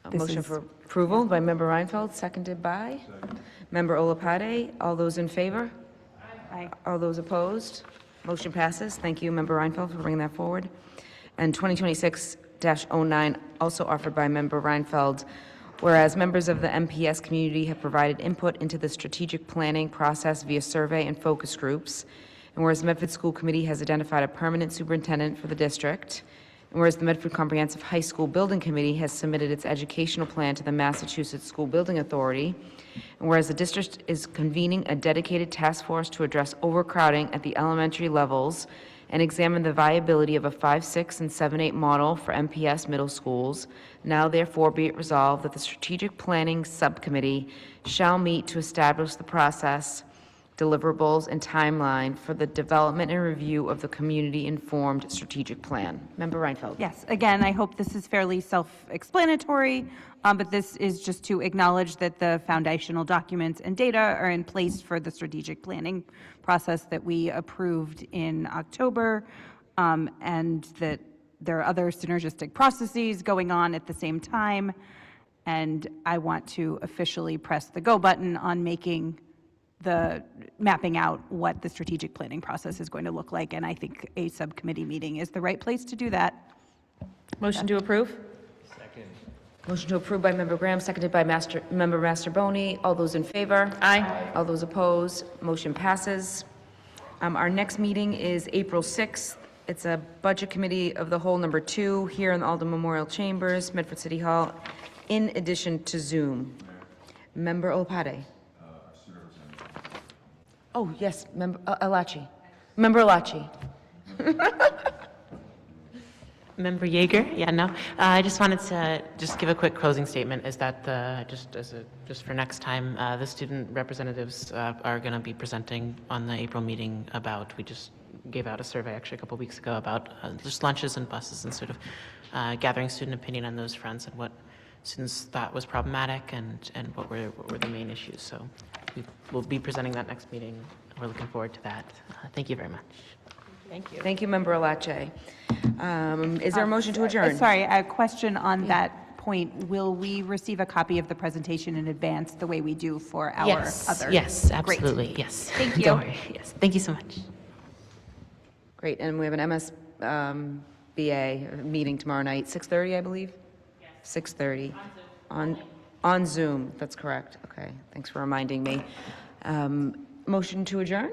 A motion for approval by Member Reinfeld, seconded by Member Olapade. All those in favor? Aye. All those opposed? Motion passes. Thank you, Member Reinfeld, for bringing that forward. And 2026-09, also offered by Member Reinfeld, whereas members of the MPS community have provided input into the strategic planning process via survey and focus groups, and whereas the Medford School Committee has identified a permanent superintendent for the district, and whereas the Medford Comprehensive High School Building Committee has submitted its educational plan to the Massachusetts School Building Authority, and whereas the district is convening a dedicated task force to address overcrowding at the elementary levels and examine the viability of a 5, 6, and 7, 8 model for MPS middle schools, now therefore be it resolved that the Strategic Planning Subcommittee shall meet to establish the process deliverables, and timeline for the development and review of the community-informed strategic plan. Member Reinfeld. Yes, again, I hope this is fairly self-explanatory, but this is just to acknowledge that the foundational documents and data are in place for the strategic planning process that we approved in October, and that there are other synergistic processes going on at the same time. And I want to officially press the go button on mapping out what the strategic planning process is going to look like, and I think a subcommittee meeting is the right place to do that. Motion to approve? Motion to approve by Member Graham, seconded by Member Masterboni. All those in favor? Aye. All those opposed? Motion passes. Our next meeting is April 6th. It's a Budget Committee of the Whole number 2 here in the Alden Memorial Chambers, Medford City Hall, in addition to Zoom. Member Olapade. Oh, yes, Member Alachi. Member Alachi. Member Yeager? Yeah, no. I just wanted to just give a quick closing statement, is that just for next time, the student representatives are going to be presenting on the April meeting about, we just gave out a survey actually a couple weeks ago about just lunches and buses and sort of gathering student opinion on those fronts and what students thought was problematic and what were the main issues. So we'll be presenting that next meeting. We're looking forward to that. Thank you very much. Thank you. Thank you, Member Alache. Is there a motion to adjourn? Sorry, a question on that point. Will we receive a copy of the presentation in advance the way we do for our other? Yes, Great. absolutely, yes. Thank you. Don't worry, yes. Thank you so much. Great, and we have an MSBA meeting tomorrow night, 6:30, I believe? Yes. 6:30. On Zoom, that's correct. Okay, thanks for reminding me. Motion to adjourn?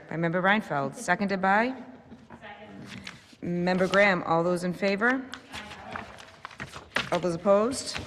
By Member Reinfeld, seconded by? Member Graham, all those in favor? All those opposed?